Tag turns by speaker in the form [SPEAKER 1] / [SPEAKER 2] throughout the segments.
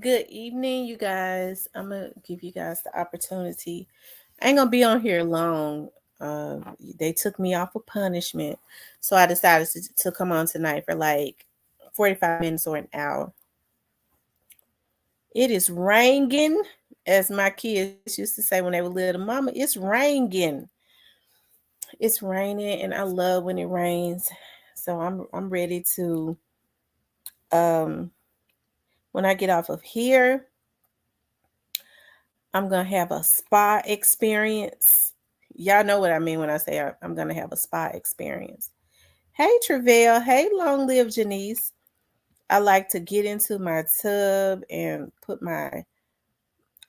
[SPEAKER 1] Good evening, you guys. I'm gonna give you guys the opportunity. I ain't gonna be on here long. Uh, they took me off of punishment, so I decided to come on tonight for like 45 minutes or an hour. It is raining, as my kids used to say when they were little. Mama, it's raining. It's raining, and I love when it rains. So I'm ready to when I get off of here. I'm going to have a spa experience. Y'all know what I mean when I say I'm going to have a spa experience. Hey, Travell. Hey, long live Janice. I like to get into my tub and put my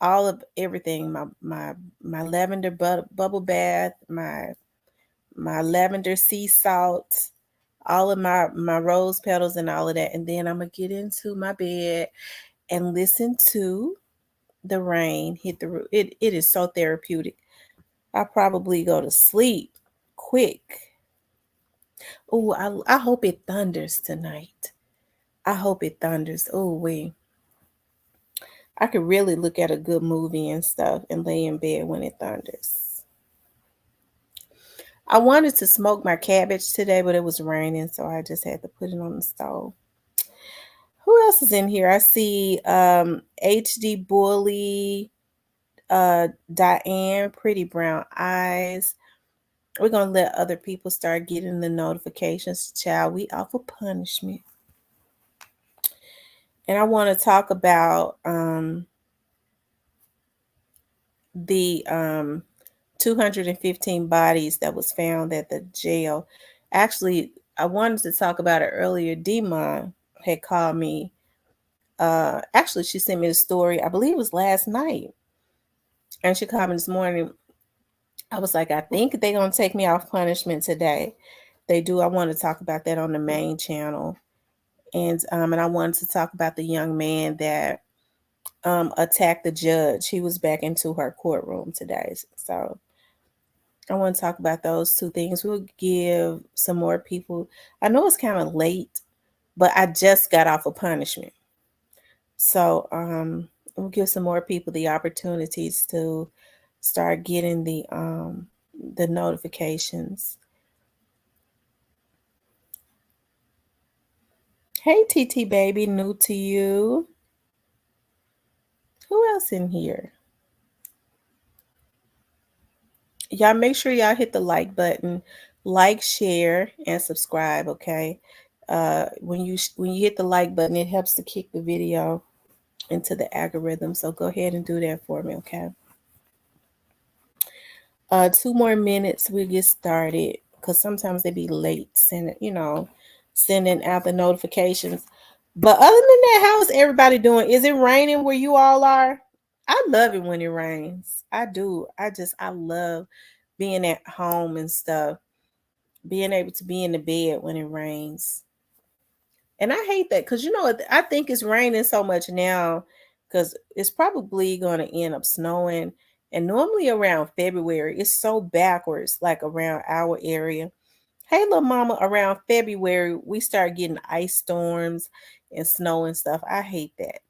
[SPEAKER 1] all of everything my lavender bubble bath, my lavender sea salt, all of my rose petals and all of that, and then I'm gonna get into my bed and listen to the rain hit the roof. It is so therapeutic. I probably go to sleep quick. Oh, I hope it thunders tonight. I hope it thunders. Oh, I could really look at a good movie and stuff and lay in bed when it thunders. I wanted to smoke my cabbage today, but it was raining, so I just had to put it on the stove. Who else is in here? I see HD Bully, Diane, Pretty Brown Eyes. We're gonna let other people start getting the notifications. Child, we offer punishment. And I want to talk about the 215 bodies that was found at the jail. Actually, I wanted to talk about it earlier. Demon had called me. Actually, she sent me a story. I believe it was last night, and she called me this morning. I was like, I think they're gonna take me off punishment today. They do. I want to talk about that on the main channel, and I wanted to talk about the young man that attacked the judge. He was back into her courtroom today, so I want to talk about those two things. We'll give some more people. I know it's kind of late, but I just got off of punishment, so we'll give some more people the opportunities to start getting the notifications. Hey, TT baby, new to you. Who else in here? Y'all make sure y'all hit the like button, like, share, and subscribe. Okay. When you hit the like button, it helps to kick the video into the algorithm. So go ahead and do that for me. Okay. 2 more minutes, we'll get started because sometimes they be late sending out the notifications. But other than that, how is everybody doing? Is it raining where you all are? I love it when it rains. I do. I love being at home and stuff, being able to be in the bed when it rains. And I hate that because I think it's raining so much now because it's probably going to end up snowing. And normally around February, it's so backwards, like around our area. Hey, little mama, around February, we start getting ice storms and snow and stuff. I hate that.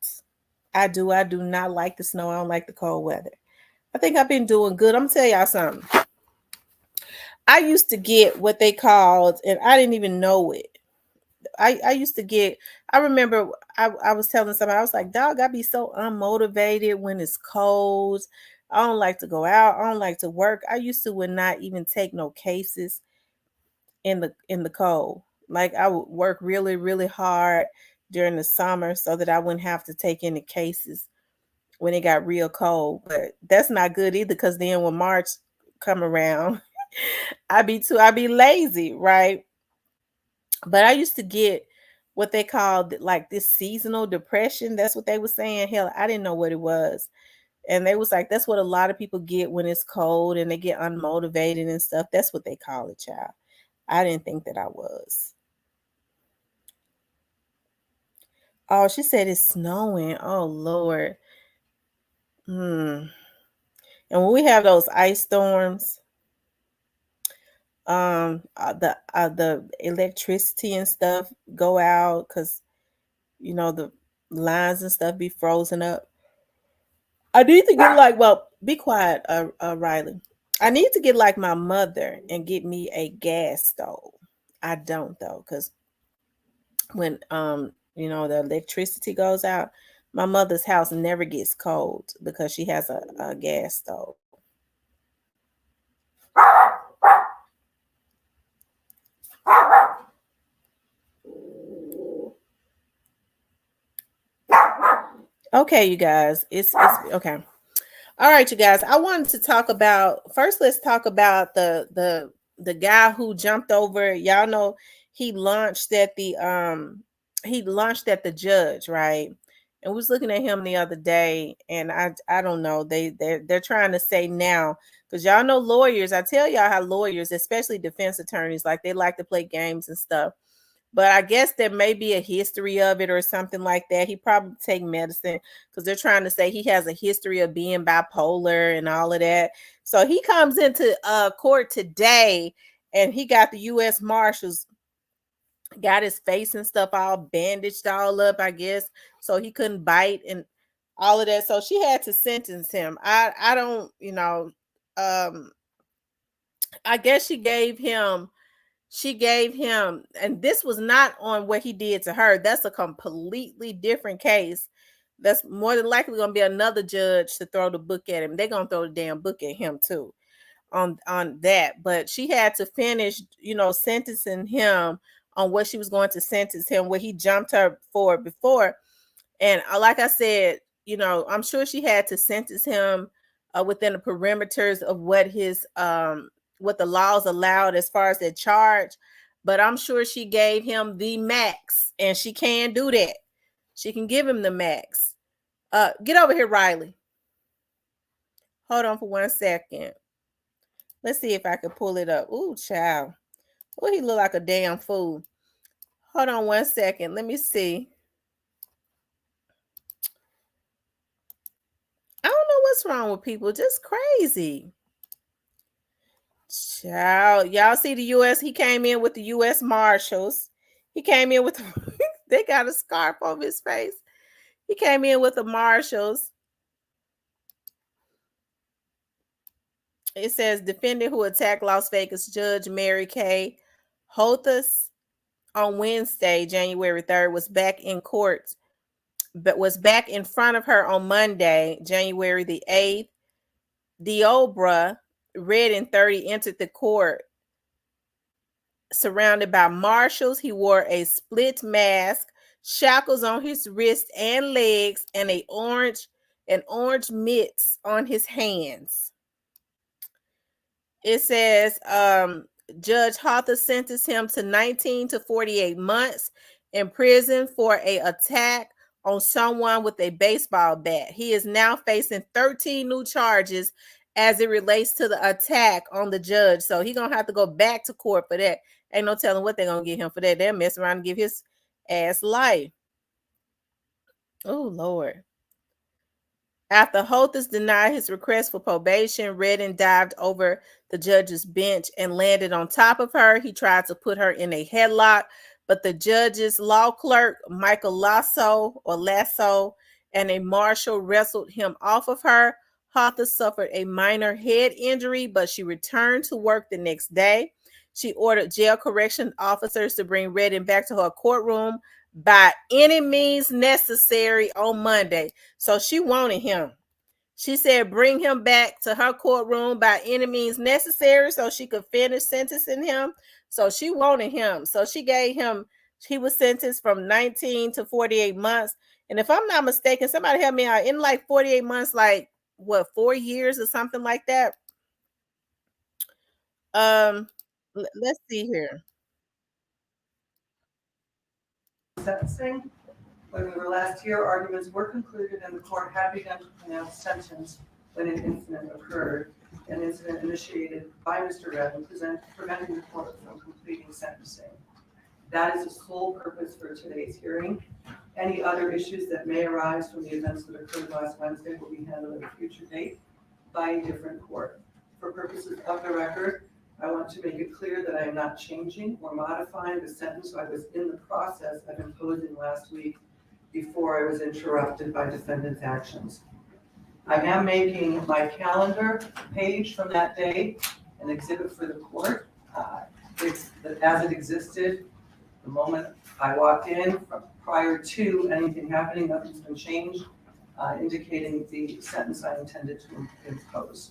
[SPEAKER 1] I do. I do not like the snow. I don't like the cold weather. I think I've been doing good. I'm gonna tell y'all something. I used to get what they called, and I didn't even know it. I used to get, I remember I was telling somebody, I was like, dog, I be so unmotivated when it's cold. I don't like to go out. I don't like to work. I used to would not even take no cases in the cold. Like I would work really, really hard during the summer so that I wouldn't have to take any cases when it got real cold. But that's not good either because then when March come around, I be lazy, right? But I used to get what they called like this seasonal depression. That's what they were saying. Hell, I didn't know what it was. And they was like, that's what a lot of people get when it's cold and they get unmotivated and stuff. That's what they call it, child. I didn't think that I was. Oh, she said it's snowing. Oh Lord. Hmm. And when we have those ice storms, the electricity and stuff go out because the lines and stuff be frozen up. I need to get like, well, be quiet, Riley. I need to get like my mother and get me a gas stove. I don't though, because when the electricity goes out, my mother's house never gets cold because she has a gas stove. Okay, you guys, it's okay. All right, you guys. I wanted to talk about first. Let's talk about the guy who jumped over. Y'all know he launched at the judge, right? And we was looking at him the other day, and I don't know. They're trying to say now, because y'all know lawyers. I tell y'all how lawyers, especially defense attorneys, like they like to play games and stuff. But I guess there may be a history of it or something like that. He probably take medicine because they're trying to say he has a history of being bipolar and all of that. So he comes into court today, and he got the U.S. Marshals, got his face and stuff all bandaged all up, I guess, so he couldn't bite and all of that. So she had to sentence him. I don't, I guess she gave him, and this was not on what he did to her. That's a completely different case. That's more than likely going to be another judge to throw the book at him. They're going to throw the damn book at him too on that. But she had to finish, sentencing him on what she was going to sentence him, what he jumped her for before. And like I said, I'm sure she had to sentence him within the perimeters of what the laws allowed as far as the charge. But I'm sure she gave him the max, and she can do that. She can give him the max. Get over here, Riley. Hold on for 1 second. Let's see if I can pull it up. Ooh, child. Oh, he look like a damn fool. Hold on 1 second. Let me see. I don't know what's wrong with people. Just crazy. Child. Y'all see the U.S. He came in with the U.S. Marshals. He came in with they got a scarf over his face. He came in with the Marshals. It says defendant who attacked Las Vegas Judge Mary Kay Holthus on Wednesday, January 3rd, was back in court, but was back in front of her on Monday, January the 8th. Diobra, red and 30, entered the court surrounded by marshals. He wore a split mask, shackles on his wrists and legs, and orange mitts on his hands. It says Judge Hawthorne sentenced him to 19 to 48 months in prison for a attack on someone with a baseball bat. He is now facing 13 new charges as it relates to the attack on the judge. So he's going to have to go back to court for that. Ain't no telling what they're going to get him for that. They'll mess around and give his ass life. Oh, Lord. After Holthus denied his request for probation, Redden dived over the judge's bench and landed on top of her. He tried to put her in a headlock, but the judge's law clerk, Michael Lasso, and a marshal wrestled him off of her. Holthus suffered a minor head injury, but she returned to work the next day. She ordered jail correction officers to bring Redden back to her courtroom by any means necessary on Monday. So she wanted him. She said bring him back to her courtroom by any means necessary so she could finish sentencing him. So she wanted him. So she gave him, he was sentenced from 19 to 48 months. And if I'm not mistaken, somebody help me out, in like 48 months, like what, 4 years or something like that? Let's see here.
[SPEAKER 2] Sentencing. When we were last here, arguments were concluded and the court had begun to pronounce sentence when an incident occurred, an incident initiated by Mr. Redden, preventing the court from completing sentencing. That is the sole purpose for today's hearing. Any other issues that may arise from the events that occurred last Wednesday will be handled at a future date by a different court. For purposes of the record, I want to make it clear that I am not changing or modifying the sentence I was in the process of imposing last week before before I was interrupted by defendant's actions. I am making my calendar page from that day an exhibit for the court. As it existed, the moment I walked in, prior to anything happening, nothing's been changed, indicating the sentence I intended to impose.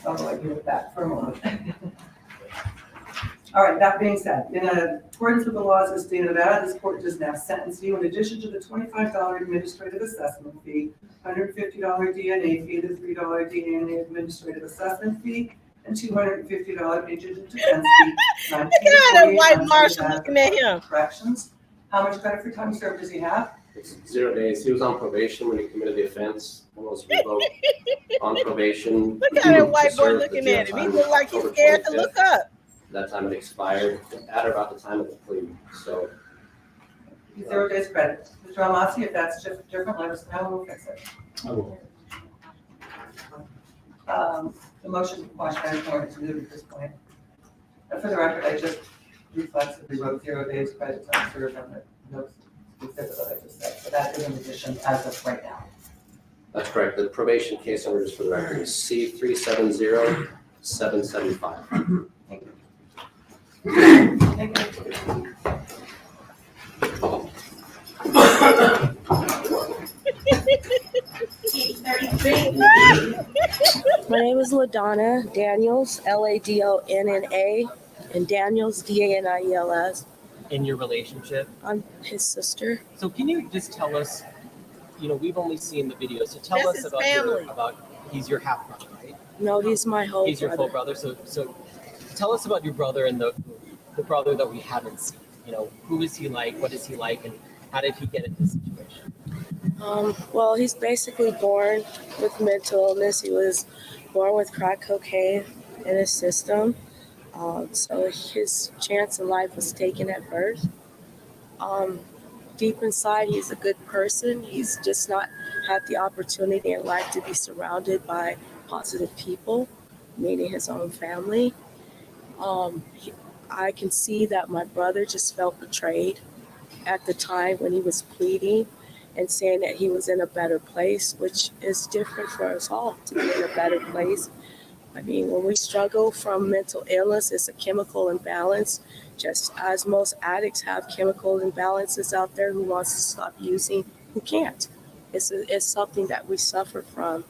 [SPEAKER 2] Although I give it back for a moment. All right, that being said, in accordance with the laws of the state of Nevada, this court does now sentence you in addition to the $25 administrative assessment fee, $150 DNA fee, the $3 DNA administrative assessment fee, and $250 indigent defense fee.
[SPEAKER 1] Look at how that white marshal looking at him.
[SPEAKER 2] Corrections. How much credit for time served does he have?
[SPEAKER 3] It's 0 days. He was on probation when he committed the offense. Almost revoked on probation.
[SPEAKER 1] Look at that white boy looking at him. He look like he's scared to look up.
[SPEAKER 3] That time it expired at about the time of the plea. So
[SPEAKER 2] 0 days credit. Mr. Almasi, if that's different, let us know. We'll fix it.
[SPEAKER 3] I will.
[SPEAKER 2] The motion to quash mandatory is moved at this point. And for the record, I just reflexively wrote 0 days credit time served on the notes. What I just said. So that is an addition as of right now.
[SPEAKER 3] That's correct. The probation case number, just for the record, is C370775.
[SPEAKER 2] Thank you.
[SPEAKER 4] My name is LaDonna Daniels, LADONNA, and Daniels, DANIELS.
[SPEAKER 5] In your relationship.
[SPEAKER 4] I'm his sister.
[SPEAKER 5] So can you just tell us, we've only seen the video, so tell
[SPEAKER 1] That's
[SPEAKER 5] us
[SPEAKER 1] his
[SPEAKER 5] about
[SPEAKER 1] family.
[SPEAKER 5] He's your half brother, right?
[SPEAKER 4] No, he's my whole
[SPEAKER 5] He's your
[SPEAKER 4] brother.
[SPEAKER 5] full brother. So tell us about your brother and the brother that we haven't seen. Who is he like? What is he like? And how did he get into this situation?
[SPEAKER 4] Well, he's basically born with mental illness. He was born with crack cocaine in his system. So his chance in life was taken at birth. Deep inside, he's a good person. He's just not had the opportunity in life to be surrounded by positive people, meaning his own family. I can see that my brother just felt betrayed at the time when he was pleading and saying that he was in a better place, which is different for us all to be in a better place. I mean, when we struggle from mental illness, it's a chemical imbalance, just as most addicts have chemical imbalances out there. Who wants to stop using, who can't. It's something that we suffer from.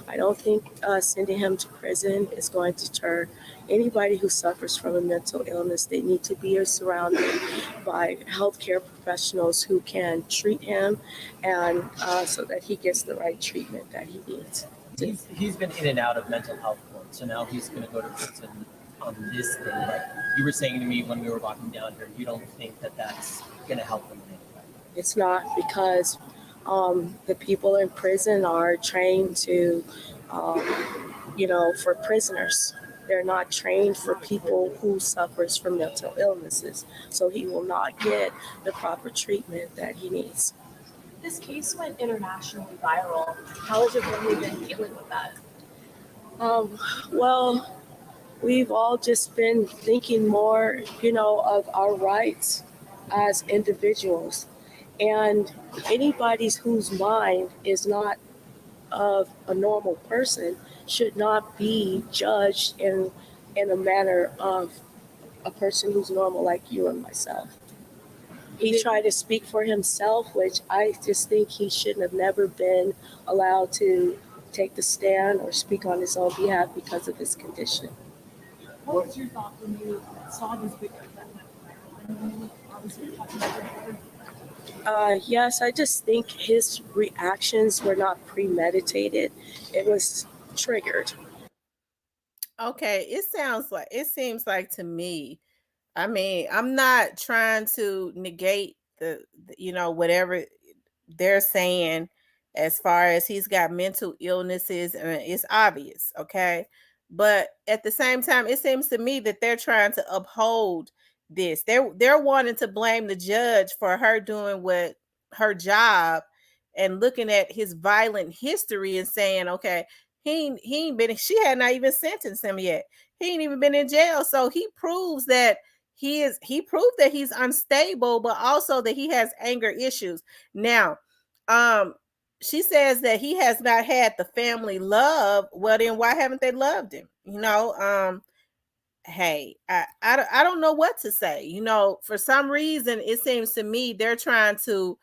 [SPEAKER 4] I don't think sending him to prison is going to deter anybody who suffers from a mental illness. They need to be surrounded by healthcare professionals who can treat him and so that he gets the right treatment that he needs.
[SPEAKER 5] He's been in and out of mental health court, so now he's going to go to prison on this thing. But you were saying to me when we were walking down here, you don't think that that's going to help him in any way?
[SPEAKER 4] It's not, because the people in prison are trained to, for prisoners. They're not trained for people who suffers from mental illnesses. So he will not get the proper treatment that he needs.
[SPEAKER 6] This case went internationally viral. How has your family been dealing with that?
[SPEAKER 4] Well, we've all just been thinking more, of our rights as individuals. And anybody whose mind is not of a normal person should not be judged in a manner of a person who's normal like you and myself. He tried to speak for himself, which I just think he shouldn't have never been allowed to take the stand or speak on his own behalf because of his condition.
[SPEAKER 6] What was your thought when you saw this video that went viral? And you obviously talking about your brother.
[SPEAKER 4] Yes, I just think his reactions were not premeditated. It was triggered.
[SPEAKER 1] Okay, it seems like to me, I mean, I'm not trying to negate the whatever they're saying as far as he's got mental illnesses, and it's obvious, okay? But at the same time, it seems to me that they're trying to uphold this. They're wanting to blame the judge for her doing what her job and looking at his violent history and saying, okay, he ain't been, she had not even sentenced him yet. He ain't even been in jail. So he proves that he proved that he's unstable, but also that he has anger issues. Now, she says that he has not had the family love. Well, then why haven't they loved him? Hey, I don't know what to say. For some reason, it seems to me they're trying to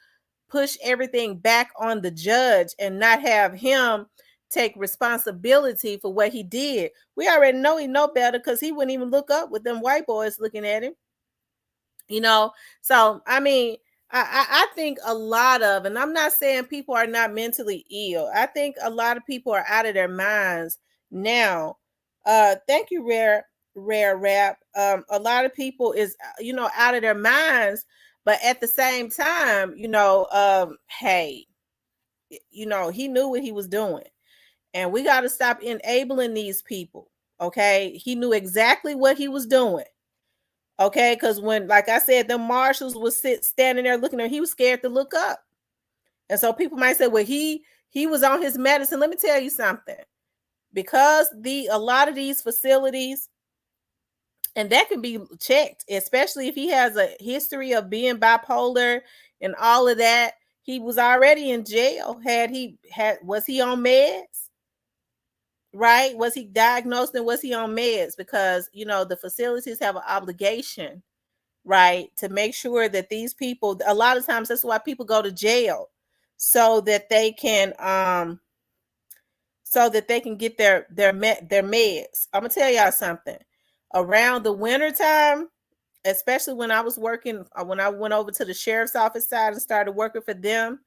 [SPEAKER 1] push everything back on the judge and not have him take responsibility for what he did. We already know he know better because he wouldn't even look up with them white boys looking at him. So I mean, I think a lot of, and I'm not saying people are not mentally ill. I think a lot of people are out of their minds now. Thank you, rare rap. A lot of people is out of their minds, but at the same time, hey, he knew what he was doing, and we got to stop enabling these people. Okay, he knew exactly what he was doing. Okay, because when, like I said, the marshals was standing there looking at him, he was scared to look up. And so people might say, well, he was on his medicine. Let me tell you something. Because a lot of these facilities, and that can be checked, especially if he has a history of being bipolar and all of that. He was already in jail. Was he on meds? Right? Was he diagnosed and was he on meds? Because the facilities have an obligation, right, to make sure that these people, a lot of times that's why people go to jail, so that they can get their meds. I'm gonna tell y'all something. Around the winter time, especially when I was working, when I went over to the sheriff's office side and started working for them,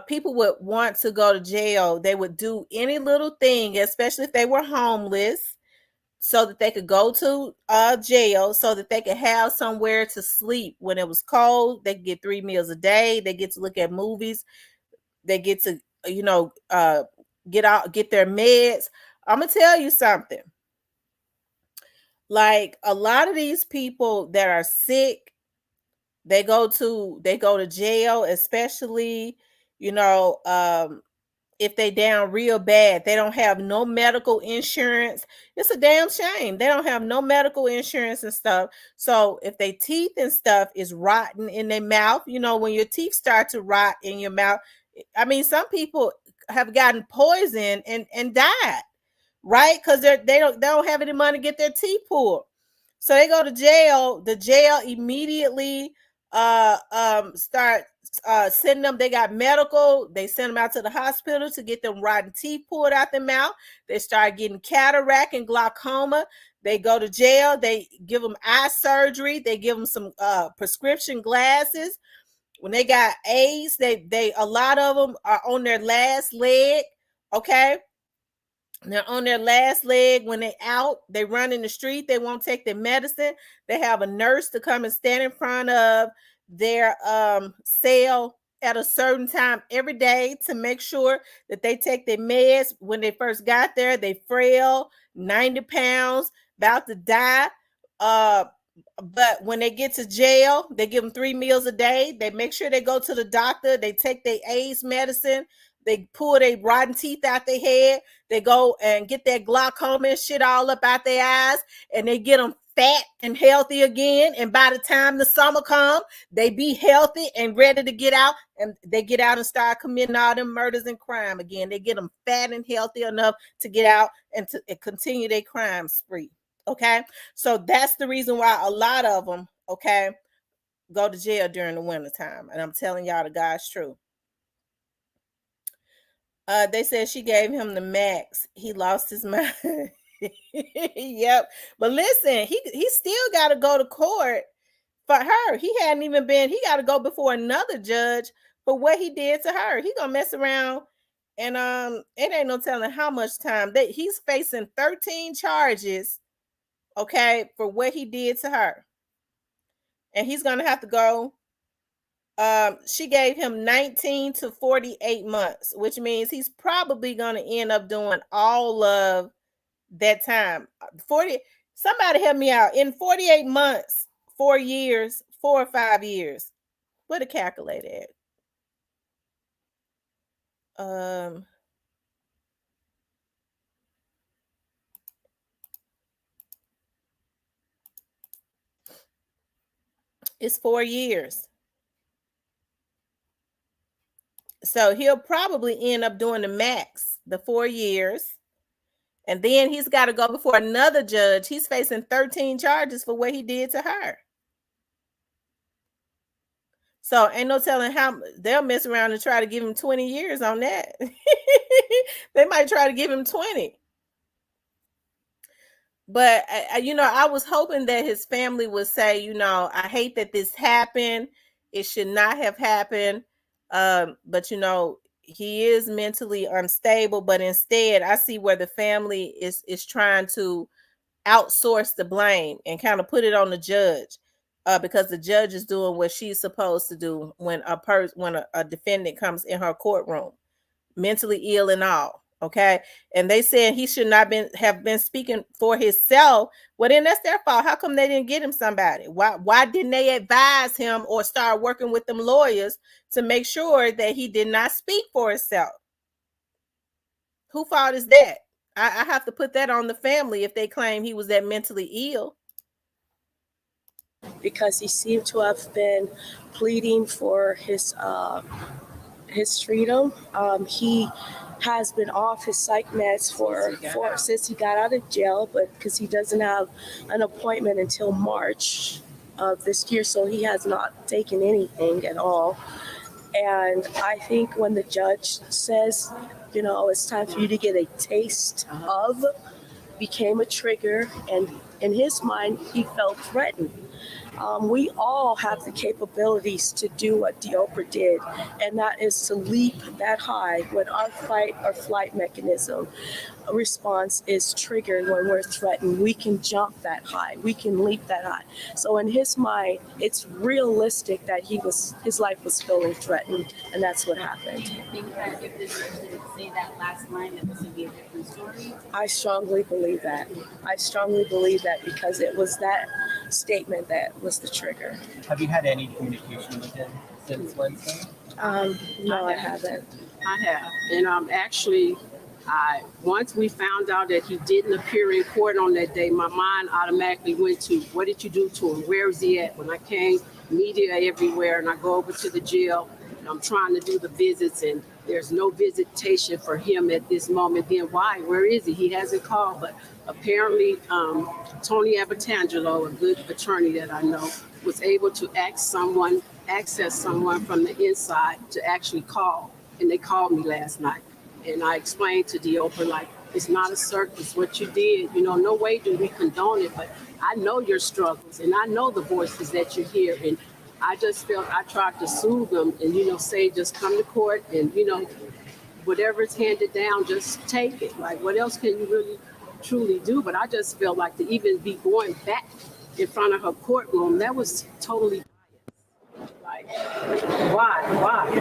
[SPEAKER 1] people would want to go to jail. They would do any little thing, especially if they were homeless, so that they could go to jail, so that they could have somewhere to sleep when it was cold. They could get 3 meals a day. They get to look at movies. They get to, get their meds. I'm gonna tell you something. Like, a lot of these people that are sick, they go to jail, especially, if they down real bad. They don't have no medical insurance. It's a damn shame. They don't have no medical insurance and stuff. So if their teeth and stuff is rotten in their mouth, when your teeth start to rot in your mouth, I mean, some people have gotten poisoned and died, right? Because they don't have any money to get their teeth pulled. So they go to jail. The jail immediately start sending them. They got medical. They send them out to the hospital to get them rotten teeth pulled out their mouth. They start getting cataract and glaucoma. They go to jail. They give them eye surgery. They give them some prescription glasses. When they got AIDS, they a lot of them are on their last leg. Okay. They're on their last leg. When they out, they run in the street. They won't take their medicine. They have a nurse to come and stand in front of their cell at a certain time every day to make sure that they take their meds. When they first got there, they frail, 90 pounds, about to die. But when they get to jail, they give them 3 meals a day. They make sure they go to the doctor. They take their AIDS medicine. They pull their rotten teeth out their head. They go and get that glaucoma and shit all up out their eyes, and they get them fat and healthy again. And by the time the summer comes, they be healthy and ready to get out, and they get out and start committing all them murders and crime again. They get them fat and healthy enough to get out and to continue their crime spree. Okay, so that's the reason why a lot of them, okay, go to jail during the wintertime. And I'm telling y'all the God's truth. They said she gave him the max. He lost his mind. Yep. But listen, he still got to go to court for her. He hadn't even been. He got to go before another judge for what he did to her. He gonna mess around, and it ain't no telling how much time. He's facing 13 charges, okay, for what he did to her, and he's gonna have to go. She gave him 19 to 48 months, which means he's probably going to end up doing all of that time. 40, somebody help me out. In 48 months, 4 years, 4 or 5 years. What a calculator at? It's 4 years. So he'll probably end up doing the max, the 4 years. And then he's got to go before another judge. He's facing 13 charges for what he did to her. So ain't no telling how they'll mess around and try to give him 20 years on that. They might try to give him 20. But, I was hoping that his family would say, I hate that this happened. It should not have happened. But, he is mentally unstable. But instead, I see where the family is trying to outsource the blame and kind of put it on the judge, because the judge is doing what she's supposed to do when a defendant comes in her courtroom, mentally ill and all. Okay, and they said he should not have been speaking for himself. Well, then that's their fault. How come they didn't get him somebody? Why didn't they advise him or start working with them lawyers to make sure that he did not speak for himself? Who fault is that? I have to put that on the family if they claim he was that mentally ill.
[SPEAKER 4] Because he seemed to have been pleading for his freedom. He has been off his psych meds since he got out of jail, but because he doesn't have an appointment until March of this year, so he has not taken anything at all. And I think when the judge says, it's time for you to get a taste of, became a trigger, and in his mind, he felt threatened. We all have the capabilities to do what Diopra did, and that is to leap that high when our fight or flight mechanism response is triggered when we're threatened. We can jump that high. We can leap that high. So in his mind, it's realistic that his life was feeling threatened, and that's what happened.
[SPEAKER 7] Do you think that if this judge didn't say that last line, that this would be a different story?
[SPEAKER 4] I strongly believe that. Because it was that statement that was the trigger.
[SPEAKER 5] Have you had any communication with him since Wednesday?
[SPEAKER 4] No, I haven't.
[SPEAKER 8] I have. And actually, once we found out that he didn't appear in court on that day, my mind automatically went to, what did you do to him? Where is he at? When I came, media everywhere, and I go over to the jail, and I'm trying to do the visits, and there's no visitation for him at this moment. Then why? Where is he? He hasn't called. But apparently, Tony Abatangelo, a good attorney that I know, was able to access someone from the inside to actually call. And they called me last night. And I explained to Diopra, like, it's not a circus, what you did. No way do we condone it, but I know your struggles, and I know the voices that you hear. And I just felt I tried to soothe them and, say, just come to court and, whatever's handed down, just take it. Like, what else can you really truly do? But I just felt like to even be going back in front of her courtroom, that was totally biased. Like, why?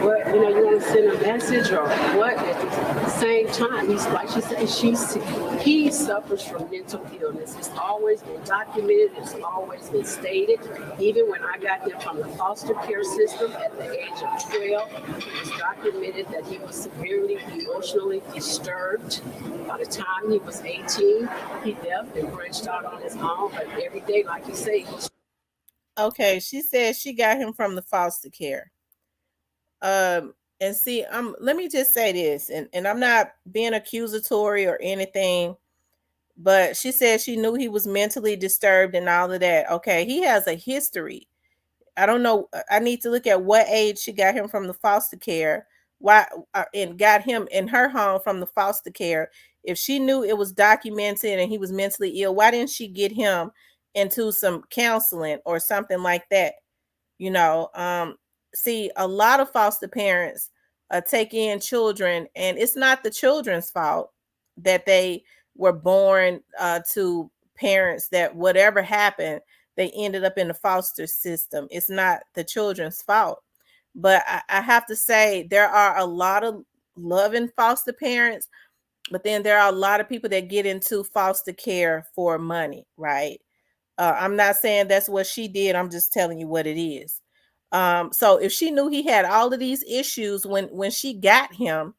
[SPEAKER 8] What, you want to send a message or what? At the same time, he's like she said, he suffers from mental illness. It's always been documented. It's always been stated. Even when I got him from the foster care system at the age of 12, it's documented that he was severely emotionally disturbed. By the time he was 18, he left and branched out on his own. But every day, like you say, he's
[SPEAKER 1] Okay, she said she got him from the foster care. And see, let me just say this, and I'm not being accusatory or anything, but she said she knew he was mentally disturbed and all of that. Okay, he has a history. I don't know. I need to look at what age she got him from the foster care. Why and got him in her home from the foster care. If she knew it was documented and he was mentally ill, why didn't she get him into some counseling or something like that? See, a lot of foster parents take in children, and it's not the children's fault that they were born to parents that whatever happened, they ended up in the foster system. It's not the children's fault. But I have to say, there are a lot of loving foster parents, but then there are a lot of people that get into foster care for money, right? I'm not saying that's what she did. I'm just telling you what it is. So if she knew he had all of these issues when she got him,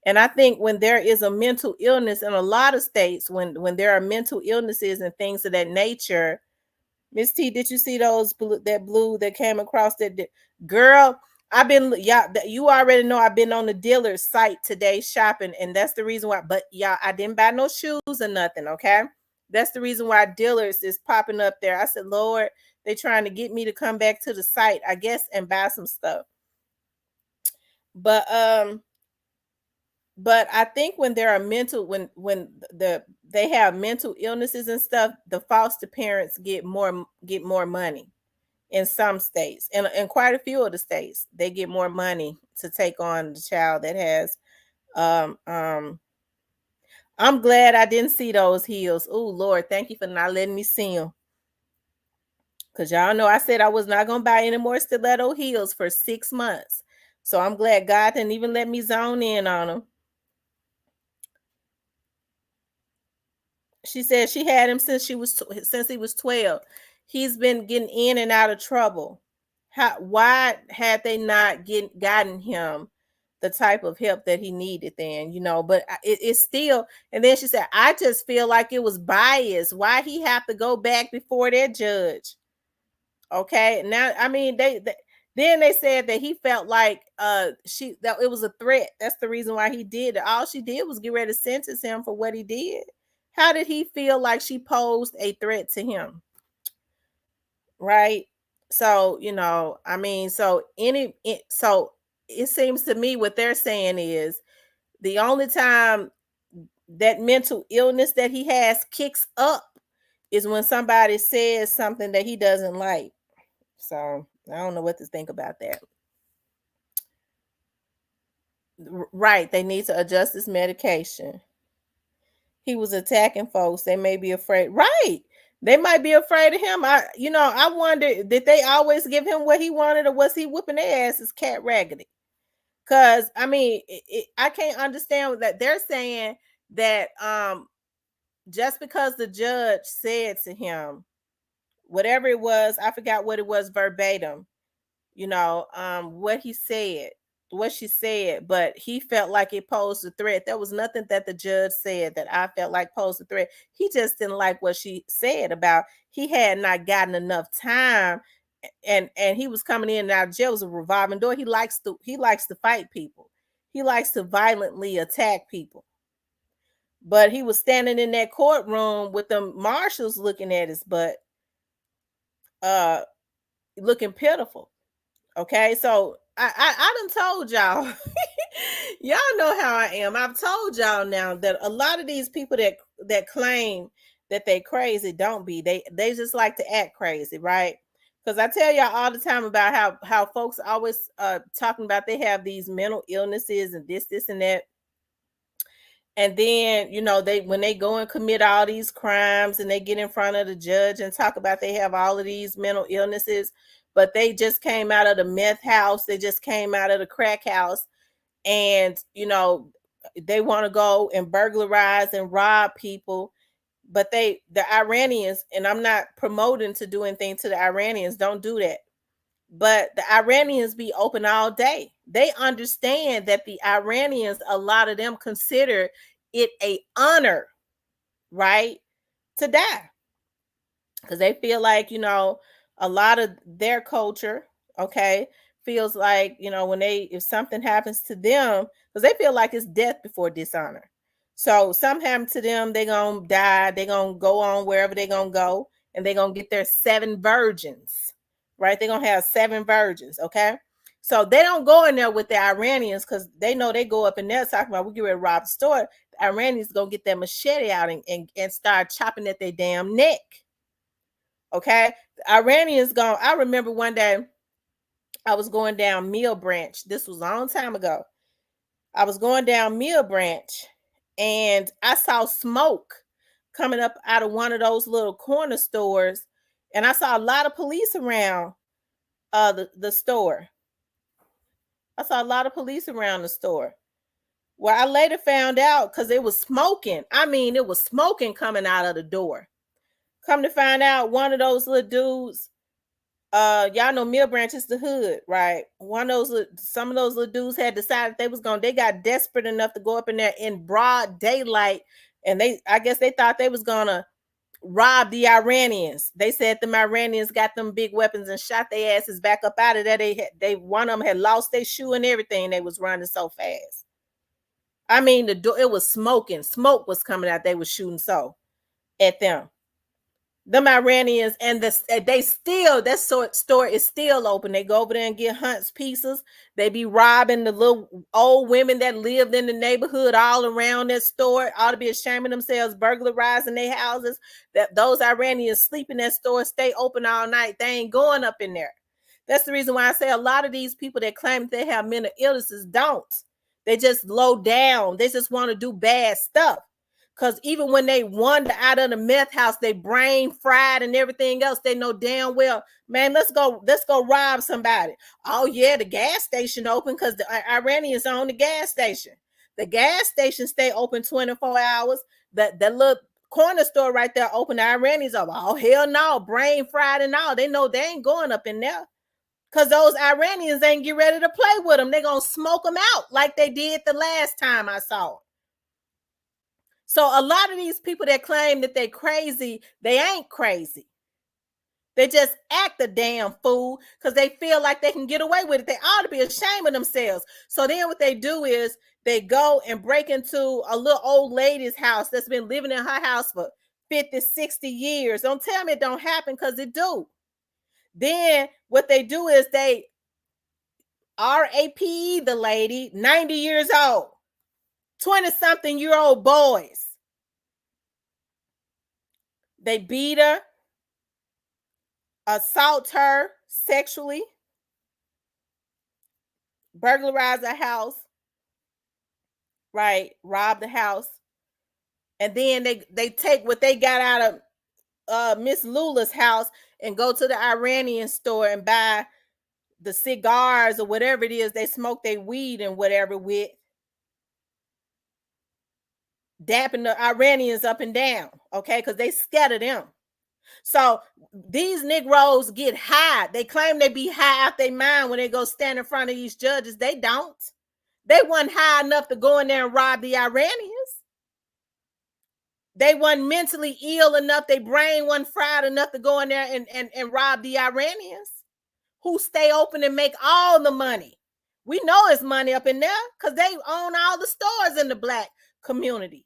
[SPEAKER 1] and I think when there is a mental illness in a lot of states, when there are mental illnesses and things of that nature, Miss T, did you see those that blue that came across that girl? I've been, y'all, you already know I've been on the dealer's site today shopping, and that's the reason why. But y'all, I didn't buy no shoes or nothing. Okay, that's the reason why dealers is popping up there. I said, Lord, they trying to get me to come back to the site, I guess, and buy some stuff. But I think when there are mental, when they have mental illnesses and stuff, the foster parents get more money. In some states, and in quite a few of the states, they get more money to take on the child that has I'm glad I didn't see those heels. Oh Lord, thank you for not letting me see them, because y'all know I said I was not gonna buy any more stiletto heels for 6 months. So I'm glad God didn't even let me zone in on them. She said she had him since he was 12. He's been getting in and out of trouble. Why had they not gotten him the type of help that he needed then, but it's still. And then she said, I just feel like it was biased. Why he have to go back before that judge? Okay, now I mean then they said that he felt like that it was a threat. That's the reason why he did it. All she did was get ready to sentence him for what he did. How did he feel like she posed a threat to him? Right? So, I mean, so it seems to me what they're saying is the only time that mental illness that he has kicks up is when somebody says something that he doesn't like. So I don't know what to think about that. Right. They need to adjust his medication. He was attacking folks. They may be afraid. Right. They might be afraid of him. I wonder, did they always give him what he wanted, or was he whooping their asses cat raggedy? Because, I mean, I can't understand that they're saying that just because the judge said to him, whatever it was, I forgot what it was verbatim, what she said, but he felt like it posed a threat. There was nothing that the judge said that I felt like posed a threat. He just didn't like what she said about he had not gotten enough time, and he was coming in and out of jail. It was a revolving door. He likes to fight people. He likes to violently attack people. But he was standing in that courtroom with the marshals looking at his butt, looking pitiful. Okay, so I done told y'all, y'all know how I am. I've told y'all now that a lot of these people that claim that they crazy don't be. They just like to act crazy, right? Because I tell y'all all the time about how folks always talking about they have these mental illnesses and this and that. And then, when they go and commit all these crimes and they get in front of the judge and talk about they have all of these mental illnesses, but they just came out of the meth house. They just came out of the crack house. And, they want to go and burglarize and rob people. But the Iranians, and I'm not promoting to do anything to the Iranians, don't do that. But the Iranians be open all day. They understand that the Iranians, a lot of them consider it an honor, right, to die. Because they feel like, a lot of their culture, okay, feels like, if something happens to them, because they feel like it's death before dishonor. So something happened to them, they're going to die. They're going to go on wherever they're going to go, and they're going to get their 7 virgins. Right? They're going to have 7 virgins, okay? So they don't go in there with the Iranians because they know they go up in there talking about we get ready to rob the store. The Iranians going to get their machete out and start chopping at their damn neck, okay? The Iranians I remember one day I was going down Mill Branch. This was a long time ago. I was going down Mill Branch and I saw smoke coming up out of one of those little corner stores. And I saw a lot of police around the store. I saw a lot of police around the store. Well, I later found out because it was smoking. I mean, it was smoking coming out of the door. Come to find out, one of those little dudes, y'all know Mill Branch is the hood, right? Some of those little dudes had decided they got desperate enough to go up in there in broad daylight. And I guess they thought they was gonna robbed the Iranians. They said the Iranians got them big weapons and shot their asses back up out of there. They one of them had lost their shoe and everything. They was running so fast. I mean, the door, it was smoking. Smoke was coming out. They was shooting so at them. Them Iranians, and they still, that store is still open. They go over there and get Hunt's pieces. They be robbing the little old women that lived in the neighborhood all around that store. Ought to be ashamed of themselves, burglarizing their houses. That those Iranians sleep in that store, stay open all night. They ain't going up in there. That's the reason why I say a lot of these people that claim that they have mental illnesses don't. They just low down. They just want to do bad stuff. Because even when they wander out of the meth house, they brain fried and everything else, they know damn well, man, let's go rob somebody. Oh yeah, the gas station open because the Iranians own the gas station. The gas station stay open 24 hours. That little corner store right there open, the Iranians are, oh hell no, brain fried and all. They know they ain't going up in there. Because those Iranians ain't get ready to play with them. They're going to smoke them out like they did the last time I saw them. So a lot of these people that claim that they're crazy, they ain't crazy. They just act a damn fool because they feel like they can get away with it. They ought to be ashamed of themselves. So then what they do is they go and break into a little old lady's house that's been living in her house for 50, 60 years. Don't tell me it don't happen, because it do. Then what they do is they RAPE the lady, 90 years old, 20-something-year-old boys. They beat her, assault her sexually, burglarize the house, right? Rob the house. And then they take what they got out of Miss Lula's house and go to the Iranian store and buy the cigars or whatever it is they smoke their weed and whatever with, dapping the Iranians up and down, okay? Because they scatter them. So these Negroes get high. They claim they be high out their mind when they go stand in front of these judges. They don't. They weren't high enough to go in there and rob the Iranians. They weren't mentally ill enough. Their brain wasn't fried enough to go in there and rob the Iranians, who stay open and make all the money. We know it's money up in there because they own all the stores in the Black community.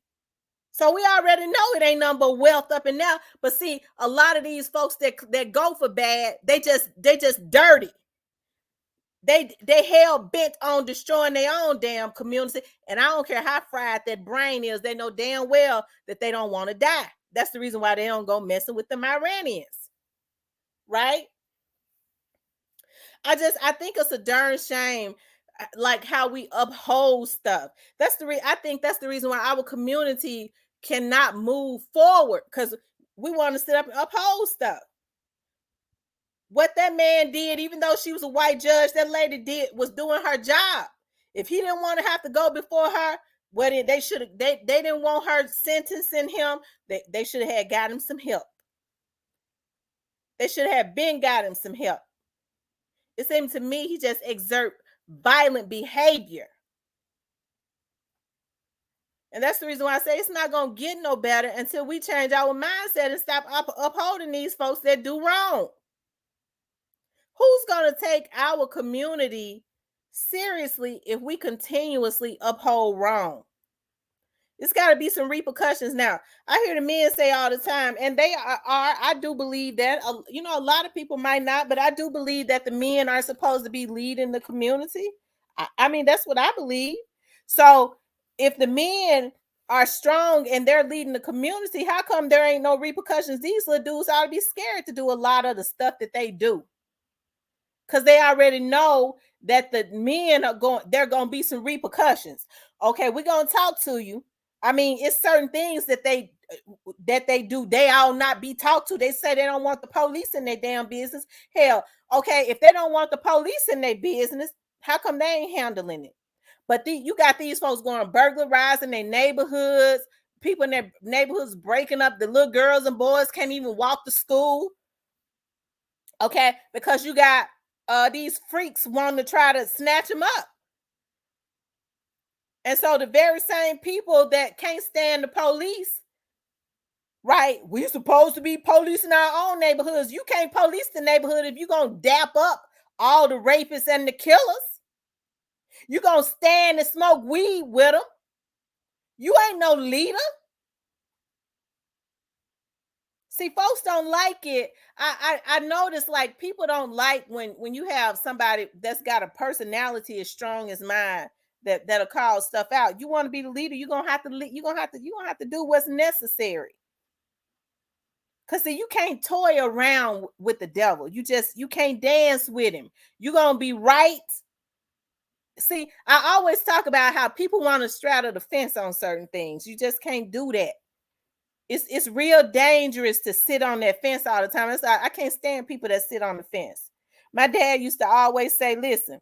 [SPEAKER 1] So we already know it ain't nothing but wealth up in there. But see, a lot of these folks that go for bad, they just dirty. They hell bent on destroying their own damn community. And I don't care how fried that brain is, they know damn well that they don't want to die. That's the reason why they don't go messing with them Iranians. Right? I think it's a darn shame, like how we uphold stuff. I think that's the reason why our community cannot move forward, because we want to sit up and uphold stuff. What that man did, even though she was a white judge, that lady was doing her job. If he didn't want to have to go before her, well, they didn't want her sentencing him. They should have got him some help. They should have got him some help. It seemed to me he just exert violent behavior. And that's the reason why I say it's not going to get no better until we change our mindset and stop upholding these folks that do wrong. Who's going to take our community seriously if we continuously uphold wrong? It's got to be some repercussions. Now, I hear the men say all the time, and they are I do believe that, a lot of people might not, but I do believe that the men are supposed to be leading the community. I mean, that's what I believe. So if the men are strong and they're leading the community, how come there ain't no repercussions? These little dudes ought to be scared to do a lot of the stuff that they do, because they already know that the men are there going to be some repercussions. Okay, we're going to talk to you. I mean, it's certain things that they do. They all not be talked to. They say they don't want the police in their damn business. Hell, okay, if they don't want the police in their business, how come they ain't handling it? But you got these folks going burglarizing their neighborhoods. People in their neighborhoods breaking up. The little girls and boys can't even walk to school. Okay, because you got these freaks wanting to try to snatch them up. And so the very same people that can't stand the police right? We supposed to be policing our own neighborhoods. You can't police the neighborhood if you're going to dap up all the rapists and the killers. You're going to stand and smoke weed with them. You ain't no leader. See, folks don't like it. I notice like people don't like when you have somebody that's got a personality as strong as mine that'll call stuff out. You want to be the leader, you're gonna have to do what's necessary. Cause see, you can't toy around with the devil. You can't dance with him. You're gonna be right. See, I always talk about how people want to straddle the fence on certain things. You just can't do that. It's real dangerous to sit on that fence all the time. I can't stand people that sit on the fence. My dad used to always say, listen,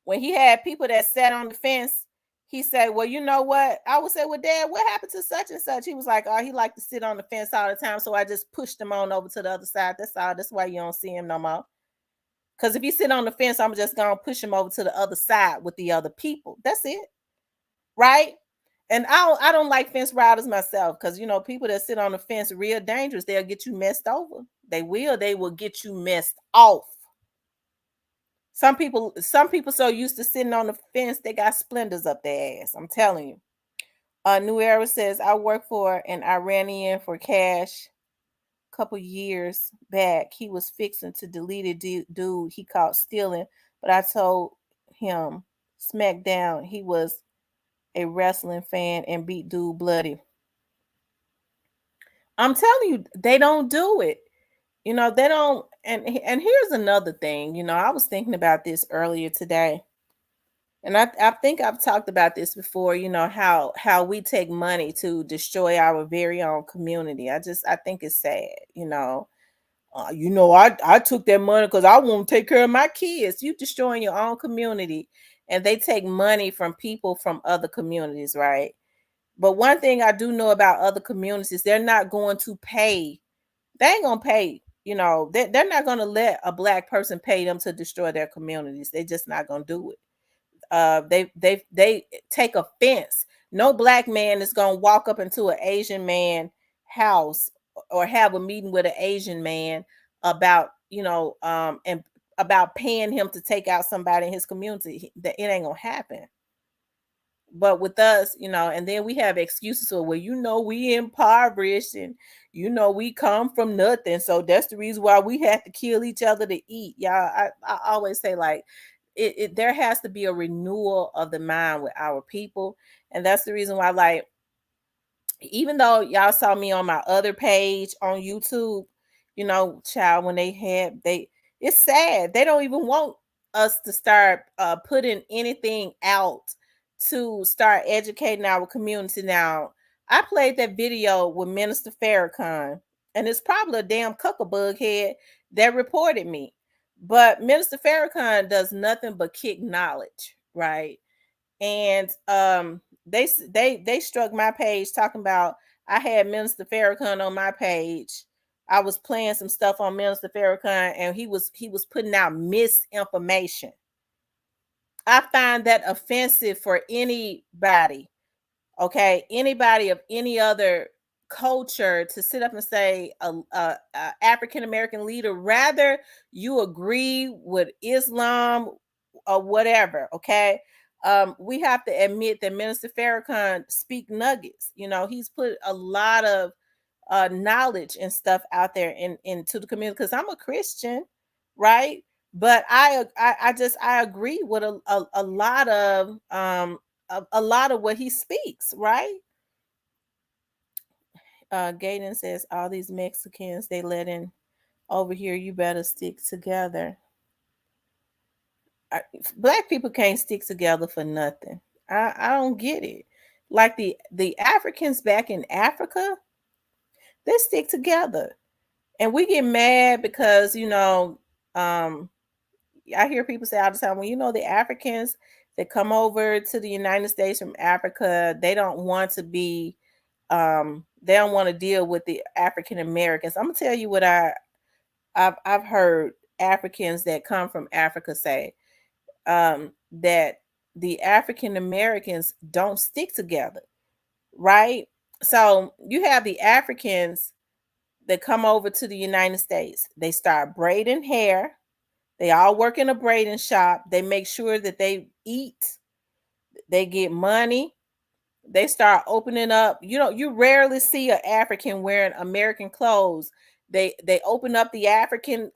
[SPEAKER 1] when he had people that sat on the fence, he said, well, you know what? I would say, well, Dad, what happened to such and such? He was like, oh, he liked to sit on the fence all the time. So I just pushed him on over to the other side. That's all. That's why you don't see him no more. Because if you sit on the fence, I'm just going to push him over to the other side with the other people. That's it. Right? And I don't like fence riders myself because, you know, people that sit on the fence are real dangerous. They'll get you messed over. They will get you messed off. Some people so used to sitting on the fence, they got splinters up their ass. I'm telling you. New Era says, I worked for an Iranian for cash a couple years back. He was fixing to delete a dude he caught stealing, but I told him, smack down. He was a wrestling fan and beat dude bloody. I'm telling you, they don't do it. You know, they don't. And here's another thing. You know, I was thinking about this earlier today. And I think I've talked about this before, you know, how we take money to destroy our very own community. I think it's sad, you know. I took that money because I want to take care of my kids. You destroying your own community, and they take money from people from other communities, right? But one thing I do know about other communities, they're not going to pay. They ain't gonna pay. You know, they're not gonna let a black person pay them to destroy their communities. They're just not gonna do it. They take offense. No black man is gonna walk up into an Asian man house or have a meeting with an Asian man about, you know, and about paying him to take out somebody in his community. That it ain't gonna happen. But with us, you know, and then we have excuses for, well, you know, we impoverished and, you know, we come from nothing. So that's the reason why we have to kill each other to eat. Y'all, I always say, like, there has to be a renewal of the mind with our people. And that's the reason why, like, even though y'all saw me on my other page on YouTube, you know, child, when it's sad. They don't even want us to start putting anything out to start educating our community. Now, I played that video with Minister Farrakhan, and it's probably a damn cuckabug head that reported me. But Minister Farrakhan does nothing but kick knowledge, right? And they struck my page talking about I had Minister Farrakhan on my page. I was playing some stuff on Minister Farrakhan, and he was putting out misinformation. I find that offensive for anybody. Okay, anybody of any other culture to sit up and say a African American leader, rather you agree with Islam or whatever. Okay, we have to admit that Minister Farrakhan speak nuggets. You know, he's put a lot of knowledge and stuff out there into the community, because I'm a Christian, right? But I agree with a lot of a lot of what he speaks, right? Gaden says, all these Mexicans they let in over here, you better stick together. Black people can't stick together for nothing. I don't get it. Like the Africans back in Africa, they stick together. And we get mad because, you know, I hear people say all the time, well, you know, the Africans that come over to the United States from Africa, they don't want to be, they don't want to deal with the African Americans. I'm gonna tell you what I've heard Africans that come from Africa say, that the African Americans don't stick together, right? So you have the Africans that come over to the United States. They start braiding hair. They all work in a braiding shop. They make sure that they eat. They get money. They start opening up. You rarely see an African wearing American clothes. They open up the African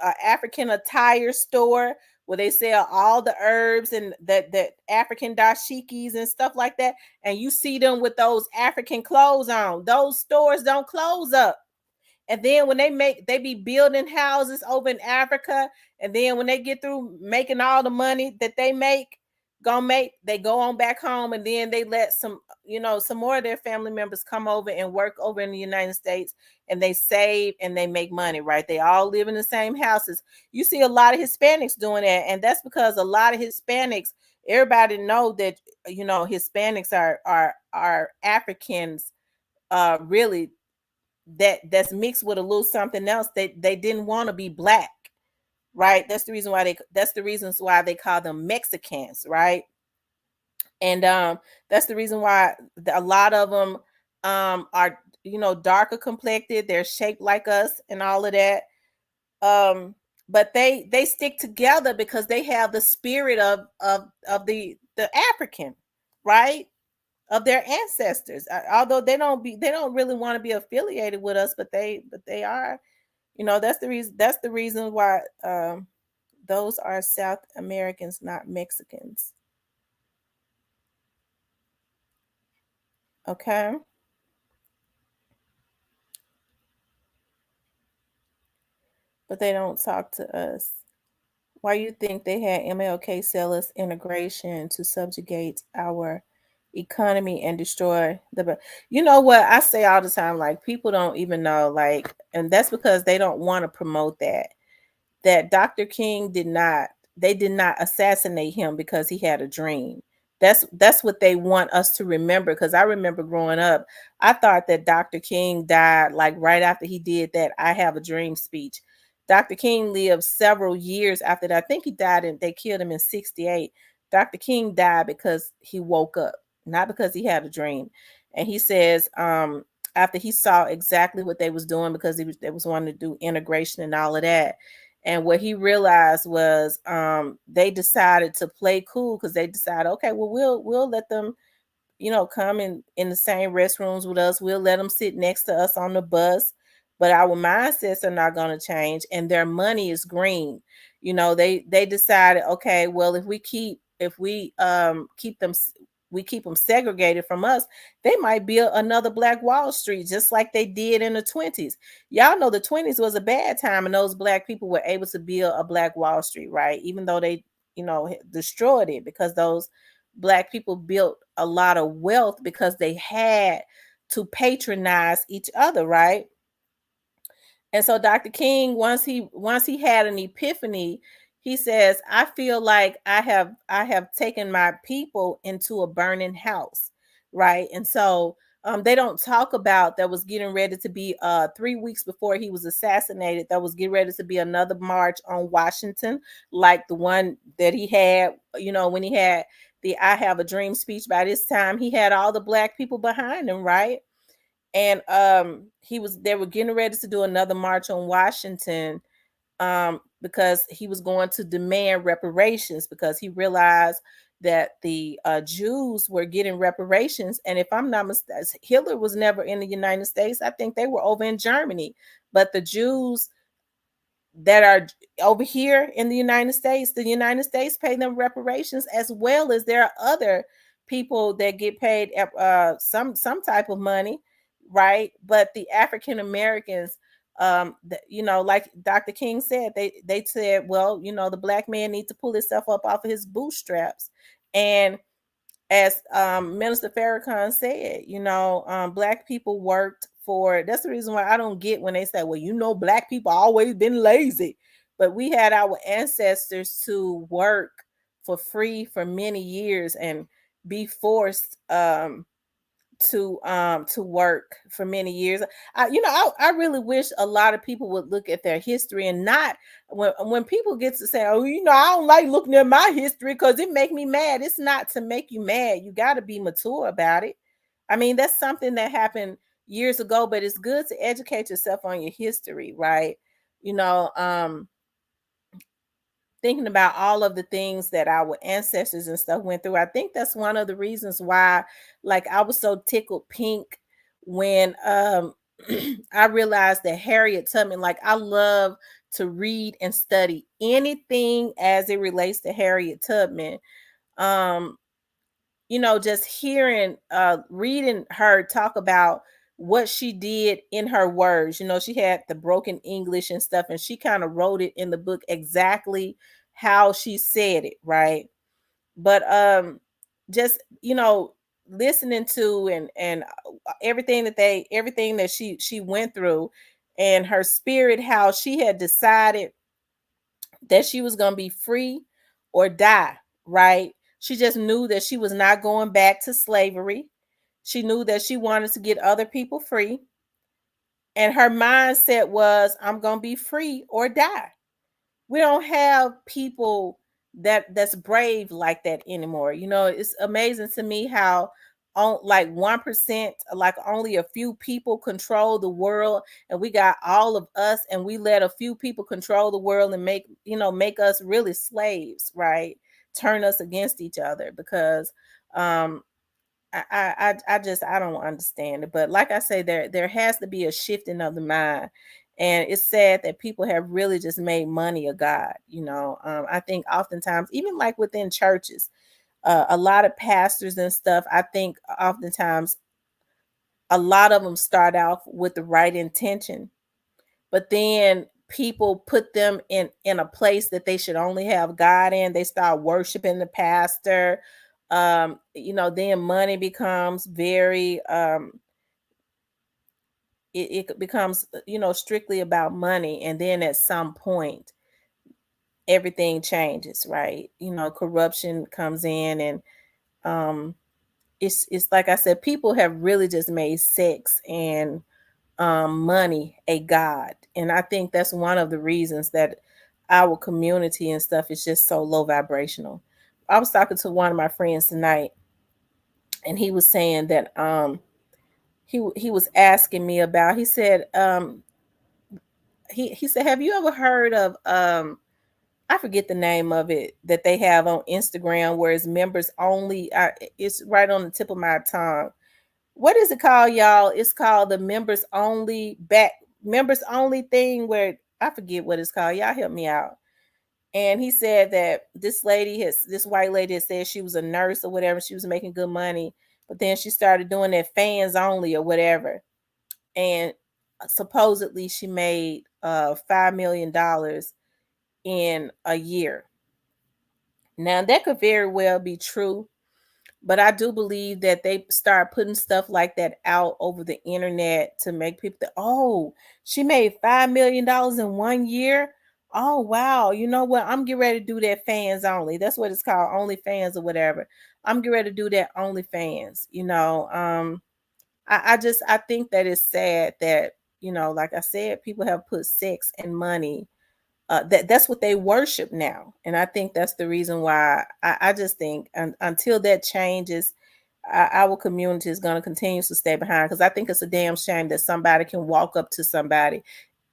[SPEAKER 1] attire store where they sell all the herbs and that African dashikis and stuff like that. And you see them with those African clothes on. Those stores don't close up. And then when they be building houses over in Africa, and then when they get through making all the money that they they go on back home, and then they let some more of their family members come over and work over in the United States, and they save and they make money, right? They all live in the same houses. You see a lot of Hispanics doing that, and that's because a lot of Hispanics, everybody know that Hispanics are Africans, really that's mixed with a little something else. They didn't want to be black, right? That's the reasons why they call them Mexicans, right? And that's the reason why a lot of them are darker complected. They're shaped like us and all of that. But they stick together because they have the spirit of the African, right? Of their ancestors. Although they don't really want to be affiliated with us, but they are. That's the reason why those are South Americans, not Mexicans. Okay. But they don't talk to us. Why you think they had MLK sell us integration to subjugate our economy and destroy you know what I say all the time, like people don't even know, like, and that's because they don't want to promote that Dr. King did not assassinate him because he had a dream. That's what they want us to remember, because I remember growing up, I thought that Dr. King died like right after he did that I Have a Dream speech. Dr. King lived several years after that. I think he died and they killed him in 68. Dr. King died because he woke up, not because he had a dream. And he says after he saw exactly what they was doing, because they was wanting to do integration and all of that. And what he realized was they decided to play cool, because they decided, okay, well, we'll let them, come in the same restrooms with us. We'll let them sit next to us on the bus, but our mindsets are not going to change, and their money is green. They decided, okay, well, if we keep them segregated from us, they might build another Black Wall Street, just like they did in the 20s. Y'all know the 20s was a bad time, and those Black people were able to build a Black Wall Street, right? Even though they, destroyed it, because those Black people built a lot of wealth because they had to patronize each other, right? And so Dr. King, once he had an epiphany, he says, I feel like I have taken my people into a burning house, right? And so they don't talk about that was getting ready to be 3 weeks before he was assassinated. That was getting ready to be another march on Washington, like the one that he had, when he had the I Have a Dream speech. By this time, he had all the Black people behind him, right? And they were getting ready to do another march on Washington, because he was going to demand reparations, because he realized that the Jews were getting reparations. And if I'm not mistaken, Hitler was never in the United States. I think they were over in Germany. But the Jews that are over here in the United States pay them reparations, as well as there are other people that get paid some type of money, right? But the African Americans, like Dr. King said, they said, well, the Black man needs to pull himself up off of his bootstraps. And as Minister Farrakhan said, Black people worked for. That's the reason why I don't get when they say, well, Black people always been lazy. But we had our ancestors to work for free for many years and be forced to work for many years. I really wish a lot of people would look at their history, and not when people get to say, oh, I don't like looking at my history because it make me mad. It's not to make you mad. You got to be mature about it. I mean, that's something that happened years ago, but it's good to educate yourself on your history, right? You know, thinking about all of the things that our ancestors and stuff went through. I think that's one of the reasons why, like, I was so tickled pink when I realized that Harriet Tubman, like, I love to read and study anything as it relates to Harriet Tubman. Um, you know, just hearing reading her talk about what she did in her words. You know, she had the broken English and stuff, and she kind of wrote it in the book exactly how she said it, right? But just, you know, listening to and everything that she went through, and her spirit, how she had decided that she was going to be free or die, right? She just knew that she was not going back to slavery. She knew that she wanted to get other people free. And her mindset was, I'm going to be free or die. We don't have people that's brave like that anymore. You know, it's amazing to me how on like 1%, like only a few people control the world, and we got all of us, and we let a few people control the world and make us really slaves, right? Turn us against each other because I don't understand it. But like I say, there has to be a shifting of the mind. And it's sad that people have really just made money a god. You know, I think oftentimes, even like within churches, a lot of pastors and stuff, I think oftentimes a lot of them start off with the right intention, but then people put them in a place that they should only have God in. They start worshiping the pastor. You know, then money becomes very it becomes, you know, strictly about money, and then at some point everything changes, right? You know, corruption comes in, and um it's like I said, people have really just made sex and money a god. And I think that's one of the reasons that our community and stuff is just so low vibrational. I was talking to one of my friends tonight, and he was saying that he was asking me about, he said he said, have you ever heard of I forget the name of it that they have on Instagram where it's members only. It's right on the tip of my tongue. What is it called, y'all? It's called the members only thing, where I forget what it's called. Y'all help me out. And he said that this white lady had said she was a nurse or whatever. She was making good money, but then she started doing that fans only or whatever. And supposedly she made $5 million in a year. Now that could very well be true, but I do believe that they start putting stuff like that out over the internet to make people think, oh, she made $5 million in 1 year. Oh wow, you know what? I'm getting ready to do that fans only. That's what it's called, only fans or whatever. I'm getting ready to do that only fans. You know, I think that it's sad that, you know, like I said, people have put sex and money, that's what they worship now. And I think that's the reason why I just think until that changes, our community is going to continue to stay behind, because I think it's a damn shame that somebody can walk up to somebody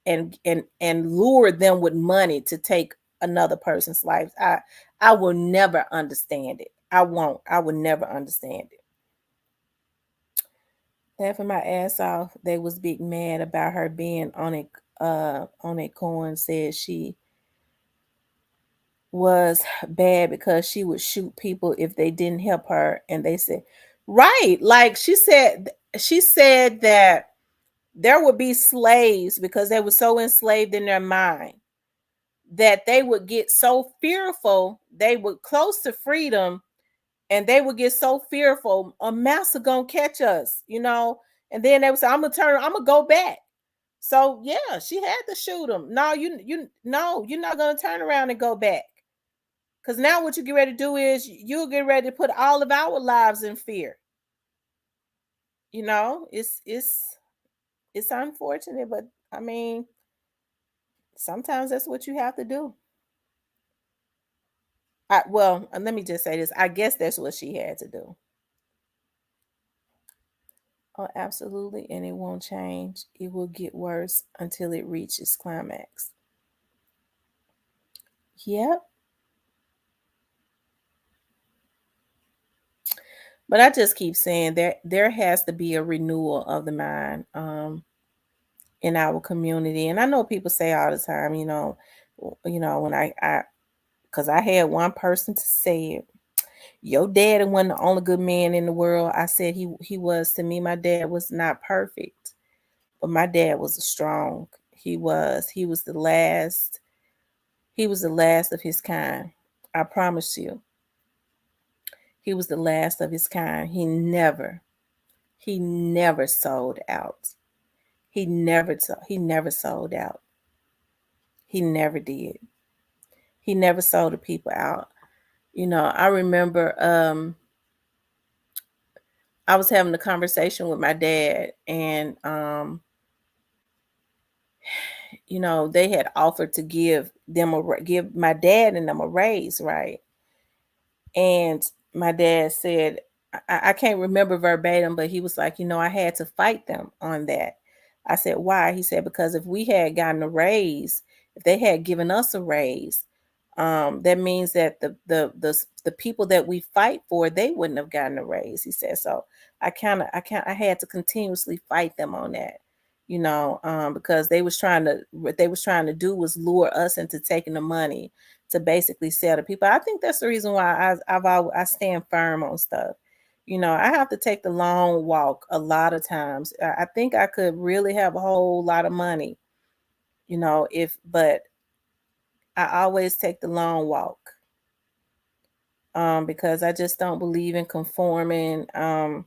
[SPEAKER 1] and lure them with money to take another person's life. I will never understand it. I won't. I will never understand it. Laughing my ass off. They was big mad about her being on a coin. Said she was bad because she would shoot people if they didn't help her. And they said, right, like she said that there would be slaves because they were so enslaved in their mind that they would get so fearful, they would close to freedom, and they would get so fearful, a master gonna catch us, you know. And then they would say, I'm gonna go back. So yeah, she had to shoot him. No, no, you're not gonna turn around and go back. Because now what you get ready to do is you'll get ready to put all of our lives in fear. You know, it's unfortunate, but I mean, sometimes that's what you have to do. Let me just say this. I guess that's what she had to do. Oh, absolutely. And it won't change. It will get worse until it reaches climax. Yep. But I just keep saying that there has to be a renewal of the mind in our community. And I know people say all the time, when because I had one person to say it. Your dad wasn't the only good man in the world. I said he was to me. My dad was not perfect, but my dad was strong. He was the last. He was the last of his kind. I promise you. He was the last of his kind. He never sold out. He never sold out. He never did. He never sold the people out. I remember I was having a conversation with my dad, and they had offered to give my dad and them a raise, right? And my dad said, I can't remember verbatim, but he was like, I had to fight them on that. I said, why? He said, because if we had gotten a raise, if they had given us a raise, that means that the people that we fight for, they wouldn't have gotten a raise. He said, so I had to continuously fight them on that, because what they was trying to do was lure us into taking the money to basically sell to people. I think that's the reason why I stand firm on stuff. I have to take the long walk a lot of times. I think I could really have a whole lot of money, but I always take the long walk, because I just don't believe in conforming. I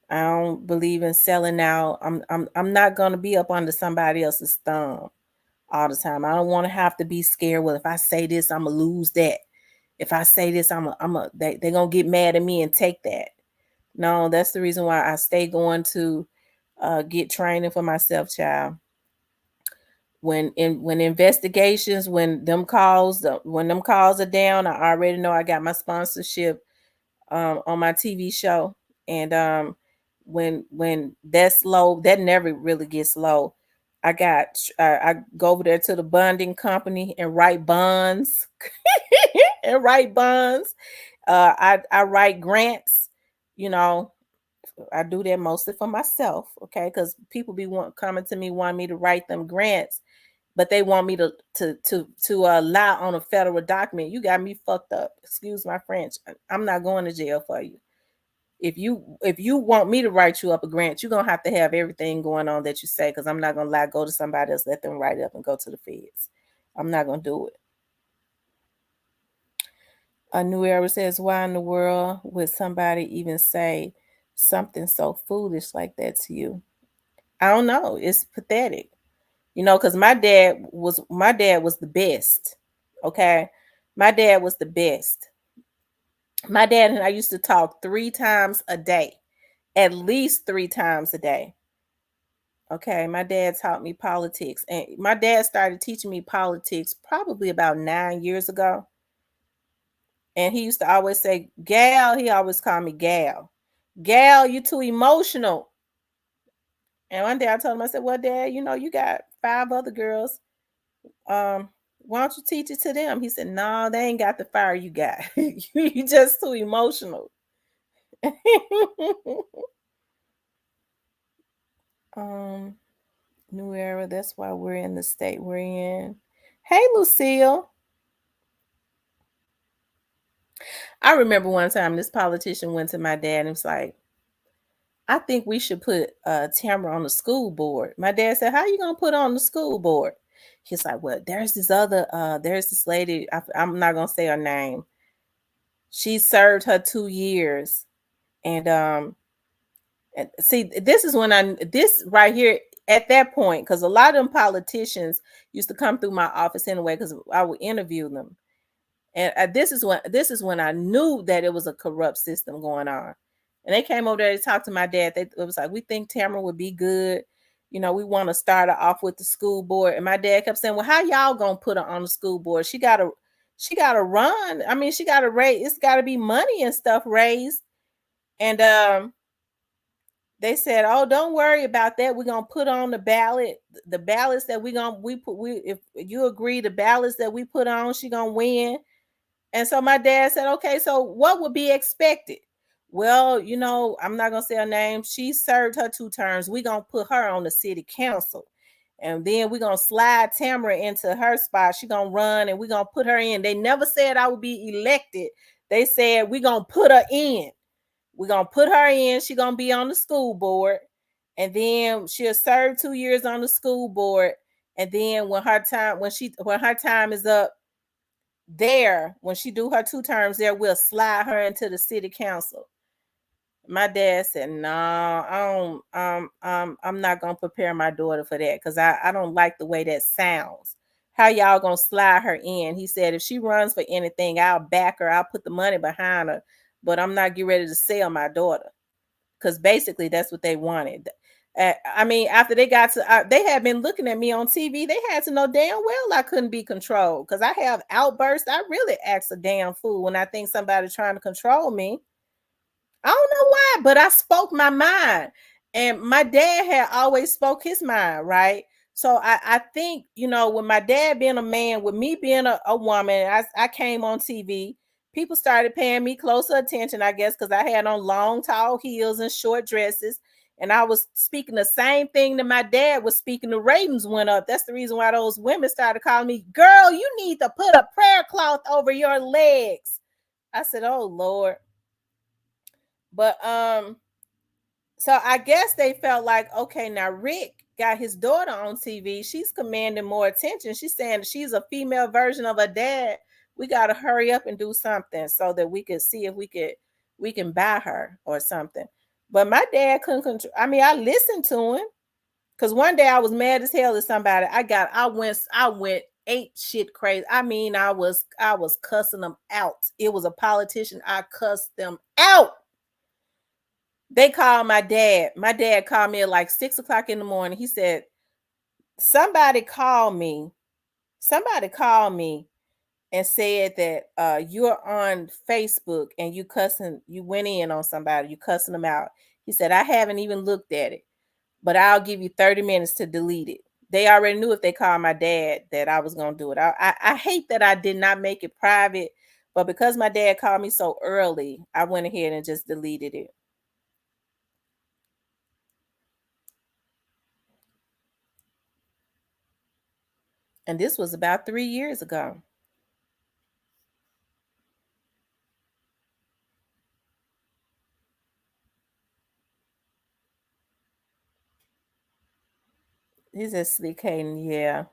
[SPEAKER 1] don't believe in selling out. I'm not gonna be up under somebody else's thumb all the time. I don't want to have to be scared. Well, if I say this, I'm gonna lose that. If I say this, they're gonna get mad at me and take that. No, that's the reason why I stay going to get training for myself, child. When investigations, when them calls are down, I already know I got my sponsorship on my TV show. And when that's low, that never really gets low. I go over there to the bonding company and write bonds and write bonds. I write grants. I do that mostly for myself, okay? Because people coming to me wanting me to write them grants, but they want me to lie on a federal document. You got me fucked up. Excuse my French. I'm not going to jail for you. If you want me to write you up a grant, you're gonna have to have everything going on that you say, because I'm not gonna lie, go to somebody else, let them write it up and go to the feds. I'm not gonna do it. A New Era says, why in the world would somebody even say something so foolish like that to you? I don't know. It's pathetic. Because my dad was the best. Okay. My dad was the best. My dad and I used to talk 3 times a day, at least 3 times a day. Okay. My dad taught me politics, and my dad started teaching me politics probably about 9 years ago. And he used to always say, Gal, he always called me Gal. Gal, you too emotional. And one day I told him, I said, well, Dad, you got 5 other girls. Why don't you teach it to them? He said, no, they ain't got the fire you got. You just too emotional. New Era, that's why we're in the state we're in. Hey, Lucille. I remember one time this politician went to my dad and was like, I think we should put Tamara on the school board. My dad said, how you going to put her on the school board? He's like, well, there's this lady. I'm not going to say her name. She served her 2 years. And see, this right here at that point, because a lot of them politicians used to come through my office anyway, because I would interview them. And this is when I knew that it was a corrupt system going on. And they came over there to talk to my dad. It was like, we think Tamara would be good. We want to start her off with the school board. And my dad kept saying, well, how y'all gonna put her on the school board? She gotta run. I mean, she gotta raise, it's gotta be money and stuff raised. And they said, "Oh, don't worry about that. We're gonna put on the ballot. The ballots that if you agree, the ballots that we put on, she gonna win." And so my dad said, "Okay, so what would be expected?" Well, I'm not gonna say her name. She served her 2 terms. We're gonna put her on the city council. And then we're gonna slide Tamara into her spot. She gonna run and we're gonna put her in. They never said I would be elected. They said we're gonna put her in. We're gonna put her in. She's gonna be on the school board, and then she'll serve 2 years on the school board. And then when her time is up there, when she do her 2 terms there, we'll slide her into the city council. My dad said, "No, I don't. I'm not gonna prepare my daughter for that because I don't like the way that sounds. How y'all gonna slide her in?" He said, "If she runs for anything, I'll back her. I'll put the money behind her, but I'm not getting ready to sell my daughter." Because basically that's what they wanted. I mean, after they got to, they had been looking at me on TV. They had to know damn well I couldn't be controlled because I have outbursts. I really act a damn fool when I think somebody's trying to control me. I don't know why, but I spoke my mind. And my dad had always spoke his mind, right? So I think, with my dad being a man, with me being a woman, I came on TV. People started paying me closer attention, I guess, because I had on long, tall heels and short dresses. And I was speaking the same thing that my dad was speaking. The ratings went up. That's the reason why those women started calling me, "Girl, you need to put a prayer cloth over your legs." I said, "Oh, Lord." But so I guess they felt like, okay, now Rick got his daughter on TV. She's commanding more attention. She's saying she's a female version of her dad. We got to hurry up and do something so that we could see if we can buy her or something. But my dad couldn't control. I mean, I listened to him because one day I was mad as hell at somebody. I went ate shit crazy. I mean, I was cussing them out. It was a politician. I cussed them out. They called my dad. My dad called me at like 6:00 in the morning. He said, somebody called me and said that you're on Facebook and you went in on somebody, you cussing them out. He said, I haven't even looked at it, but I'll give you 30 minutes to delete it. They already knew if they called my dad that I was going to do it. I hate that I did not make it private, but because my dad called me so early, I went ahead and just deleted it. And this was about 3 years ago. He's just sleeping, yeah.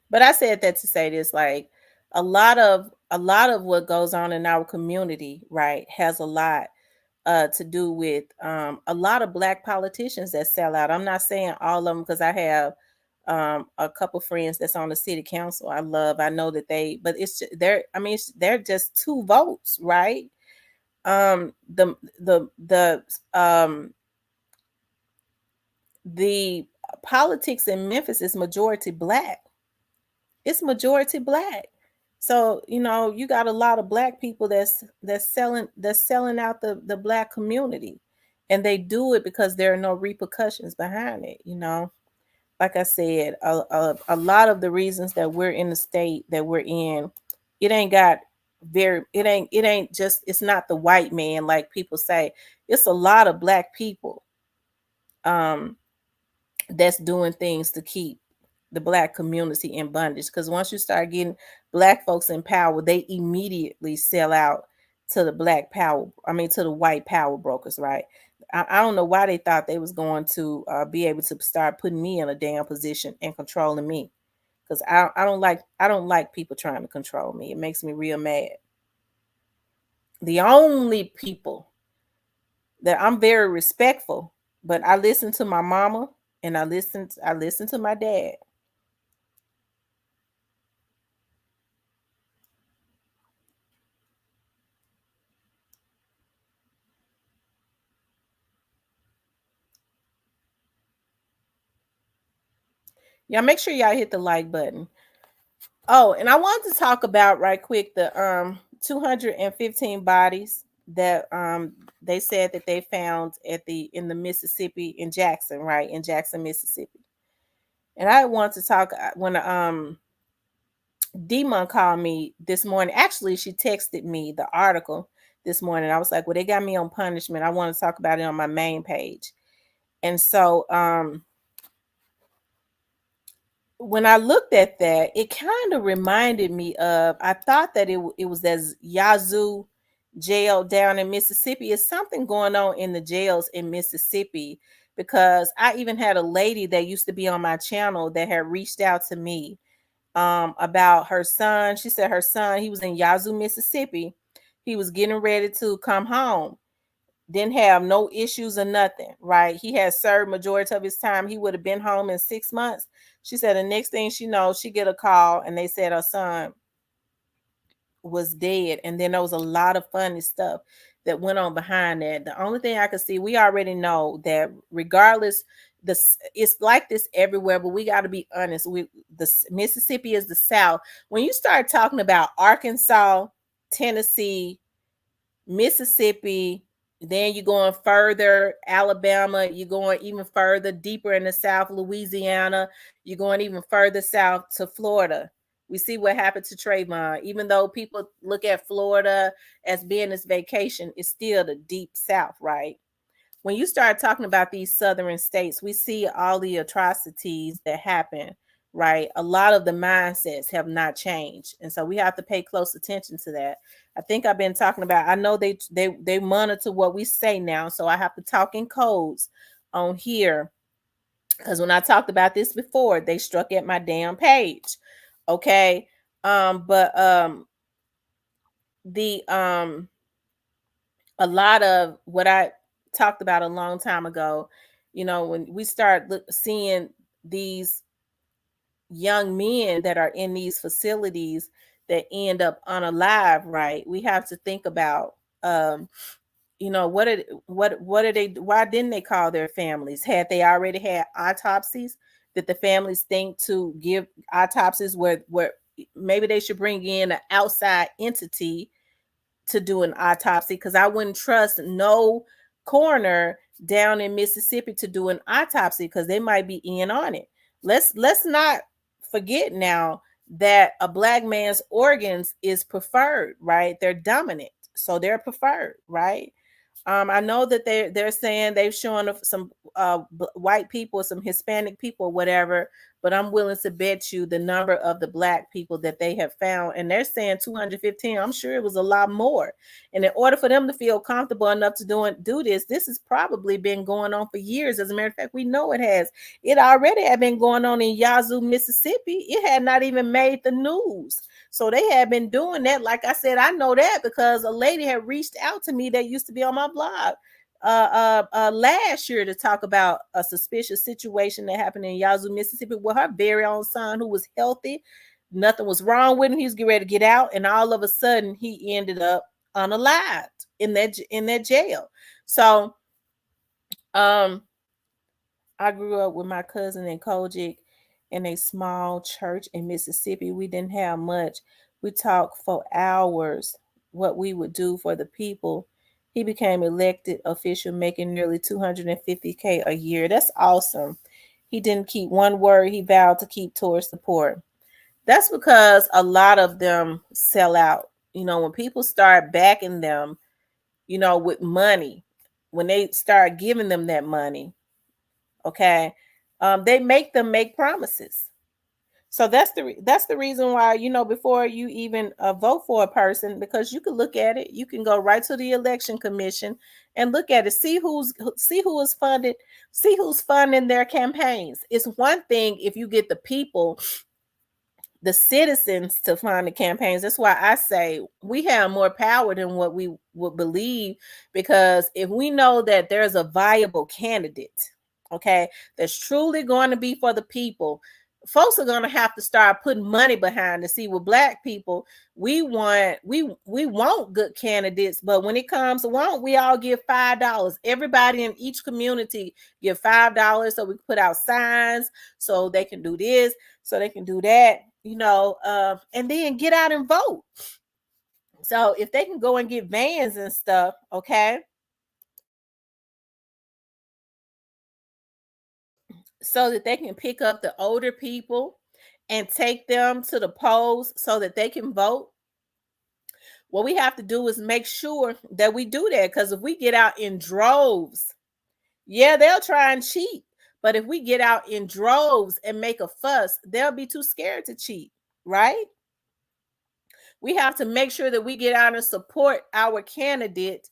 [SPEAKER 1] But I said that to say this, like a lot of what goes on in our community, right, has a lot to do with a lot of Black politicians that sell out. I'm not saying all of them because I have a couple friends that's on the city council. I know that but it's they're, I mean, they're just 2 votes, right? The politics in Memphis is majority Black. It's majority Black. So, you got a lot of Black people that's selling out the Black community. And they do it because there are no repercussions behind it, Like I said, a lot of the reasons that we're in the state that we're in, it ain't just, it's not the white man like people say. It's a lot of Black people that's doing things to keep the Black community in bondage. Because once you start getting Black folks in power, they immediately sell out to the to the white power brokers, right? I don't know why they thought they was going to be able to start putting me in a damn position and controlling me. Because I don't like people trying to control me. It makes me real mad. The only people that I'm very respectful, but I listen to my mama and I listen to my dad. Y'all make sure y'all hit the like button. Oh, and I wanted to talk about right quick the 215 bodies that they said that they found in the Mississippi in Jackson, right? In Jackson, Mississippi. And I want to talk when Demon called me this morning. Actually, she texted me the article this morning. I was like, well, they got me on punishment. I want to talk about it on my main page. And so when I looked at that, it kind of reminded me of, I thought that it was as Yazoo jail down in Mississippi. It's something going on in the jails in Mississippi, because I even had a lady that used to be on my channel that had reached out to me about her son. She said her son, he was in Yazoo, Mississippi. He was getting ready to come home. Didn't have no issues or nothing, right? He had served majority of his time. He would have been home in 6 months. She said the next thing she knows, she get a call and they said her son was dead. And then there was a lot of funny stuff that went on behind that. The only thing I could see, we already know that regardless, it's like this everywhere, but we got to be honest. The Mississippi is the South. When you start talking about Arkansas, Tennessee, Mississippi, then you're going further, Alabama, you're going even further, deeper in the South, Louisiana, you're going even further south to Florida. We see what happened to Trayvon. Even though people look at Florida as being this vacation, it's still the deep South, right? When you start talking about these southern states, we see all the atrocities that happen, right? A lot of the mindsets have not changed. And so we have to pay close attention to that. I think I've been talking about, I know they monitor what we say now. So I have to talk in codes on here. Because when I talked about this before, they struck at my damn page. Okay. A lot of what I talked about a long time ago, when we start seeing these young men that are in these facilities that end up unalive, right? We have to think about, what are they? Why didn't they call their families? Had they already had autopsies? Did the families think to give autopsies where maybe they should bring in an outside entity to do an autopsy? Because I wouldn't trust no coroner down in Mississippi to do an autopsy, because they might be in on it. Let's not forget now that a Black man's organs is preferred, right? They're dominant, so they're preferred, right? I know that they're saying they've shown some white people, some Hispanic people, whatever, but I'm willing to bet you the number of the Black people that they have found, and they're saying 215. I'm sure it was a lot more. And in order for them to feel comfortable enough to do this has probably been going on for years. As a matter of fact, we know it has. It already had been going on in Yazoo, Mississippi. It had not even made the news. So they had been doing that. Like I said, I know that because a lady had reached out to me that used to be on my blog last year to talk about a suspicious situation that happened in Yazoo, Mississippi, with her very own son who was healthy. Nothing was wrong with him. He was getting ready to get out, and all of a sudden he ended up unalived in that jail. So I grew up with my cousin in Kojic in a small church in Mississippi. We didn't have much. We talked for hours what we would do for the people. He became elected official making nearly $250K a year. That's awesome. He didn't keep one word he vowed to keep towards the poor. That's because a lot of them sell out. When people start backing them, with money, when they start giving them that money, okay, they make them make promises. So that's the reason why, before you even vote for a person, because you can look at it, you can go right to the election commission and look at it, see who is funded, see who's funding their campaigns. It's one thing if you get the people, the citizens, to fund the campaigns. That's why I say we have more power than what we would believe, because if we know that there's a viable candidate, okay, that's truly going to be for the people, folks are going to have to start putting money behind to see. With Black people, we want good candidates, but when it comes to we all give $5. Everybody in each community give $5 so we can put out signs, so they can do this, so they can do that, and then get out and vote. So if they can go and get vans and stuff, okay, so that they can pick up the older people and take them to the polls so that they can vote, what we have to do is make sure that we do that. Because if we get out in droves, yeah, they'll try and cheat. But if we get out in droves and make a fuss, they'll be too scared to cheat, right? We have to make sure that we get out and support our candidate,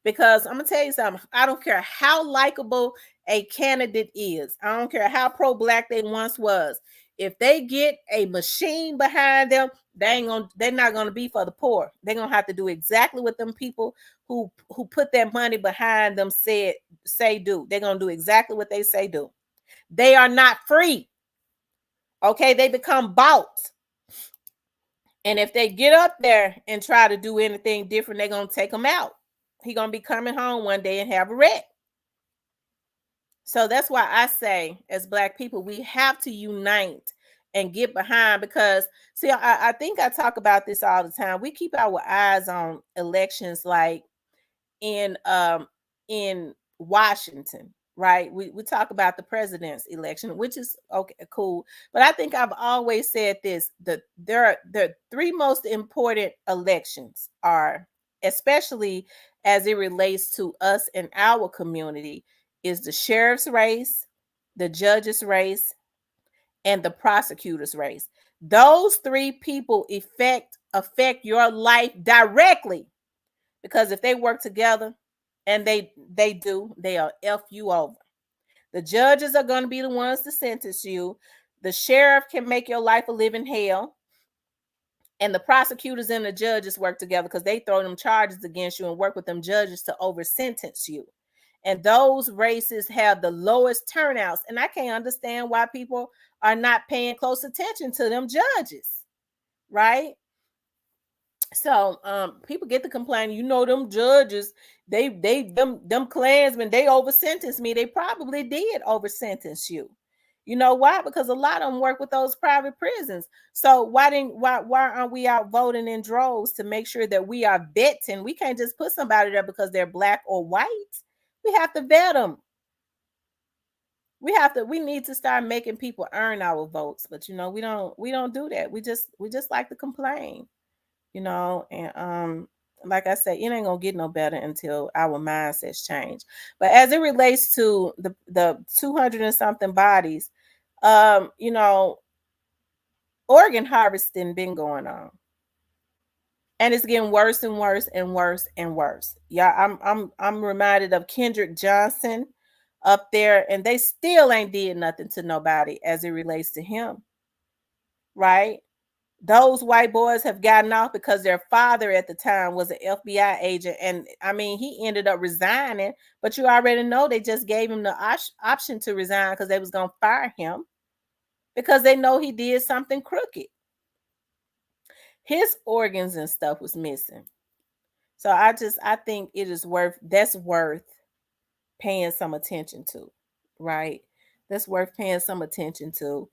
[SPEAKER 1] because I'm going to tell you something. I don't care how likable a candidate is. I don't care how pro-black they once was. If they get a machine behind them, they're not going to be for the poor. They're going to have to do exactly what them people who put that money behind them say do. They're going to do exactly what they say do. They are not free. Okay, they become bought. And if they get up there and try to do anything different, they're going to take them out. He's going to be coming home one day and have a wreck. So that's why I say, as Black people, we have to unite and get behind, because, see, I think I talk about this all the time. We keep our eyes on elections like in Washington, right? We talk about the president's election, which is okay, cool. But I think I've always said this: the three most important elections are, especially as it relates to us and our community, is the sheriff's race, the judge's race, and the prosecutor's race. Those three people affect your life directly, because if they work together, and they'll F you over. The judges are going to be the ones to sentence you. The sheriff can make your life a living hell. And the prosecutors and the judges work together, because they throw them charges against you and work with them judges to over sentence you. And those races have the lowest turnouts. And I can't understand why people are not paying close attention to them judges, right? So people get to complain, them judges, them Klansmen, they over sentenced me. They probably did over sentence you. You know why? Because a lot of them work with those private prisons. So why aren't we out voting in droves to make sure that we are vetting? We can't just put somebody there because they're Black or white. We have to vet them. We need to start making people earn our votes. But we don't do that. We just like to complain. And like I said, it ain't gonna get no better until our mindsets change. But as it relates to the 200 and something bodies, organ harvesting been going on, and it's getting worse and worse and worse and worse. Yeah, I'm reminded of Kendrick Johnson up there, and they still ain't did nothing to nobody as it relates to him, right? Those white boys have gotten off because their father at the time was an FBI agent. And I mean, he ended up resigning, but you already know they just gave him the option to resign because they was going to fire him because they know he did something crooked. His organs and stuff was missing. So I think that's worth paying some attention to, right? That's worth paying some attention to.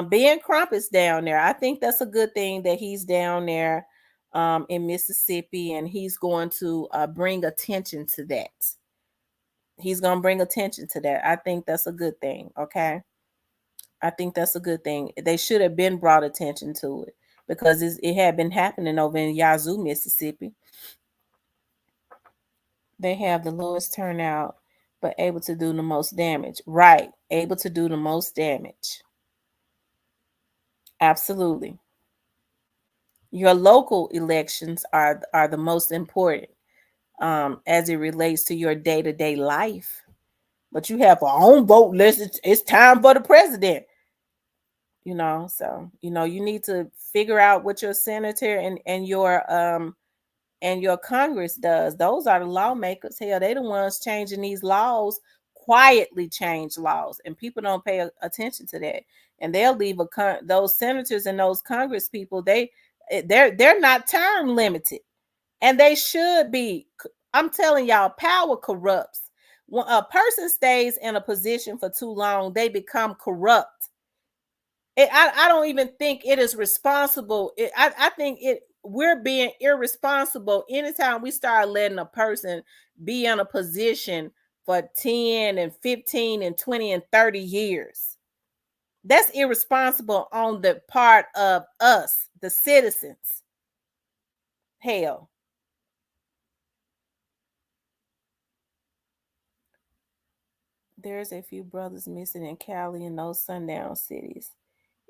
[SPEAKER 1] Ben Crump is down there. I think that's a good thing that he's down there in Mississippi, and he's going to bring attention to that. He's going to bring attention to that. I think that's a good thing, okay? I think that's a good thing. They should have been brought attention to it because it had been happening over in Yazoo, Mississippi. They have the lowest turnout, but able to do the most damage. Right, able to do the most damage. Absolutely. Your local elections are the most important as it relates to your day-to-day life. But you have a own vote list. It's time for the president. So you need to figure out what your senator and your Congress does. Those are the lawmakers. Hell, they the ones changing these laws, quietly change laws, and people don't pay attention to that. And they'll leave those senators and those Congress people. They're not term limited, and they should be. I'm telling y'all, power corrupts. When a person stays in a position for too long, they become corrupt. I don't even think it is responsible. I think we're being irresponsible anytime we start letting a person be in a position for 10 and 15 and 20 and 30 years. That's irresponsible on the part of us, the citizens. Hell. There's a few brothers missing in Cali and those sundown cities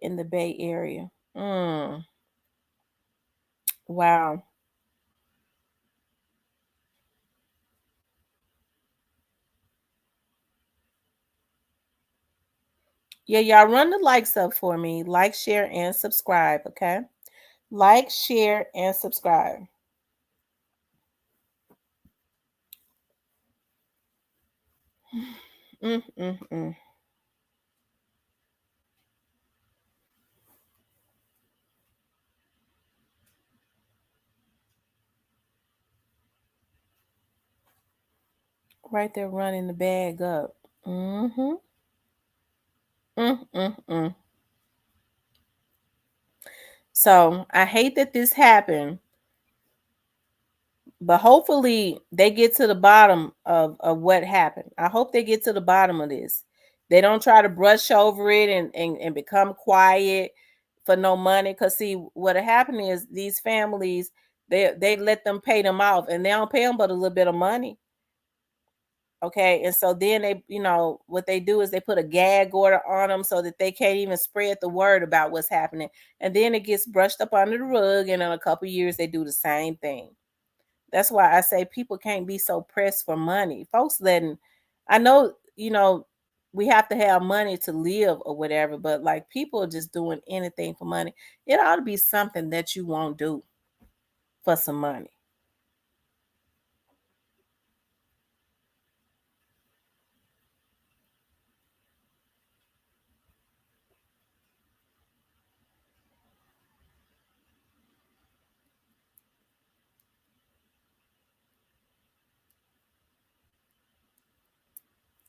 [SPEAKER 1] in the Bay Area. Wow. Yeah, y'all run the likes up for me. Like, share, and subscribe, okay? Like, share, and subscribe. Mm. Right there running the bag up. Mm. So I hate that this happened, but hopefully they get to the bottom of what happened. I hope they get to the bottom of this. They don't try to brush over it and become quiet for no money. Because see, what happened is these families, they let them pay them off, and they don't pay them but a little bit of money. Okay, and so then they, what they do is they put a gag order on them so that they can't even spread the word about what's happening. And then it gets brushed up under the rug, and in a couple years they do the same thing. That's why I say people can't be so pressed for money. Folks I know, we have to have money to live or whatever, but like people are just doing anything for money. It ought to be something that you won't do for some money.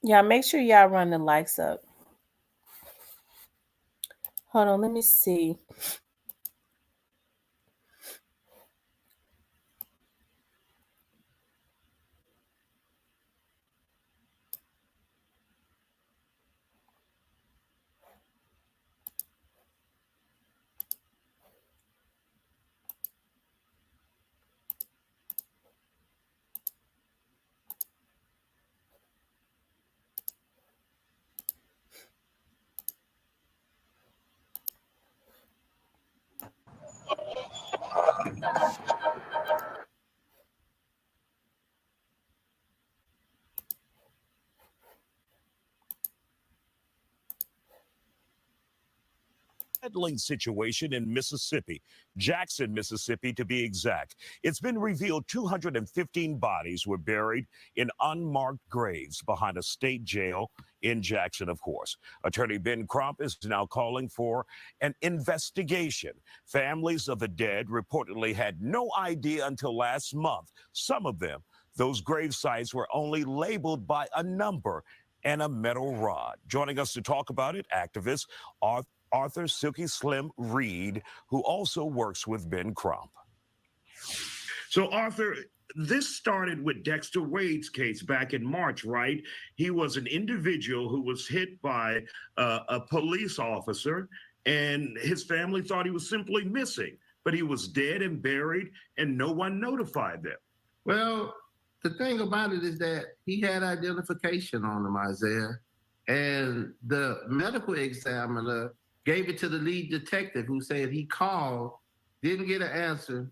[SPEAKER 1] Yeah, make sure y'all run the likes up. Hold on, let me see.
[SPEAKER 9] Situation in Mississippi, Jackson, Mississippi, to be exact. It's been revealed 215 bodies were buried in unmarked graves behind a state jail in Jackson, of course. Attorney Ben Crump is now calling for an investigation. Families of the dead reportedly had no idea until last month. Some of them, those grave sites were only labeled by a number and a metal rod. Joining us to talk about it, activist Arthur Silky Slim Reed, who also works with Ben Crump.
[SPEAKER 10] So, Arthur, this started with Dexter Wade's case back in March, right? He was an individual who was hit by a police officer, and his family thought he was simply missing, but he was dead and buried, and no one notified them.
[SPEAKER 11] Well, the thing about it is that he had identification on him, Isaiah, and the medical examiner gave it to the lead detective, who said he called, didn't get an answer,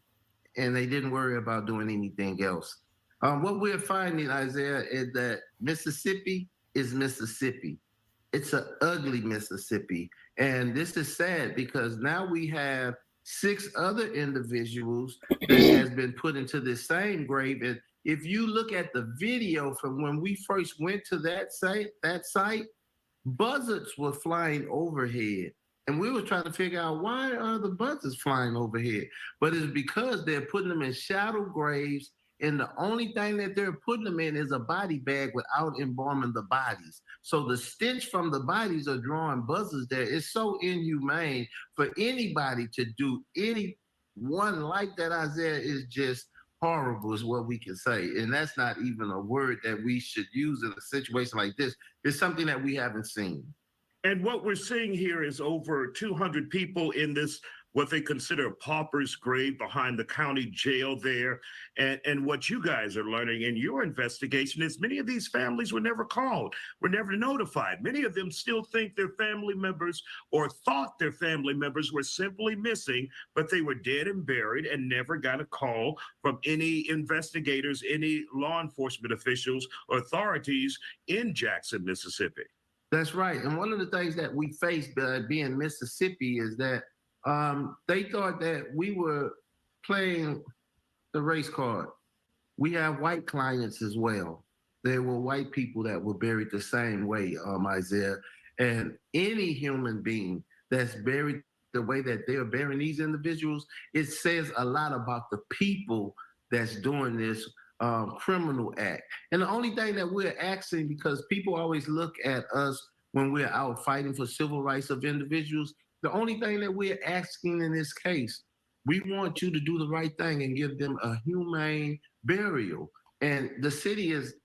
[SPEAKER 11] and they didn't worry about doing anything else. What we're finding, Isaiah, is that Mississippi is Mississippi. It's an ugly Mississippi. And this is sad because now we have 6 other individuals that has been put into this same grave. And if you look at the video from when we first went to that site, buzzards were flying overhead. And we were trying to figure out, why are the buzzards flying overhead? But it's because they're putting them in shallow graves, and the only thing that they're putting them in is a body bag without embalming the bodies. So the stench from the bodies are drawing buzzards there. It's so inhumane for anybody to do one like that, Isaiah, is just horrible, is what we can say. And that's not even a word that we should use in a situation like this. It's something that we haven't seen.
[SPEAKER 10] And what we're seeing here is over 200 people in this, what they consider a pauper's grave behind the county jail there. And what you guys are learning in your investigation is many of these families were never called, were never notified. Many of them still think their family members or thought their family members were simply missing, but they were dead and buried and never got a call from any investigators, any law enforcement officials or authorities in Jackson, Mississippi.
[SPEAKER 11] That's right. And one of the things that we faced being Mississippi is that they thought that we were playing the race card. We have white clients as well. There were white people that were buried the same way, Isaiah. And any human being that's buried the way that they're burying these individuals, it says a lot about the people that's doing this criminal act. And the only thing that we're asking, because people always look at us when we're out fighting for civil rights of individuals, the only thing that we're asking in this case, we want you to do the right thing and give them a humane burial. And the city is,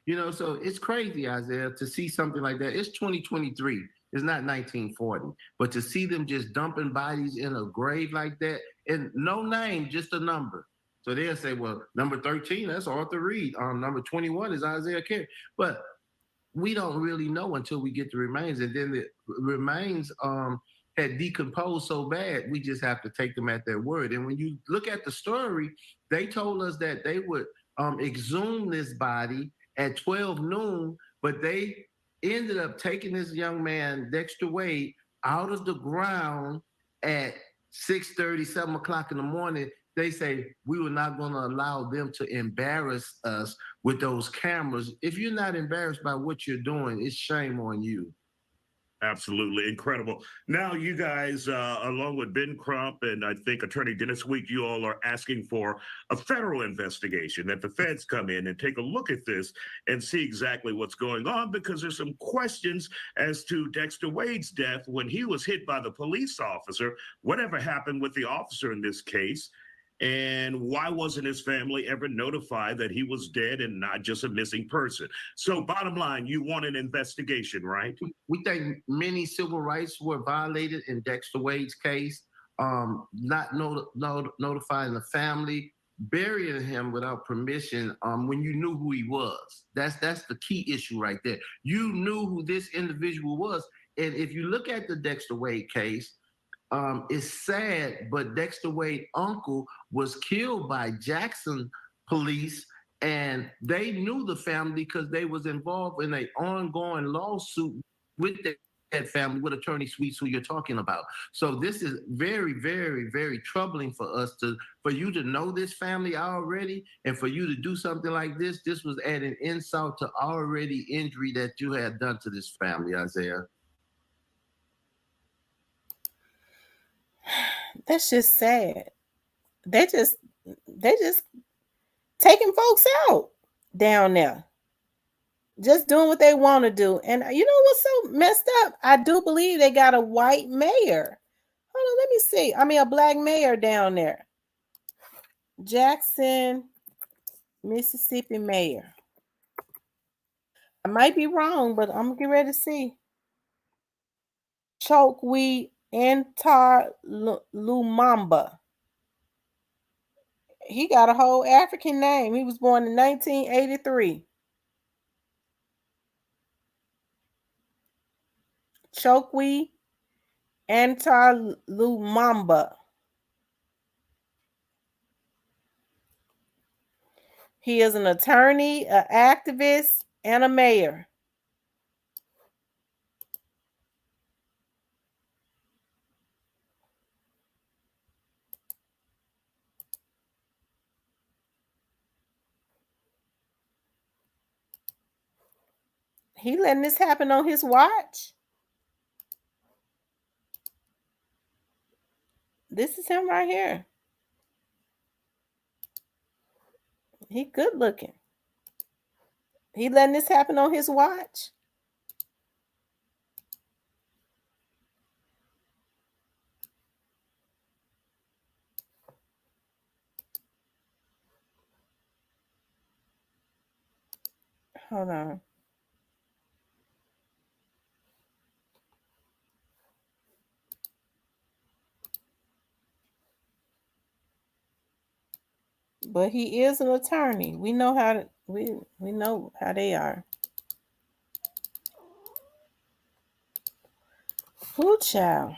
[SPEAKER 11] so it's crazy, Isaiah, to see something like that. It's 2023. It's not 1940. But to see them just dumping bodies in a grave like that, and no name, just a number. So they'll say, well, number 13, that's Arthur Reed. Number 21 is Isaiah Carey. But we don't really know until we get the remains. And then the remains had decomposed so bad, we just have to take them at their word. And when you look at the story, they told us that they would exhume this body at 12 noon, but they ended up taking this young man, Dexter Wade, out of the ground at 6:30, 7 o'clock in the morning. They say, we were not going to allow them to embarrass us with those cameras. If you're not embarrassed by what you're doing, it's shame on you.
[SPEAKER 10] Absolutely incredible. Now, you guys, along with Ben Crump and I think Attorney Dennis Week, you all are asking for a federal investigation, that the feds come in and take a look at this and see exactly what's going on, because there's some questions as to Dexter Wade's death when he was hit by the police officer. Whatever happened with the officer in this case? And why wasn't his family ever notified that he was dead and not just a missing person? So bottom line, you want an investigation, right?
[SPEAKER 11] We think many civil rights were violated in Dexter Wade's case, not notifying the family, burying him without permission when you knew who he was. That's the key issue right there. You knew who this individual was. And if you look at the Dexter Wade case, it's sad, but Dexter Wade's uncle was killed by Jackson police, and they knew the family because they was involved in an ongoing lawsuit with that family, with Attorney Sweets, who you're talking about. So this is very, very, very troubling for us for you to know this family already, and for you to do something like this. This was adding insult to already injury that you had done to this family, Isaiah.
[SPEAKER 1] That's just sad. They just taking folks out down there, just doing what they want to do. And you know what's so messed up? I do believe they got a white mayor. Hold on, let me see. I mean, a black mayor down there. Jackson, Mississippi mayor. I might be wrong, but I'm gonna get ready to see. Chokwe Antar Lumumba. He got a whole African name. He was born in 1983. Chokwe Antar Lumumba. He is an attorney, an activist, and a mayor. He letting this happen on his watch. This is him right here. He good looking. He letting this happen on his watch. Hold on. But he is an attorney. We know how to, we know how they are. Ooh, child.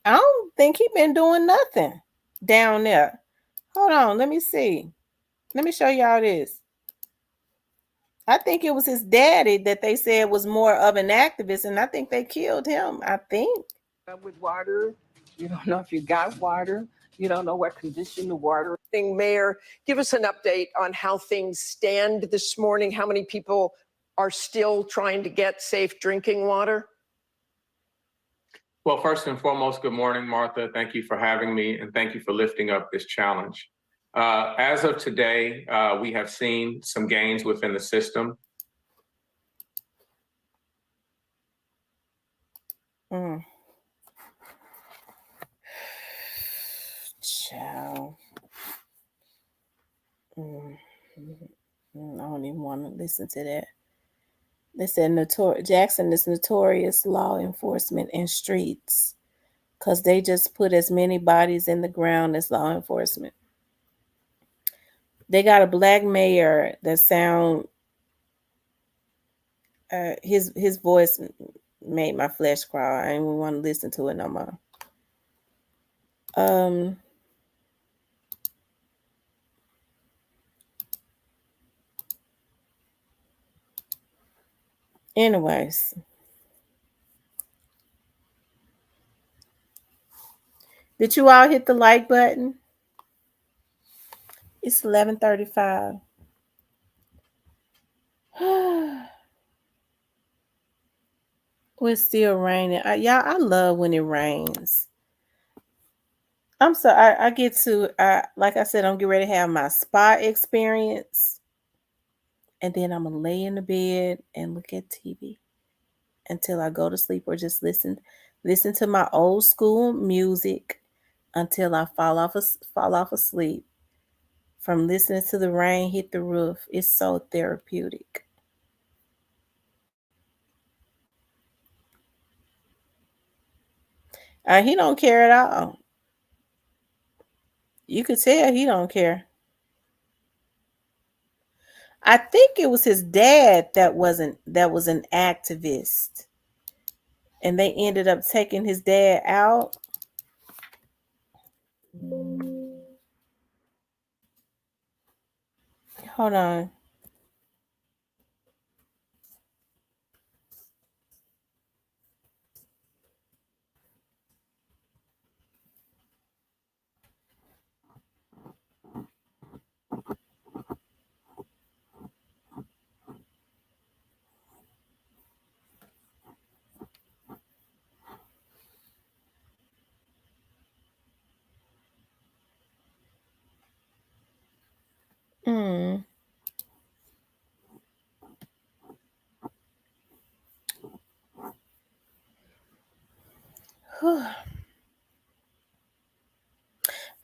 [SPEAKER 1] I don't think he been doing nothing down there. Hold on, let me see. Let me show y'all this. I think it was his daddy that they said was more of an activist, and I think they killed him. I think.
[SPEAKER 12] With water, you don't know if you got water. You don't know what condition the water. Mayor, give us an update on how things stand this morning. How many people are still trying to get safe drinking water?
[SPEAKER 13] Well, first and foremost, good morning, Martha. Thank you for having me, and thank you for lifting up this challenge. As of today, we have seen some gains within the system.
[SPEAKER 1] Child. I don't even want to listen to that. They said Jackson is notorious law enforcement in streets because they just put as many bodies in the ground as law enforcement. They got a black mayor that sound his voice made my flesh crawl. I didn't even want to listen to it no more. Anyways, did you all hit the like button? It's 11:35. It's still raining. Y'all, I love when it rains. I'm sorry. I get to, like I said, I'm getting ready to have my spa experience. And then I'm going to lay in the bed and look at TV until I go to sleep, or just listen to my old school music until I fall off asleep from listening to the rain hit the roof. It's so therapeutic. He don't care at all. You could tell he don't care. I think it was his dad that was an activist, and they ended up taking his dad out. Hold on.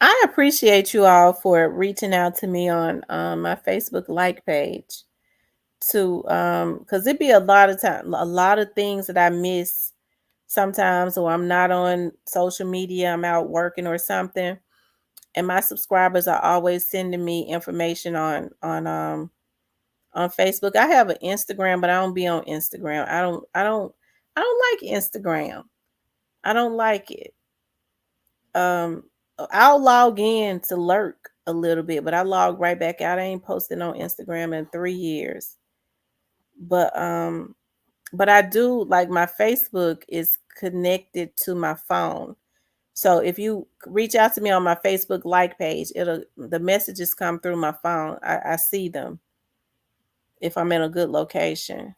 [SPEAKER 1] I appreciate you all for reaching out to me on my Facebook like page to because it'd be a lot of things that I miss sometimes, or I'm not on social media, I'm out working or something, and my subscribers are always sending me information on Facebook. I have an Instagram, but I don't be on Instagram. I don't like Instagram. I don't like it. I'll log in to lurk a little bit, but I log right back out. I ain't posted on Instagram in 3 years. But I do, like, my Facebook is connected to my phone. So if you reach out to me on my Facebook like page, the messages come through my phone. I see them if I'm in a good location.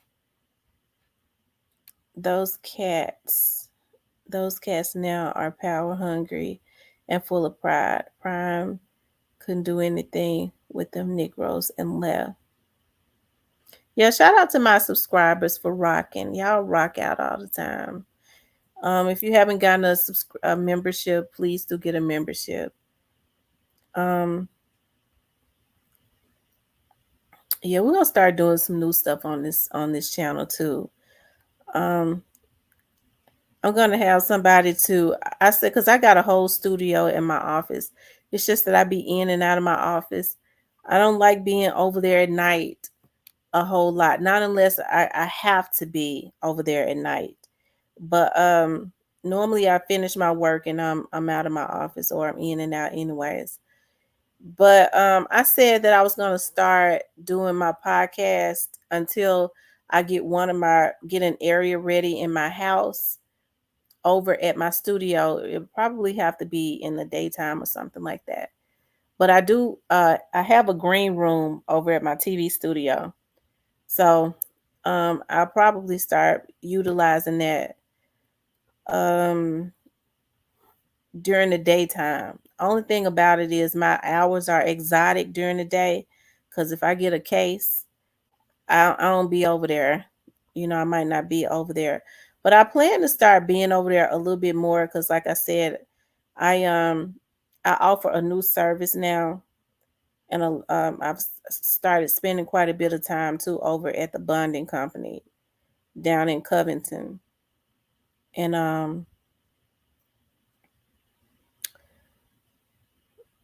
[SPEAKER 1] Those cats Those cats now are power hungry and full of pride. Prime couldn't do anything with them Negroes and left. Yeah, shout out to my subscribers for rocking. Y'all rock out all the time. If you haven't gotten a membership, please do get a membership. Um, yeah, we're gonna start doing some new stuff on this channel too. Um, I'm gonna have somebody to I said because I got a whole studio in my office. It's just that I be in and out of my office. I don't like being over there at night a whole lot. Not unless I have to be over there at night. But normally I finish my work and I'm out of my office or I'm in and out anyways. But I said that I was gonna start doing my podcast until I get get an area ready in my house over at my studio. It probably have to be in the daytime or something like that. But I have a green room over at my TV studio. So I'll probably start utilizing that during the daytime. Only thing about it is my hours are exotic during the day because if I get a case, I don't be over there. I might not be over there. But I plan to start being over there a little bit more because like I said, I offer a new service now and I've started spending quite a bit of time too over at the bonding company down in Covington. And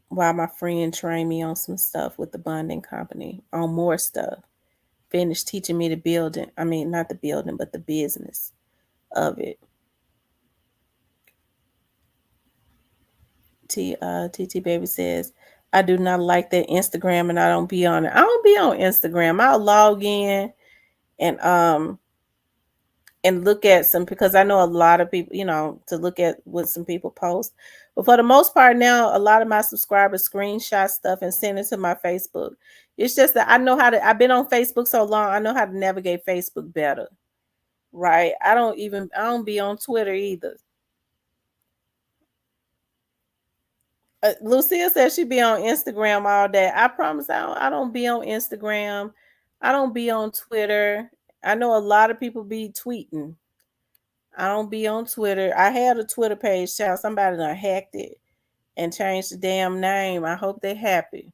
[SPEAKER 1] while my friend trained me on some stuff with the bonding company, on more stuff, finished teaching me the building. I mean, not the building, but the business of it. TT Baby says, I do not like that Instagram and I don't be on it. I don't be on Instagram. I'll log in and look at some because I know a lot of people, to look at what some people post. But for the most part now, a lot of my subscribers screenshot stuff and send it to my Facebook. It's just that I've been on Facebook so long, I know how to navigate Facebook better. Right? I don't be on Twitter either. Lucille says she be on Instagram all day. I promise I don't be on Instagram. I don't be on Twitter. I know a lot of people be tweeting. I don't be on Twitter. I had a Twitter page, child. Somebody done hacked it and changed the damn name. I hope they happy.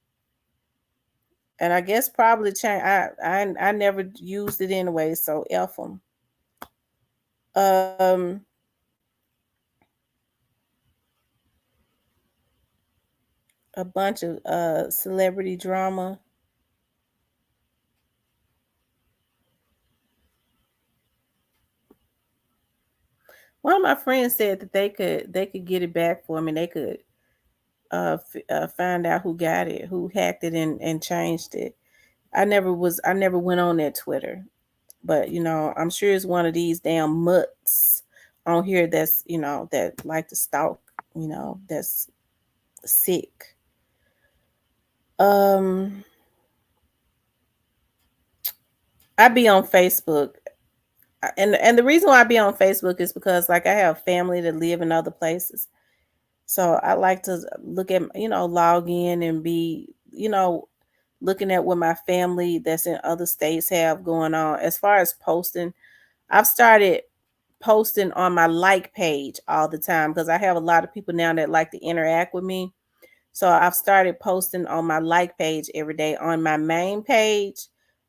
[SPEAKER 1] And I guess probably change. I never used it anyway, so F them. A bunch of celebrity drama. One of my friends said that they could get it back for me. They could find out who got it, who hacked it and changed it. I never went on that Twitter, but I'm sure it's one of these damn mutts on here that's that like to stalk, that's sick. I be on Facebook. And the reason why I be on Facebook is because like I have family that live in other places. So I like to look at, log in and be, looking at what my family that's in other states have going on. As far as posting, I've started posting on my like page all the time because I have a lot of people now that like to interact with me. So I've started posting on my like page every day. On my main page,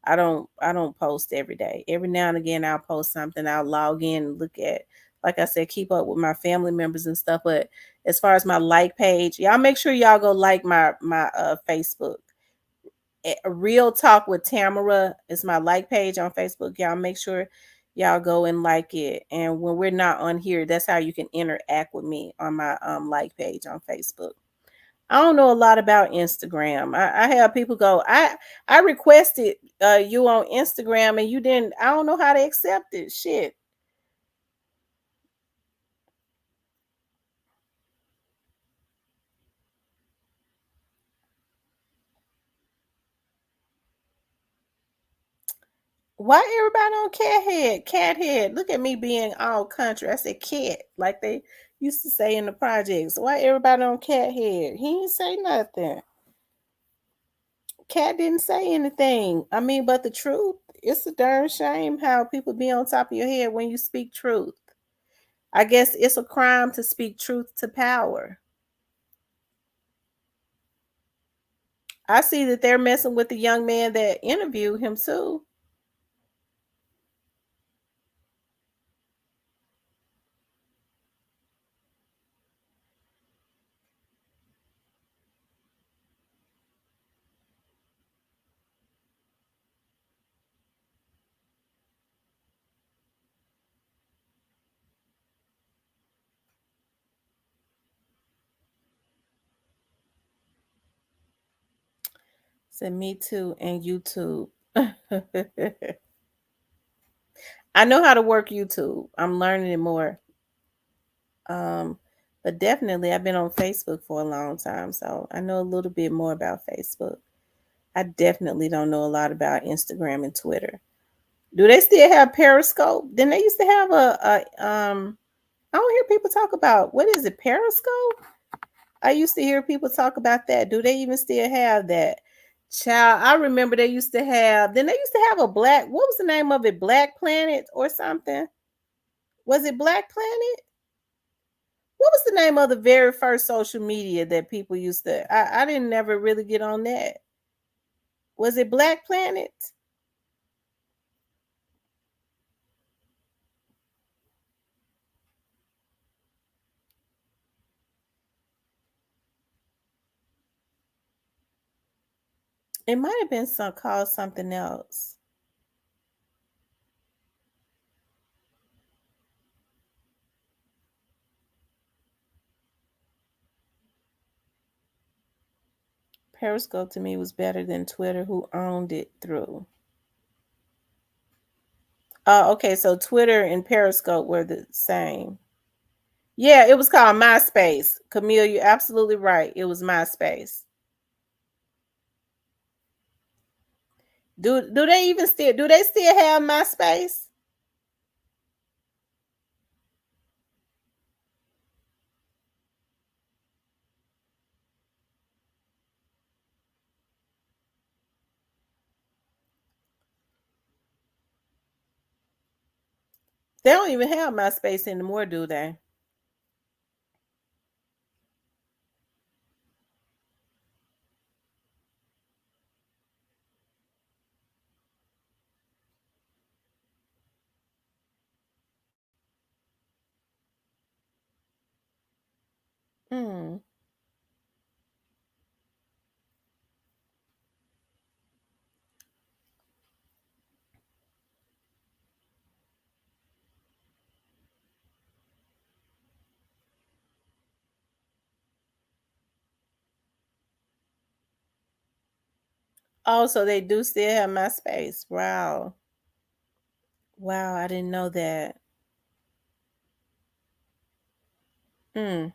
[SPEAKER 1] I don't post every day. Every now and again I'll post something. I'll log in and look at, like I said, keep up with my family members and stuff. But as far as my like page, y'all make sure y'all go like my Facebook. Real Talk with Tamara is my like page on Facebook. Y'all make sure y'all go and like it. And when we're not on here, that's how you can interact with me on my like page on Facebook. I don't know a lot about Instagram. I have people go, I requested you on Instagram and you didn't. I don't know how to accept it. Shit. Why everybody on cat head? Cat head. Look at me being all country. I said cat, like they used to say in the projects. Why everybody on cat head? He didn't say nothing. Cat didn't say anything. I mean, but the truth, it's a darn shame how people be on top of your head when you speak truth. I guess it's a crime to speak truth to power. I see that they're messing with the young man that interviewed him too. Said me too and YouTube. I know how to work YouTube. I'm learning it more. Um, but definitely I've been on Facebook for a long time, so I know a little bit more about Facebook. I definitely don't know a lot about Instagram and Twitter. Do they still have Periscope? Then they used to have a I don't hear people talk about what is it, Periscope? I used to hear people talk about that. Do they even still have that? Child, I remember they used to have, then they used to have a black, what was the name of it? Black Planet or something? Was it Black Planet? What was the name of the very first social media that people used to? I didn't never really get on that. Was it Black Planet? It might have been some called something else. Periscope to me was better than Twitter, who owned it through. Oh, okay. So Twitter and Periscope were the same. Yeah, it was called MySpace. Camille, you're absolutely right. It was MySpace. Do they even still do they still have MySpace? They don't even have MySpace anymore, do they? Hmm. Oh, so they do still have MySpace. Wow. Wow, I didn't know that. Hmm.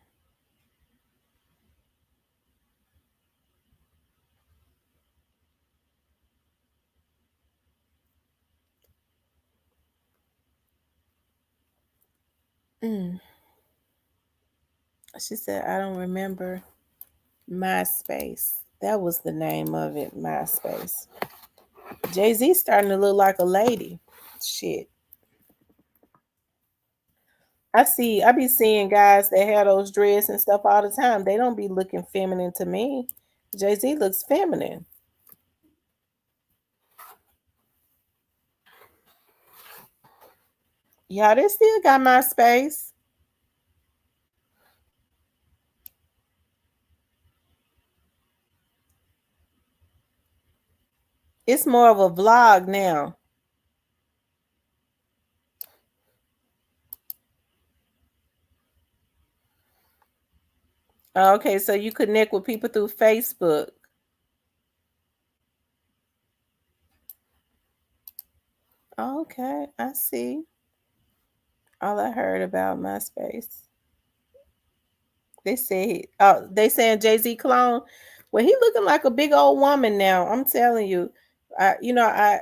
[SPEAKER 1] Hmm. She said, I don't remember MySpace. That was the name of it, MySpace. Jay-Z starting to look like a lady. Shit. I be seeing guys that have those dreads and stuff all the time. They don't be looking feminine to me. Jay-Z looks feminine. Yeah, they still got MySpace. It's more of a vlog now. Okay, so you connect with people through Facebook. Okay, I see. All I heard about MySpace. They say, oh, they saying Jay-Z clone. Well, he looking like a big old woman now. I'm telling you. I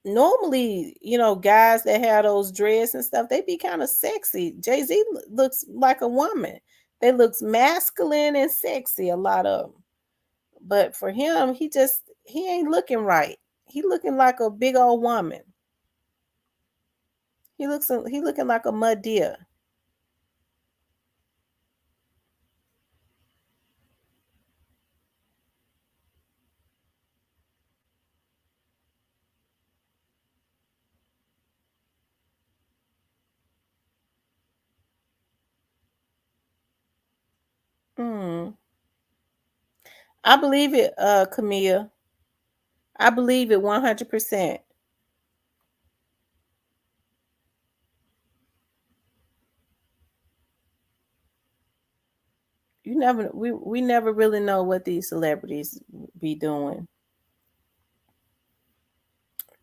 [SPEAKER 1] normally, guys that have those dreads and stuff, they be kind of sexy. Jay-Z looks like a woman. They looks masculine and sexy, a lot of them. But for him, he ain't looking right. He looking like a big old woman. He looking like a mud deer. Mm. I believe it, Camille. I believe it 100%. We never really know what these celebrities be doing.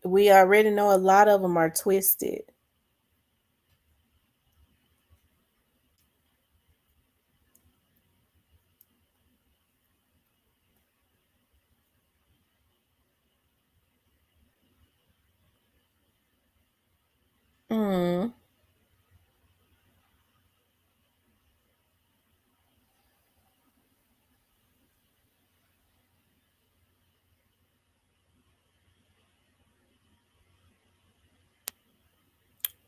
[SPEAKER 1] We already know a lot of them are twisted. Mm.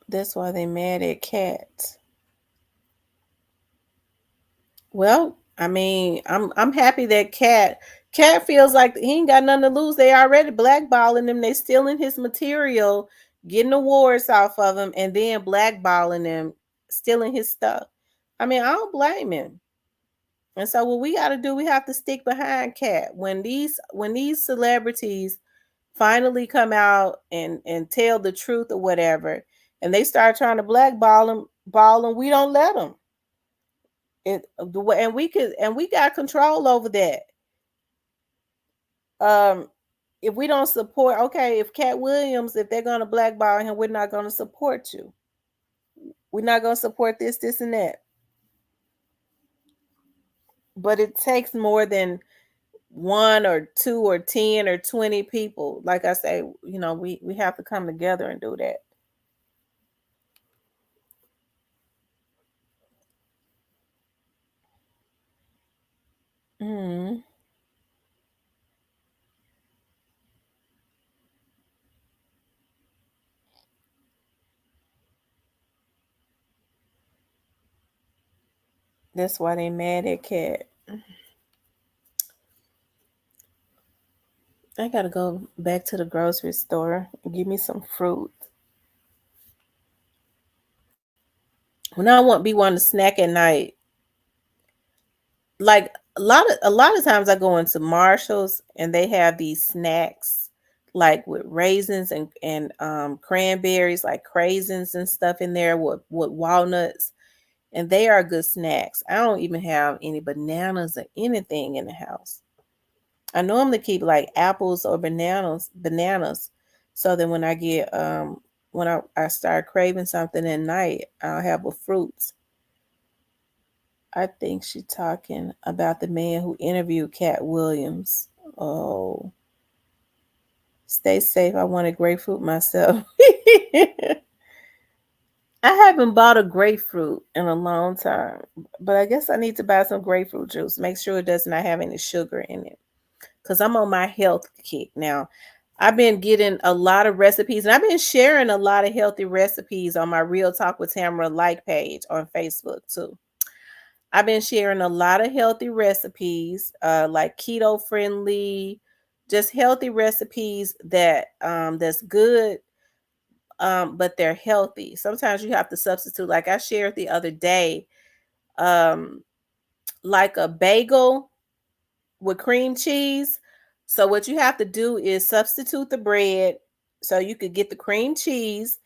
[SPEAKER 1] That's why they mad at Cat. Well, I mean, I'm happy that Cat feels like he ain't got nothing to lose. They already blackballing him. They stealing his material, getting awards off of him, and then blackballing him, stealing his stuff. I mean, I don't blame him. And so what we got to do, we have to stick behind Cat when these celebrities finally come out and tell the truth or whatever, and they start trying to blackball them, we don't let them. And we got control over that. If we don't support, okay, if Cat Williams, if they're gonna blackball him, we're not gonna support you. We're not gonna support this, and that. But it takes more than one or two or 10 or 20 people. Like I say, we have to come together and do that. Mm. That's why they mad at Cat. I gotta go back to the grocery store and give me some fruit. When I want be wanting to snack at night, like a lot of times I go into Marshalls and they have these snacks like with raisins and cranberries, like craisins and stuff in there with walnuts, and they are good snacks. I don't even have any bananas or anything in the house. I normally keep like apples or bananas, so that when I get when I start craving something at night, I'll have a fruit. I think she's talking about the man who interviewed Cat Williams. Oh, stay safe. I wanted grapefruit myself. I haven't bought a grapefruit in a long time, but I guess I need to buy some grapefruit juice. Make sure it does not have any sugar in it, because I'm on my health kick now. I've been getting a lot of recipes, and I've been sharing a lot of healthy recipes on my Real Talk with Tamara page on Facebook too. I've been sharing a lot of healthy recipes, like keto friendly, just healthy recipes that's good, but they're healthy. Sometimes you have to substitute. Like I shared the other day, um, like a bagel with cream cheese. So what you have to do is substitute the bread so you could get the cream cheese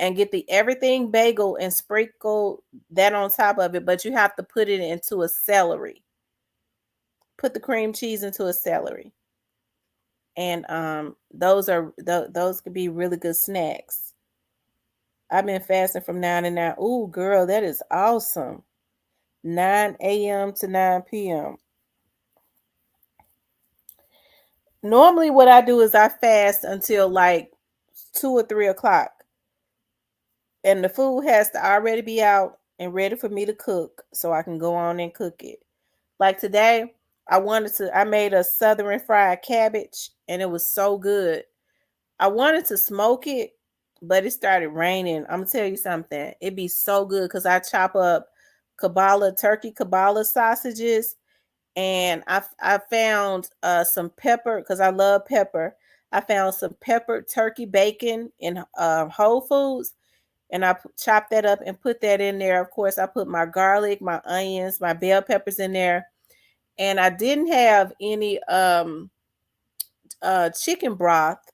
[SPEAKER 1] and get the everything bagel and sprinkle that on top of it, but you have to put it into a celery. Put the cream cheese into a celery. And those could be really good snacks. I've been fasting from 9 to 9. Ooh, girl, that is awesome. 9 a.m. to 9 p.m. Normally what I do is I fast until like 2 or 3 o'clock. And the food has to already be out and ready for me to cook so I can go on and cook it. Like today, I made a southern fried cabbage and it was so good. I wanted to smoke it, but it started raining. I'm gonna tell you something. It'd be so good because I chop up turkey Kabbalah sausages, and I found some pepper because I love pepper. I found some peppered turkey bacon in Whole Foods, and I chopped that up and put that in there. Of course, I put my garlic, my onions, my bell peppers in there, and I didn't have any chicken broth,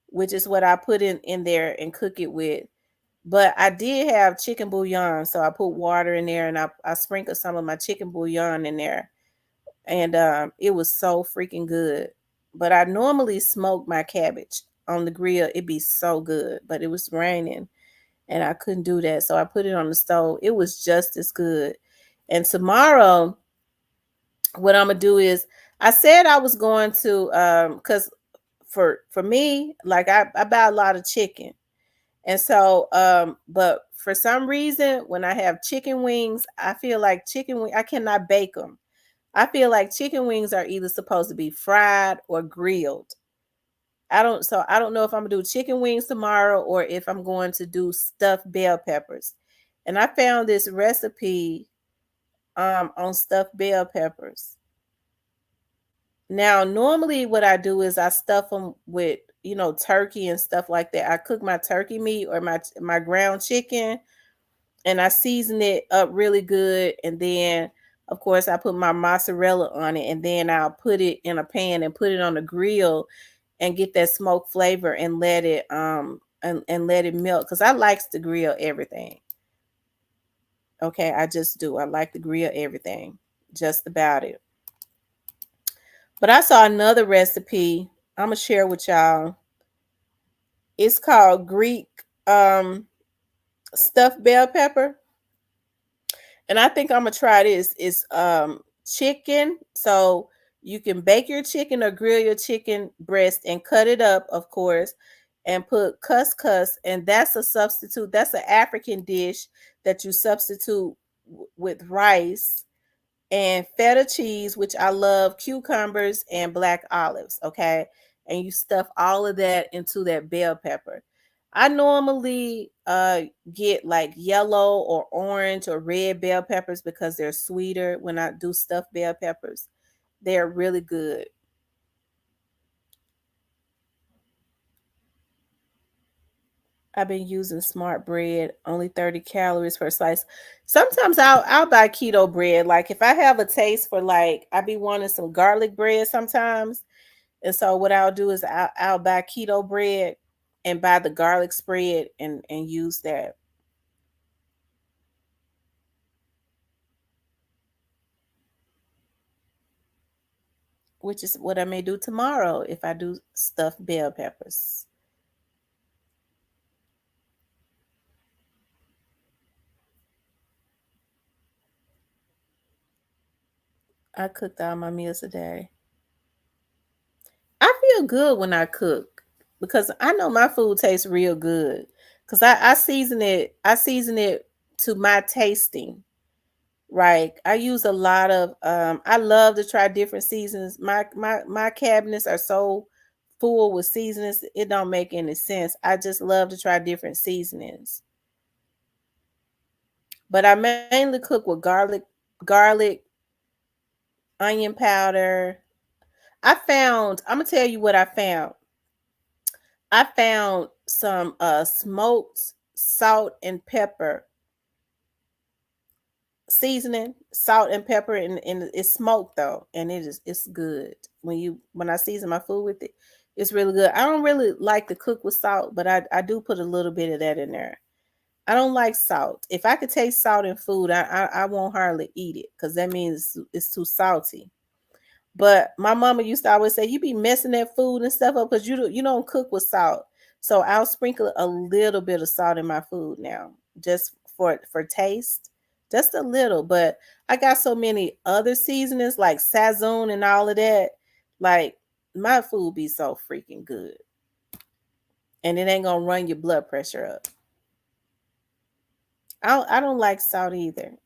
[SPEAKER 1] which is what I put in there and cook it with. But I did have chicken bouillon, so I put water in there and I sprinkled some of my chicken bouillon in there, and it was so freaking good. But I normally smoke my cabbage on the grill. It'd be so good, but it was raining and I couldn't do that, so I put it on the stove. It was just as good. And tomorrow, what I'm gonna do is, I said I was going to because for me, like I buy a lot of chicken. And so but for some reason when I have chicken wings, I feel like I cannot bake them. I feel like chicken wings are either supposed to be fried or grilled. I don't know if I'm gonna do chicken wings tomorrow or if I'm going to do stuffed bell peppers. And I found this recipe on stuffed bell peppers. Now, normally what I do is I stuff them with, turkey and stuff like that. I cook my turkey meat or my ground chicken and I season it up really good. And then, of course, I put my mozzarella on it, and then I'll put it in a pan and put it on the grill and get that smoke flavor and let it and let it melt, because I likes to grill everything. Okay, I just do. I like to grill everything, just about it. But I saw another recipe I'm gonna share with y'all. It's called Greek stuffed bell pepper. And I think I'm gonna try this. It's chicken. So you can bake your chicken or grill your chicken breast and cut it up, of course, and put couscous. And that's a substitute. That's an African dish that you substitute with rice and feta cheese, which I love, cucumbers and black olives. Okay. And you stuff all of that into that bell pepper. I normally get like yellow or orange or red bell peppers because they're sweeter when I do stuffed bell peppers. They're really good. I've been using smart bread, only 30 calories per slice. Sometimes I'll buy keto bread. Like if I have a taste for, like, I be wanting some garlic bread sometimes. And so what I'll do is I'll buy keto bread and buy the garlic spread and use that. Which is what I may do tomorrow if I do stuffed bell peppers. I cooked all my meals today. I feel good when I cook because I know my food tastes real good. Because I season it. I season it to my tasting. Right. I use a lot of I love to try different seasons. My cabinets are so full with seasonings, it don't make any sense. I just love to try different seasonings. But I mainly cook with garlic, onion powder. I'm gonna tell you what I found. I found some smoked salt and pepper seasoning, salt and pepper, and it's smoked though, and it's good. When I season my food with it, it's really good. I don't really like to cook with salt, but I do put a little bit of that in there. I don't like salt. If I could taste salt in food, I won't hardly eat it because that means it's too salty. But my mama used to always say, "You be messing that food and stuff up because you don't cook with salt." So I'll sprinkle a little bit of salt in my food now, just for taste, just a little. But I got so many other seasonings like sazon and all of that. Like my food be so freaking good. and it ain't gonna run your blood pressure up. I don't like salt either.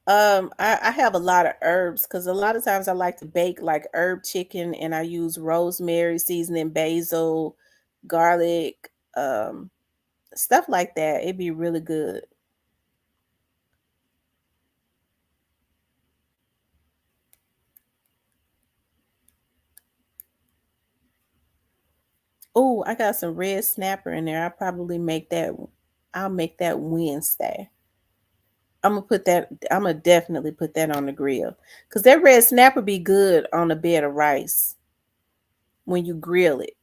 [SPEAKER 1] I have a lot of herbs because a lot of times I like to bake like herb chicken, and I use rosemary seasoning, basil, garlic, stuff like that. It'd be really good. Oh, I got some red snapper in there. I'll make that Wednesday. I'm gonna definitely put that on the grill. Cause that red snapper be good on a bed of rice when you grill it.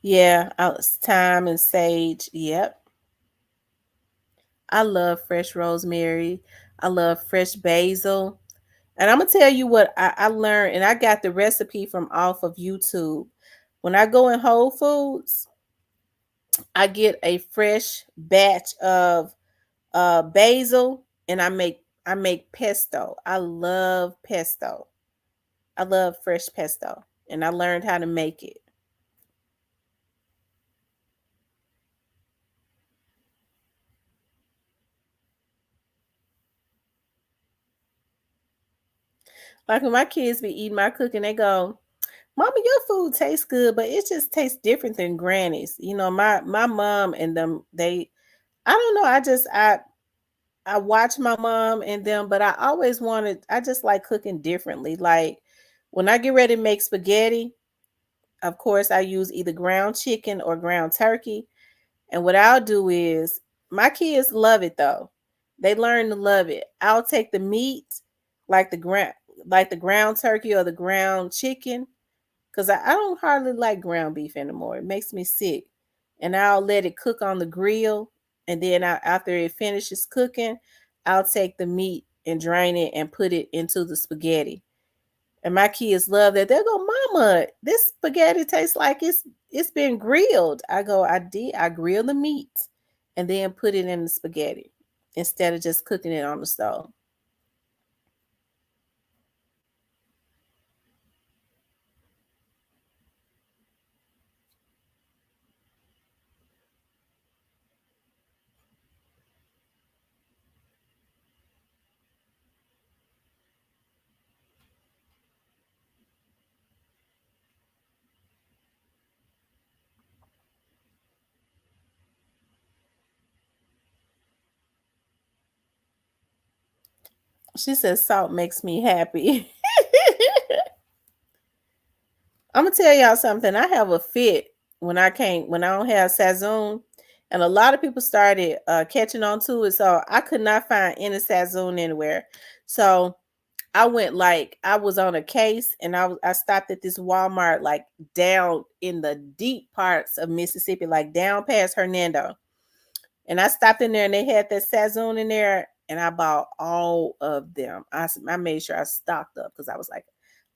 [SPEAKER 1] Yeah, thyme and sage. Yep. I love fresh rosemary. I love fresh basil. And I'm gonna tell you what I learned, and I got the recipe from off of YouTube. When I go in Whole Foods, I get a fresh batch of basil, and I make pesto. I love pesto. I love fresh pesto, and I learned how to make it. Like when my kids be eating my cooking, they go, "Mama, your food tastes good, but it just tastes different than Granny's." My mom and them, I don't know. I watch my mom and them, but I just like cooking differently. Like when I get ready to make spaghetti, of course, I use either ground chicken or ground turkey. And what I'll do is, my kids love it though. They learn to love it. I'll take the meat, like the ground turkey or the ground chicken, because I don't hardly like ground beef anymore. It makes me sick. And I'll let it cook on the grill. And then after it finishes cooking, I'll take the meat and drain it and put it into the spaghetti. And my kids love that. They go, "Mama, this spaghetti tastes like it's been grilled." I go, "I did. I grill the meat and then put it in the spaghetti instead of just cooking it on the stove." She says salt makes me happy. I'm gonna tell y'all something. I have a fit when I don't have Sazon, and a lot of people started catching on to it. So I could not find any Sazon anywhere. So I was on a case, and I stopped at this Walmart like down in the deep parts of Mississippi, like down past Hernando. And I stopped in there, and they had that Sazon in there, and I bought all of them. I made sure I stocked up because I was like,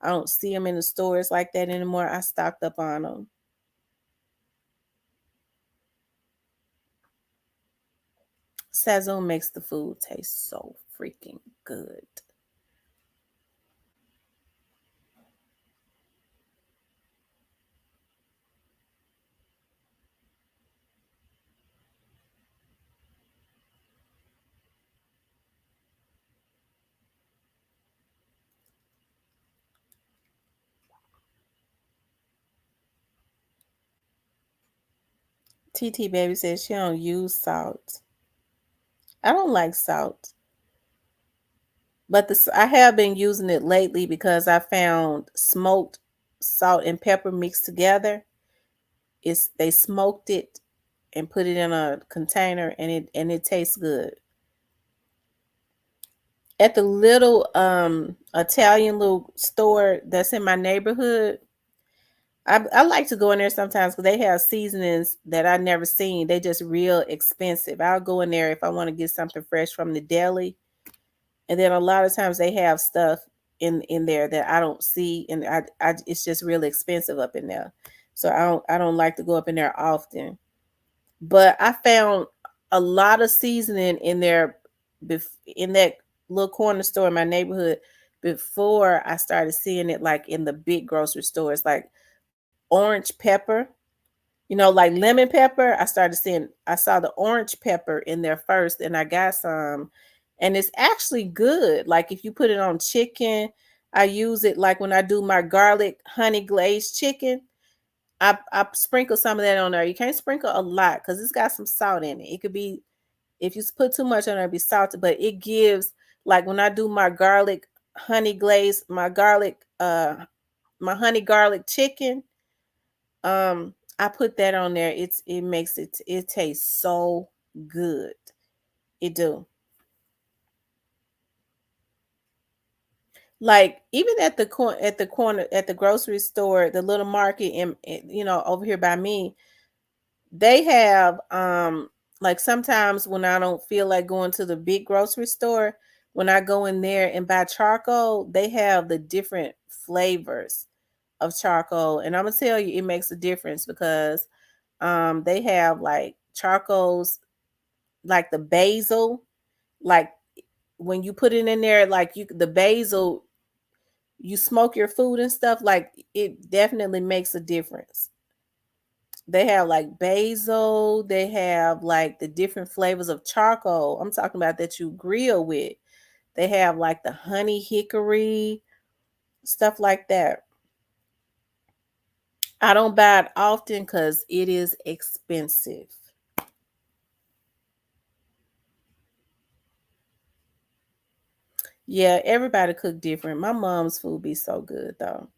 [SPEAKER 1] I don't see them in the stores like that anymore. I stocked up on them. Sazon makes the food taste so freaking good. TT Baby says she don't use salt. I don't like salt, but I have been using it lately because I found smoked salt and pepper mixed together. They smoked it and put it in a container, and it tastes good. At the little Italian little store that's in my neighborhood, I like to go in there sometimes because they have seasonings that I never seen. They just real expensive. I'll go in there if I want to get something fresh from the deli. And then a lot of times they have stuff in there that I don't see, and I it's just really expensive up in there. So I don't like to go up in there often. But I found a lot of seasoning in there in that little corner store in my neighborhood before I started seeing it like in the big grocery stores, like orange pepper, like lemon pepper. I saw the orange pepper in there first, and I got some, and it's actually good. Like if you put it on chicken, I use it like when I do my garlic honey glazed chicken. I sprinkle some of that on there. You can't sprinkle a lot because it's got some salt in it. It could be, if you put too much on there, it'd be salty, but it gives, like when I do my garlic honey glaze, my honey garlic chicken, I put that on there. It makes it taste so good. It do. Like even at the corner at the grocery store, the little market over here by me, they have like sometimes when I don't feel like going to the big grocery store, when I go in there and buy charcoal, they have the different flavors of charcoal, and I'm gonna tell you it makes a difference because they have like charcoals, like the basil, like when you put it in there, like the basil, you smoke your food and stuff, like it definitely makes a difference. They have like basil, they have like the different flavors of charcoal. I'm talking about that you grill with. They have like the honey hickory, stuff like that. I don't buy it often because it is expensive. Yeah, everybody cook different. My mom's food be so good though.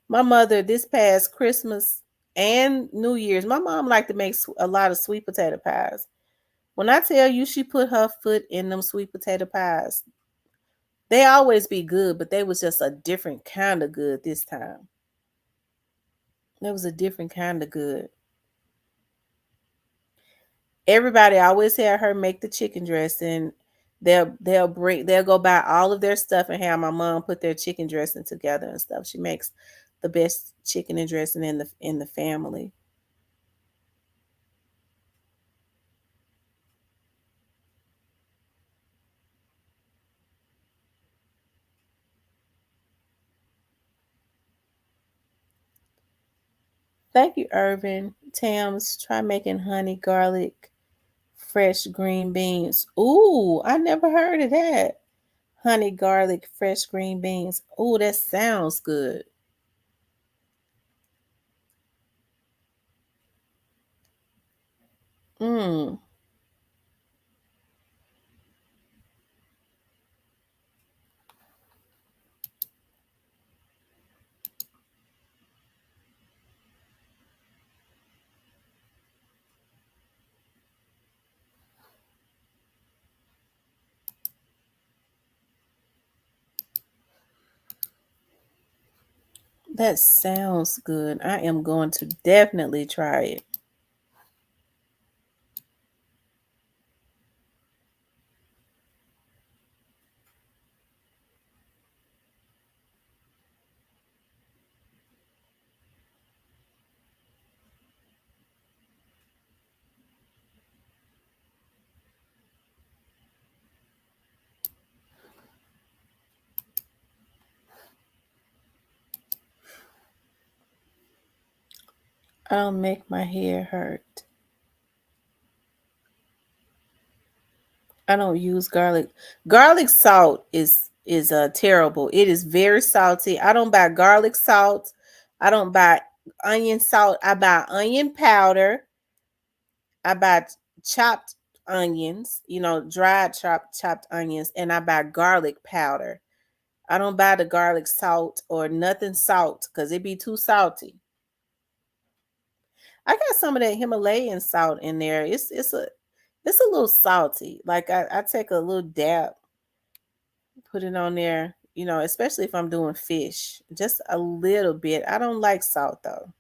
[SPEAKER 1] My mother, this past Christmas and New Year's, my mom liked to make a lot of sweet potato pies. When I tell you she put her foot in them sweet potato pies, they always be good, but they was just a different kind of good this time. There was a different kind of good. Everybody always had her make the chicken dressing. They'll go buy all of their stuff and have my mom put their chicken dressing together and stuff. She makes the best chicken and dressing in the family. Thank you, Irvin. Tams, try making honey garlic fresh green beans. Ooh, I never heard of that. Honey garlic fresh green beans. Ooh, that sounds good. Mmm. That sounds good. I am going to definitely try it. I don't make my hair hurt. I don't use garlic. Garlic salt is terrible. It is very salty. I don't buy garlic salt. I don't buy onion salt. I buy onion powder. I buy chopped onions, dried chopped onions, and I buy garlic powder. I don't buy the garlic salt or nothing salt because it be too salty. I got some of that Himalayan salt in there. It's a little salty. Like I take a little dab, put it on there, especially if I'm doing fish. Just a little bit. I don't like salt though.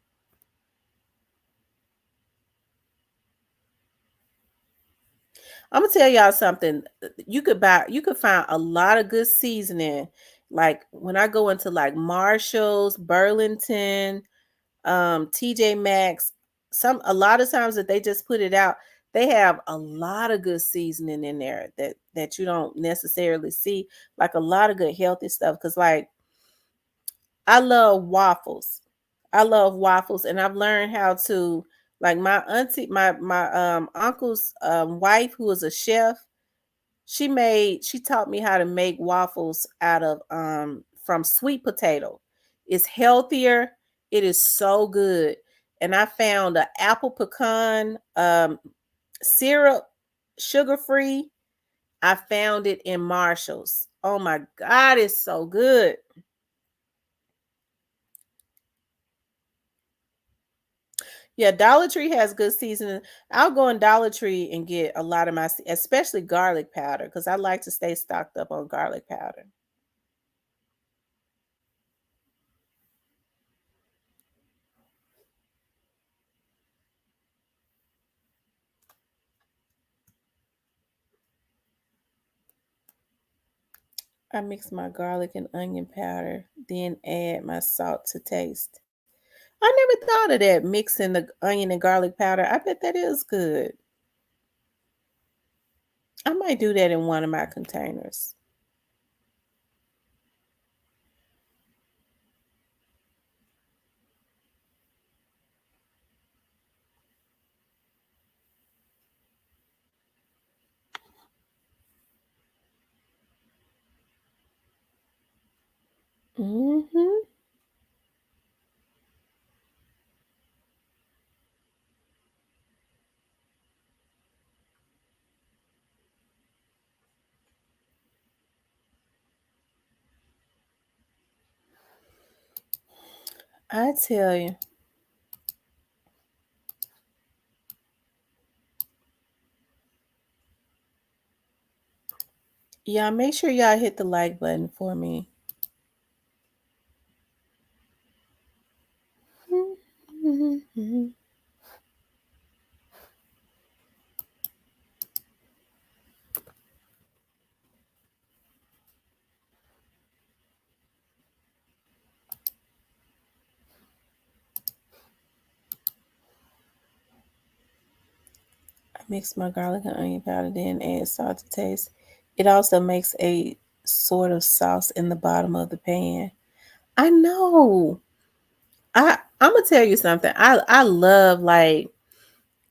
[SPEAKER 1] I'm gonna tell y'all something. You could find a lot of good seasoning. Like when I go into like Marshall's, Burlington, TJ Maxx, a lot of times that they just put it out, They have a lot of good seasoning in there that you don't necessarily see, like a lot of good healthy stuff. Cause like I love waffles. I love waffles, and I've learned how to like my auntie, my uncle's wife, who is a chef. She taught me how to make waffles out of from sweet potato. It's healthier. It is so good. And I found an apple pecan syrup, sugar free. I found it in Marshall's. Oh my God, it's so good. Yeah, Dollar Tree has good seasoning. I'll go in Dollar Tree and get a lot of my, especially garlic powder, because I like to stay stocked up on garlic powder. I mix my garlic and onion powder, then add my salt to taste. I never thought of that, mixing the onion and garlic powder. I bet that is good. I might do that in one of my containers. Mm-hmm. I tell you. Y'all make sure y'all hit the like button for me. I mix my garlic and onion powder, then add salt to taste. It also makes a sort of sauce in the bottom of the pan. I know. I'm gonna tell you something. I love like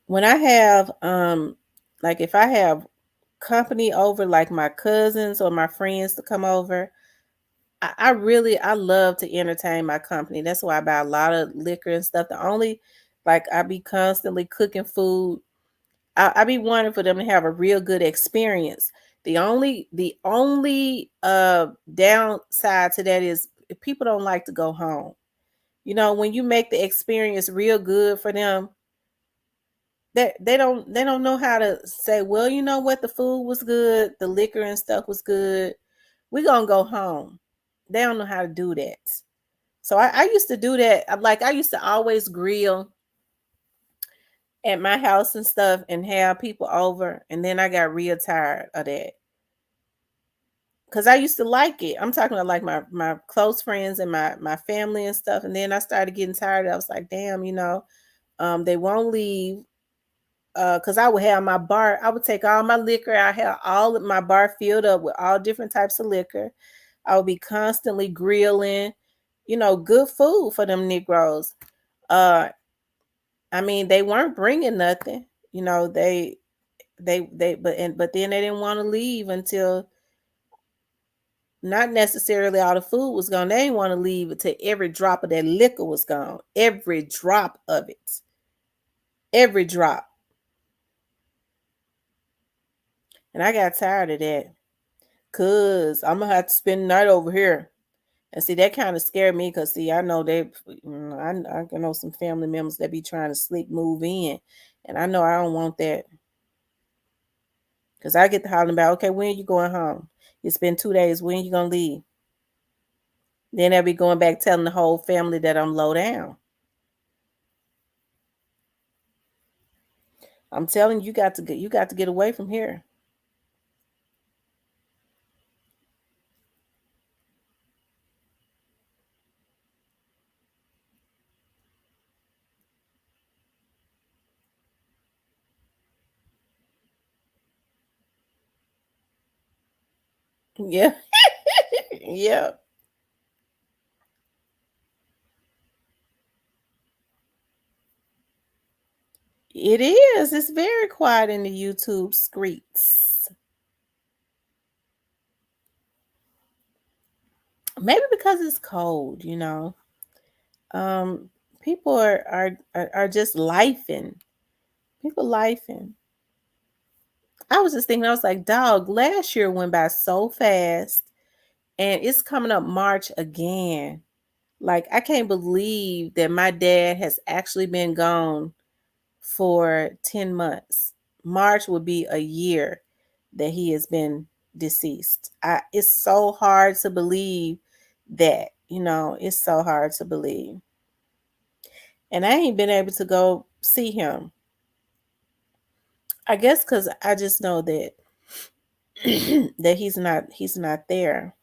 [SPEAKER 1] when I have like if I have company over, like my cousins or my friends to come over, I love to entertain my company. That's why I buy a lot of liquor and stuff. The only like I be constantly cooking food. I be wanting for them to have a real good experience. The only downside to that is people don't like to go home. You know, when you make the experience real good for them, they don't know how to say, well, you know what, the food was good, the liquor and stuff was good. We're gonna go home. They don't know how to do that. So I used to do that. I used to always grill at my house and stuff and have people over. And then I got real tired of that. Cause I used to like it. I'm talking about like my close friends and my family and stuff. And then I started getting tired. I was like, damn, they won't leave. Cause I would have my bar. I would take all my liquor. I have all of my bar filled up with all different types of liquor. I would be constantly grilling, good food for them Negroes. Uh, I mean, they weren't bringing nothing. But then they didn't want to leave until not necessarily all the food was gone. They didn't want to leave until every drop of that liquor was gone. Every drop of it. Every drop. And I got tired of that. Cause I'm gonna have to spend the night over here. And see, that kind of scared me because see, I know I know some family members that be trying to slick move in. And I know I don't want that. Because I get to hollering about, okay, when you going home? It's been 2 days. When you gonna leave? Then they'll be going back telling the whole family that I'm low down. I'm telling you, you got to get away from here. Yeah. Yeah. It is. It's very quiet in the YouTube streets. Maybe because it's cold, you know. People are just lifing. People lifing. I was just thinking, I was like, dog, last year went by so fast, and it's coming up March again. Like, I can't believe that my dad has actually been gone for 10 months. March would be a year that he has been deceased. It's so hard to believe that, you know, it's so hard to believe. And I ain't been able to go see him. I guess because I just know that that he's not there.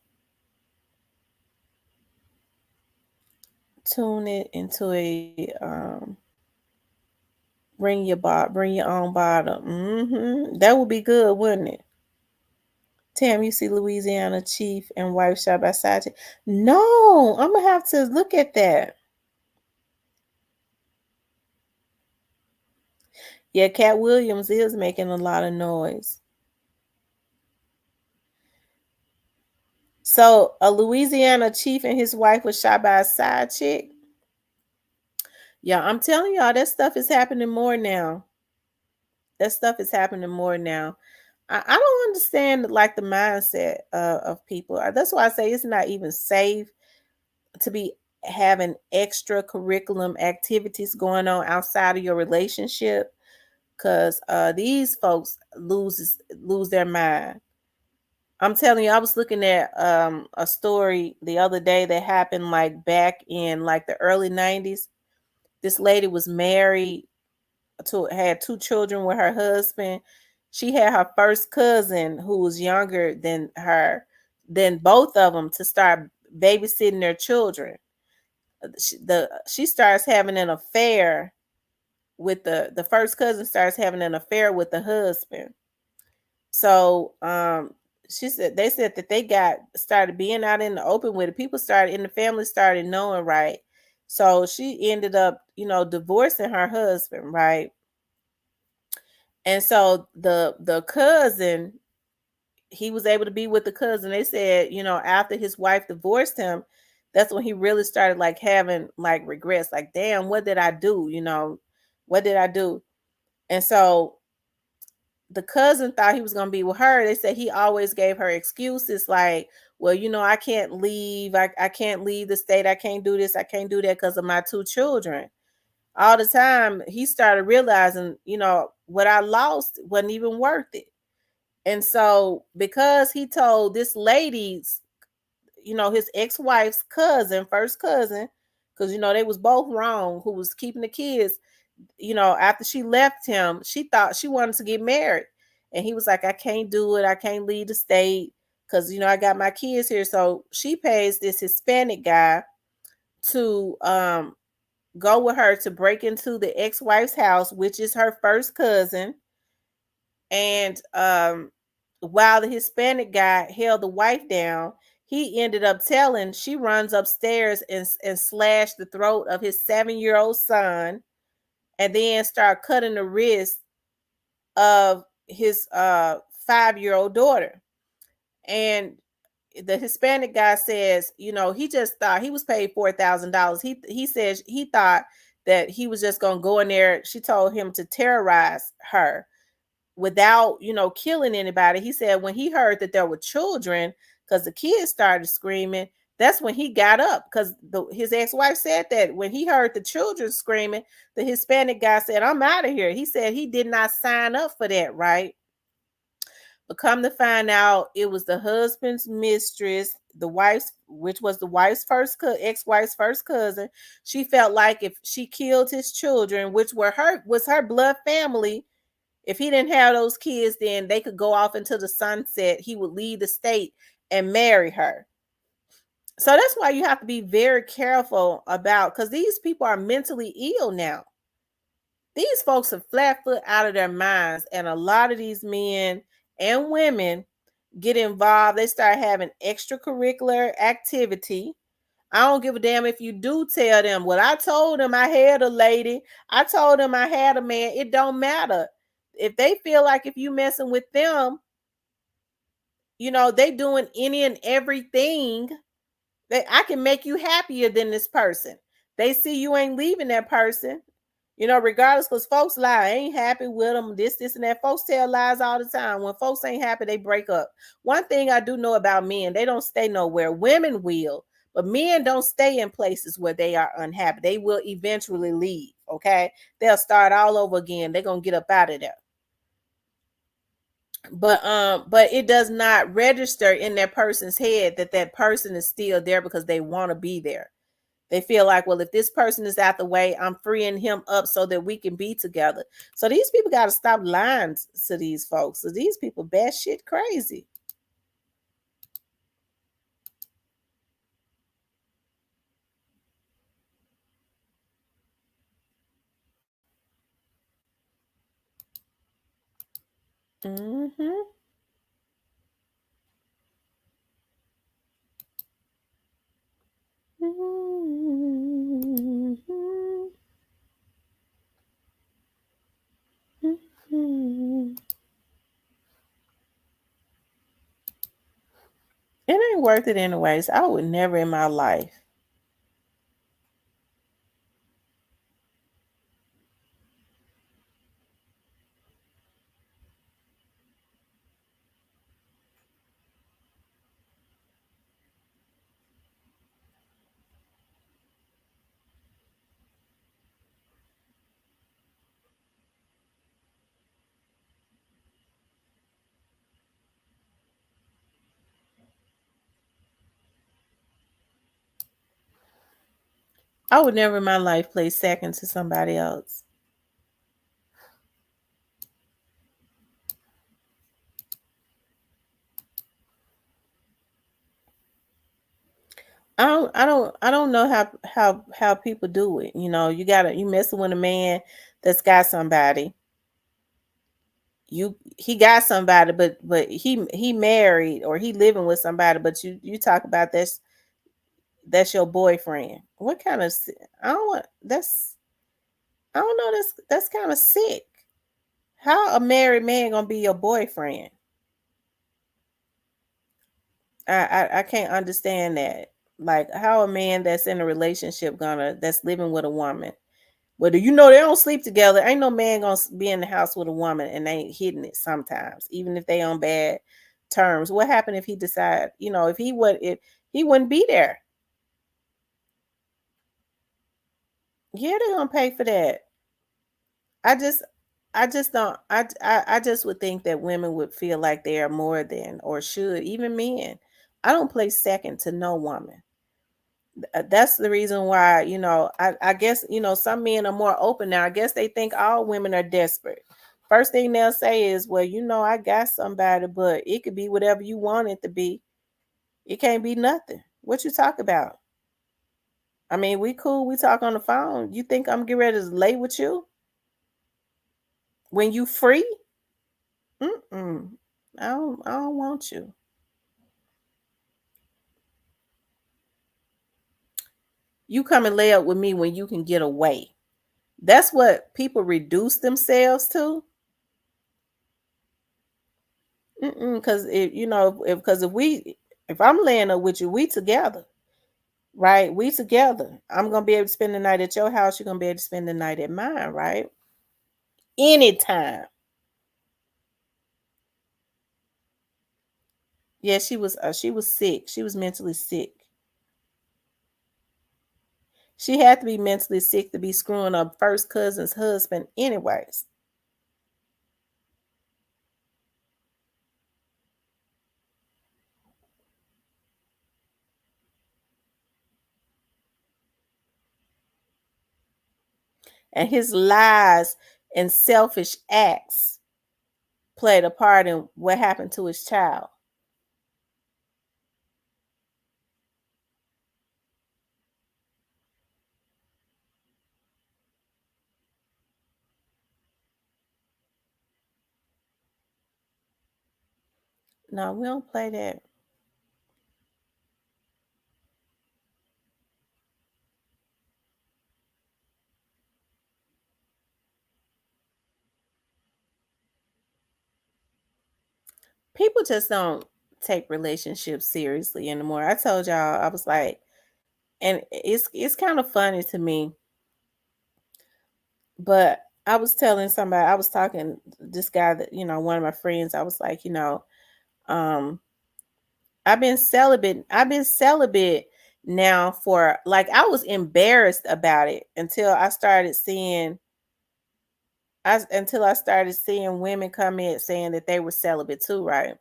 [SPEAKER 1] Tune it into a bring your own bottle. That would be good, wouldn't it? Tam, you see Louisiana chief and wife shot by side chick? No, I'm gonna have to look at that. Yeah, Cat Williams is making a lot of noise. So a Louisiana chief and his wife was shot by a side chick. Yeah, I'm telling y'all, that stuff is happening more now. That stuff is happening more now. I don't understand like the mindset of people. That's why I say it's not even safe to be having extra curriculum activities going on outside of your relationship, because these folks lose their mind. I'm telling you, I was looking at a story the other day that happened like back in like the early 90s. This lady was married had 2 children with her husband. She had her first cousin who was younger than her, than both of them, to start babysitting their children. She starts having an affair with the first cousin starts having an affair with the husband. So they said that they started being out in the open with it. People started in the family started knowing, right? So she ended up, divorcing her husband, right? And so the cousin, he was able to be with the cousin. They said, after his wife divorced him, that's when he really started like having like regrets, like, damn, what did I do? What did I do? And so the cousin thought he was going to be with her. They said he always gave her excuses like, well, I can't leave. I can't leave the state. I can't do this. I can't do that because of my 2 children. All the time, he started realizing, what I lost wasn't even worth it. And so because he told this lady's, his ex-wife's cousin, first cousin, because, they was both wrong, who was keeping the kids, after she left him, she thought she wanted to get married. And he was like, I can't do it. I can't leave the state because, I got my kids here. So she pays this Hispanic guy to go with her to break into the ex-wife's house, which is her first cousin. And while the Hispanic guy held the wife down, he ended up she runs upstairs and slashed the throat of his 7-year-old son, and then start cutting the wrist of his 5-year-old daughter. And the Hispanic guy says, he just thought he was paid $4,000. He says he thought that he was just gonna go in there. She told him to terrorize her without, killing anybody. He said when he heard that there were children, because the kids started screaming, that's when he got up, because his ex-wife said that when he heard the children screaming, the Hispanic guy said, I'm out of here. He said he did not sign up for that, right? But come to find out, it was the husband's mistress, which was the wife's ex-wife's first cousin. She felt like if she killed his children, which was her blood family, if he didn't have those kids, then they could go off into the sunset. He would leave the state and marry her. So that's why you have to be very careful about, because these people are mentally ill now. These folks are flat foot out of their minds. And a lot of these men and women get involved. They start having extracurricular activity. I don't give a damn if you do tell them, well, I told them I had a lady. I told them I had a man. It don't matter. If they feel like if you messing with them, you know, they doing any and everything, that I can make you happier than this person. They see you ain't leaving that person, you know, regardless, because folks lie. I ain't happy with them, this, and that. Folks tell lies all the time. When folks ain't happy, they break up. One thing I do know about men, they don't stay nowhere. Women will, but men don't stay in places where they are unhappy. They will eventually leave, okay? They'll start all over again. They're going to get up out of there. But it does not register in that person's head that that person is still there because they want to be there. They feel like, well, if this person is out the way, I'm freeing him up so that we can be together. So these people got to stop lying to these folks. So these people batshit crazy. Mm-hmm. Mm-hmm. Mm-hmm. It ain't worth it anyways. I would never in my life. I would never in my life play second to somebody else. I don't know how people do it. You know, you messing with a man that's got somebody. He got somebody, but he married or he living with somebody, but you talk about that's your boyfriend. What kind of I don't want that's I don't know, that's kind of sick. How a married man gonna be your boyfriend? I can't understand that. Like how a man that's in a relationship that's living with a woman. Whether you know they don't sleep together, ain't no man gonna be in the house with a woman and they ain't hitting it sometimes, even if they on bad terms. What happened if he decide, you know, if he wouldn't be there? Yeah, they're gonna pay for that. I just I just don't I just would think that women would feel like they are more than or should, even men. I don't play second to no woman. That's the reason why, you know, I guess, you know, some men are more open now. I guess they think all women are desperate. First thing they'll say is, well, you know, I got somebody, but it could be whatever you want it to be. It can't be nothing. What you talk about? I mean, we cool. We talk on the phone. You think I'm getting ready to lay with you when you free? Mm-mm. I don't want you. You come and lay up with me when you can get away. That's what people reduce themselves to. Because if you know, if I'm laying up with you, we together, right? We together. I'm gonna be able to spend the night at your house. You're gonna be able to spend the night at mine, right? Anytime. Yeah, she was sick. She was mentally sick. She had to be mentally sick to be screwing up first cousin's husband, anyways. And his lies and selfish acts played a part in what happened to his child. No, we don't play that. People just don't take relationships seriously anymore. I told y'all, I was like, and it's kind of funny to me, but I was telling somebody, I was talking this guy that, one of my friends, I was like, um, I've been celibate now for like I was embarrassed about it until I started seeing women come in saying that they were celibate too, right?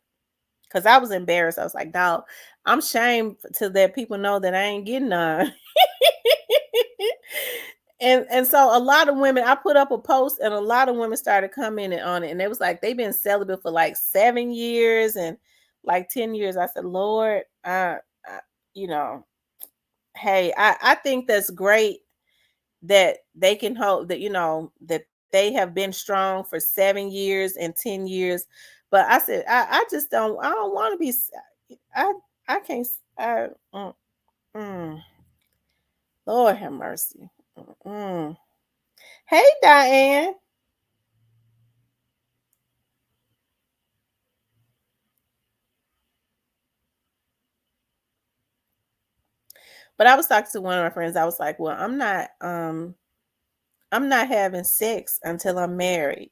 [SPEAKER 1] Because I was embarrassed. I was like, dog, I'm ashamed to let people know that I ain't getting none. And so a lot of women, I put up a post and a lot of women started commenting on it. And it was like they've been celibate for like 7 years and like 10 years. I said, Lord, you know, hey, I think that's great that they can hope that, that they have been strong for 7 years and 10 years. But I said, I just don't, I don't want to be, I, I can't, mm, Lord have mercy. Mm. Hey, Diane. But I was talking to one of my friends. I was like, well, I'm not having sex until I'm married.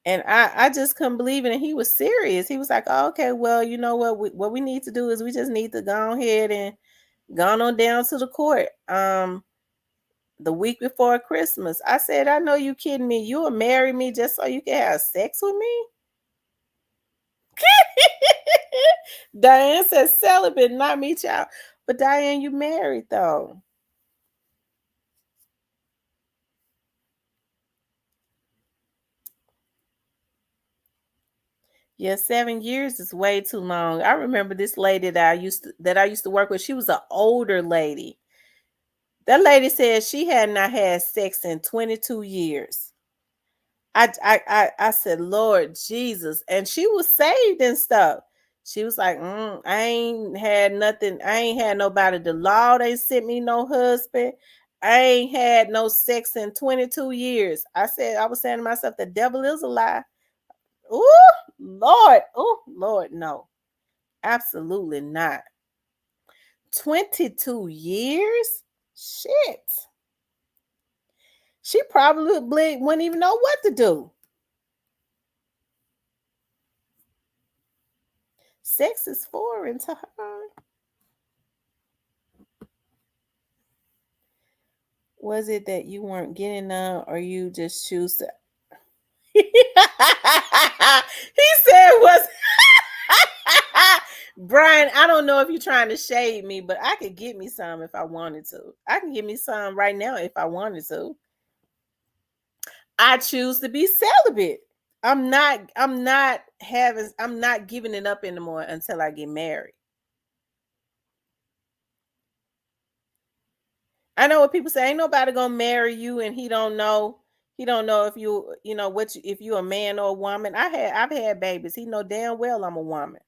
[SPEAKER 1] And I just couldn't believe it. And he was serious. He was like, oh, okay, well, you know what we need to do is we just need to go ahead and go on down to the court the week before Christmas. I said, I know you kidding me. You will marry me just so you can have sex with me? Diane says celibate, not me, child. But Diane, you married though. Yeah, 7 years is way too long. I remember this lady that I used to work with. She was an older lady. That lady said she had not had sex in 22 years. I said, Lord Jesus, and she was saved and stuff. She was like, I ain't had nothing. I ain't had nobody. The law they sent me no husband. I ain't had no sex in 22 years. I was saying to myself, the devil is a lie. Oh Lord, no, absolutely not. 22 years? Shit. She probably wouldn't even know what to do. Sex is foreign to her. Was it that you weren't getting none or you just choose to? He said was Brian, I don't know if you're trying to shade me, but I could get me some if I wanted to. I can get me some right now if I wanted to. I choose to be celibate. I'm not giving it up anymore until I get married. I know what people say, ain't nobody gonna marry you and he don't know if if you a man or a woman. I've had babies. He know damn well I'm a woman.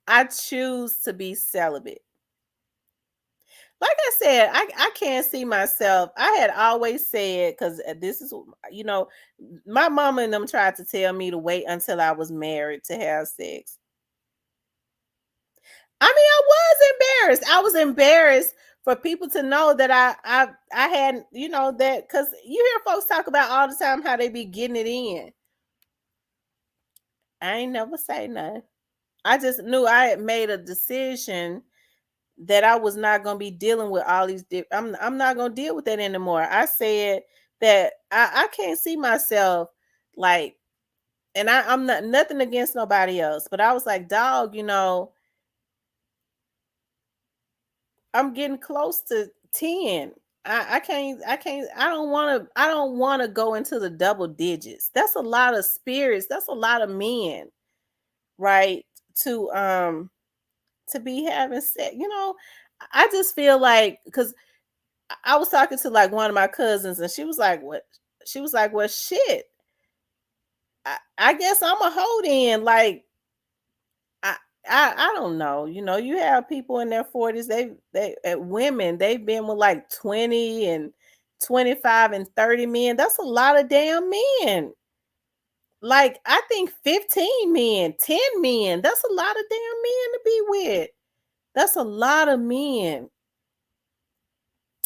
[SPEAKER 1] I choose to be celibate. Like I said, I can't see myself. I had always said, because this is, my mama and them tried to tell me to wait until I was married to have sex. I mean, I was embarrassed. I was embarrassed for people to know that I had, that, because you hear folks talk about all the time how they be getting it in. I ain't never say nothing. I just knew I had made a decision that I was not going to be dealing with all these I'm not going to deal with that anymore. I said that I can't see myself like, and I'm not nothing against nobody else, but I was like, dog, I'm getting close to 10. I don't want to go into the double digits. That's a lot of spirits. That's a lot of men, right? To be having sex. I just feel like, because I was talking to like one of my cousins, and she was like, "What?" She was like, "Well, shit. I guess I'm a hold in." Like, I don't know. You know, you have people in their 40s. Women. They've been with like 20 and 25 and 30 men. That's a lot of damn men. Like, I think 15 men, 10 men. That's a lot of damn men to be with. That's a lot of men.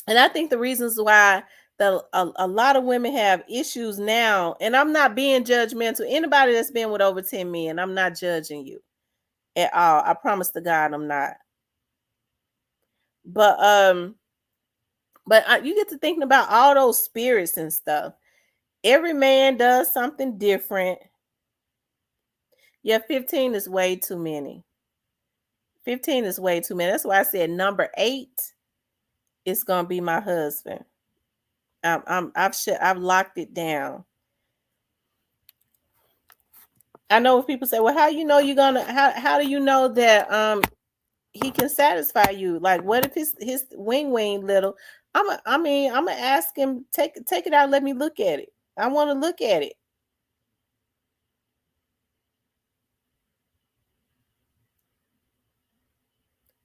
[SPEAKER 1] And I think the reasons why a lot of women have issues now, and I'm not being judgmental. Anybody that's been with over 10 men, I'm not judging you at all. I promise to God I'm not. But you get to thinking about all those spirits and stuff. Every man does something different. Yeah, 15 is way too many. 15 is way too many. That's why I said number 8 is gonna be my husband. I've locked it down. I know if people say, "Well, how you know you're gonna how do you know that he can satisfy you?" Like, what if his wing little? I'm gonna ask him, take it out, let me look at it. I want to look at it.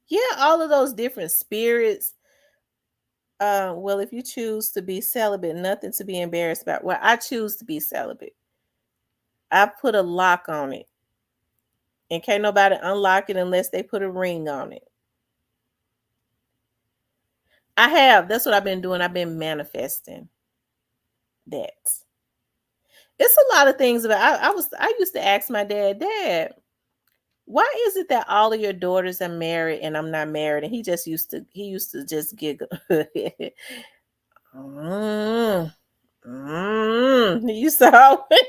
[SPEAKER 1] Yeah, all of those different spirits. Well, if you choose to be celibate, nothing to be embarrassed about. Well, I choose to be celibate. I put a lock on it. And can't nobody unlock it unless they put a ring on it. I have. That's what I've been doing. I've been manifesting that. It's a lot of things about I used to ask my dad, why is it that all of your daughters are married and I'm not married? And he used to just giggle. He used to always,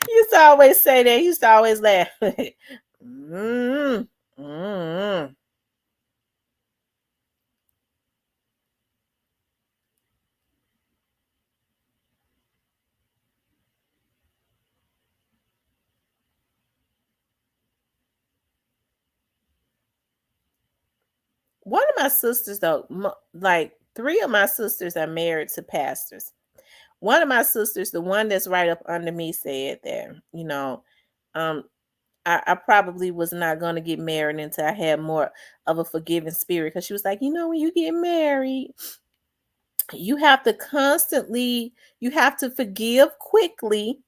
[SPEAKER 1] he used to always say that. He used to always laugh. One of my sisters, though, like 3 of my sisters are married to pastors. One of my sisters, the one that's right up under me, said that, I probably was not going to get married until I had more of a forgiving spirit. Because she was like, when you get married, you have to forgive quickly.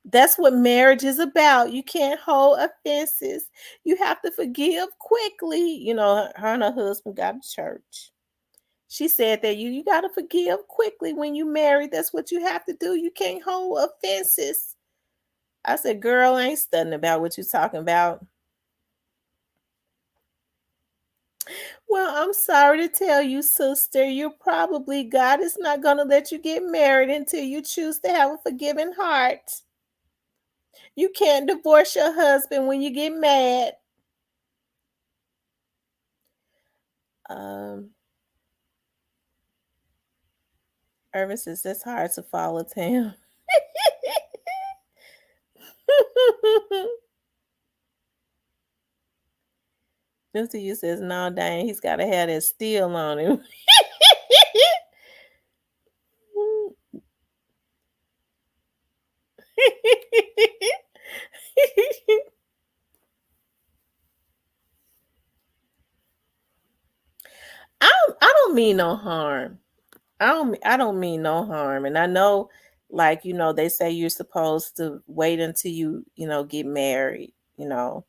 [SPEAKER 1] That's what marriage is about. You can't hold offenses. You have to forgive quickly. Her and her husband got to church. She said that you got to forgive quickly when you marry. That's what you have to do. You can't hold offenses. I said, girl, I ain't studying about what you're talking about. Well, I'm sorry to tell you, sister, God is not going to let you get married until you choose to have a forgiving heart. You can't divorce your husband when you get mad. Irvin says that's hard to follow, Tam. Just you says, no, dang, he's got to have that steel on him. I don't mean no harm. I don't mean no harm. And I know, like, they say you're supposed to wait until you get married, until,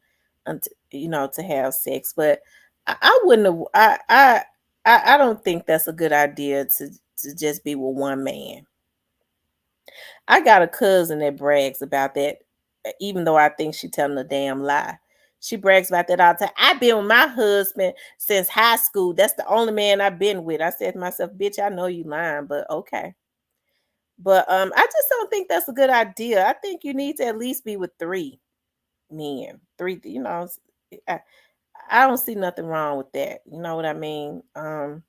[SPEAKER 1] to have sex. But I wouldn't have I don't think that's a good idea to just be with one man. I got a cousin that brags about that, even though I think she telling a damn lie. She brags about that all the time. I've been with my husband since high school. That's the only man I've been with. I said to myself, bitch, I know you lying, but okay. But I just don't think that's a good idea. I think you need to at least be with 3 men. 3, I don't see nothing wrong with that. You know what I mean? The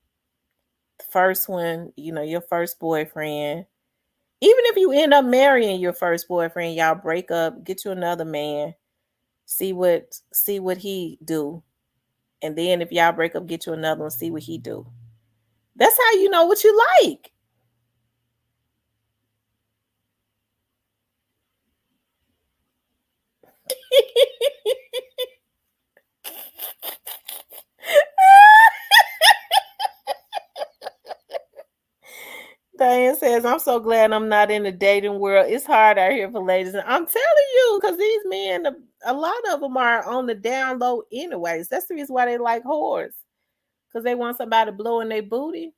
[SPEAKER 1] first one, your first boyfriend. Even if you end up marrying your first boyfriend, y'all break up, get you another man, see what he do. And then if y'all break up, get you another one, see what he do. That's how you know what you like. Diane says, I'm so glad I'm not in the dating world. It's hard out here for ladies. And I'm telling you, because these men, a lot of them are on the down low anyways. That's the reason why they like whores. Because they want somebody blowing their booty.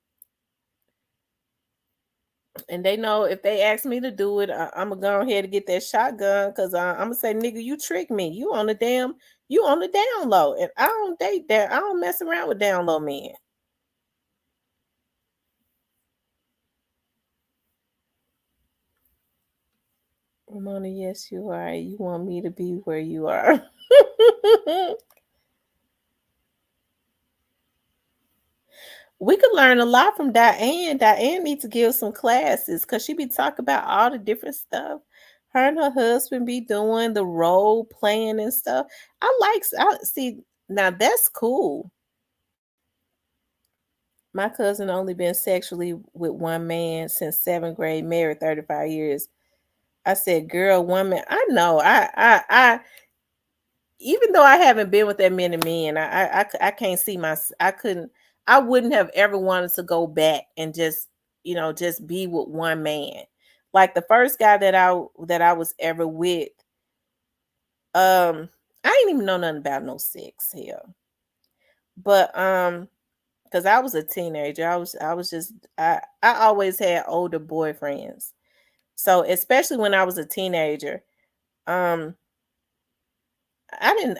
[SPEAKER 1] And they know if they ask me to do it, I'm going to go ahead and get that shotgun. Because I'm going to say, nigga, you tricked me. You on the down low. And I don't date that. I don't mess around with down low men. Ramona, yes, you are. You want me to be where you are. We could learn a lot from Diane. Diane needs to give some classes because she be talking about all the different stuff. Her and her husband be doing the role playing and stuff. I see, now that's cool. My cousin only been sexually with one man since 7th grade, married 35 years. I said, girl, one man. I know. I even though I haven't been with that many men, I can't see I wouldn't have ever wanted to go back and just be with one man. Like the first guy that I was ever with, I didn't even know nothing about no sex here. But because I was a teenager, I always had older boyfriends. So especially when I was a teenager, I didn't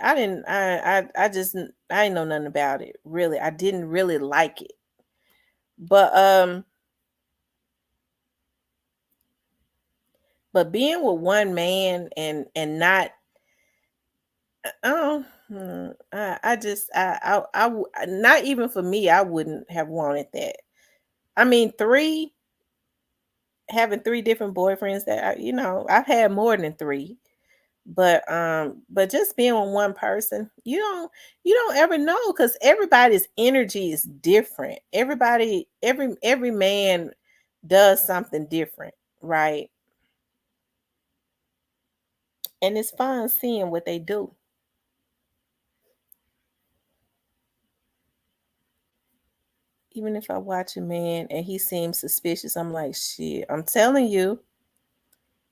[SPEAKER 1] know nothing about it. Really. I didn't really like it. But being with one man and not not even for me, I wouldn't have wanted that. I mean, having 3 different boyfriends that I've had more than 3. But just being with one person, you don't ever know, because everybody's energy is different. Every man does something different, right? And it's fun seeing what they do. Even if I watch a man and he seems suspicious, I'm like, shit, I'm telling you,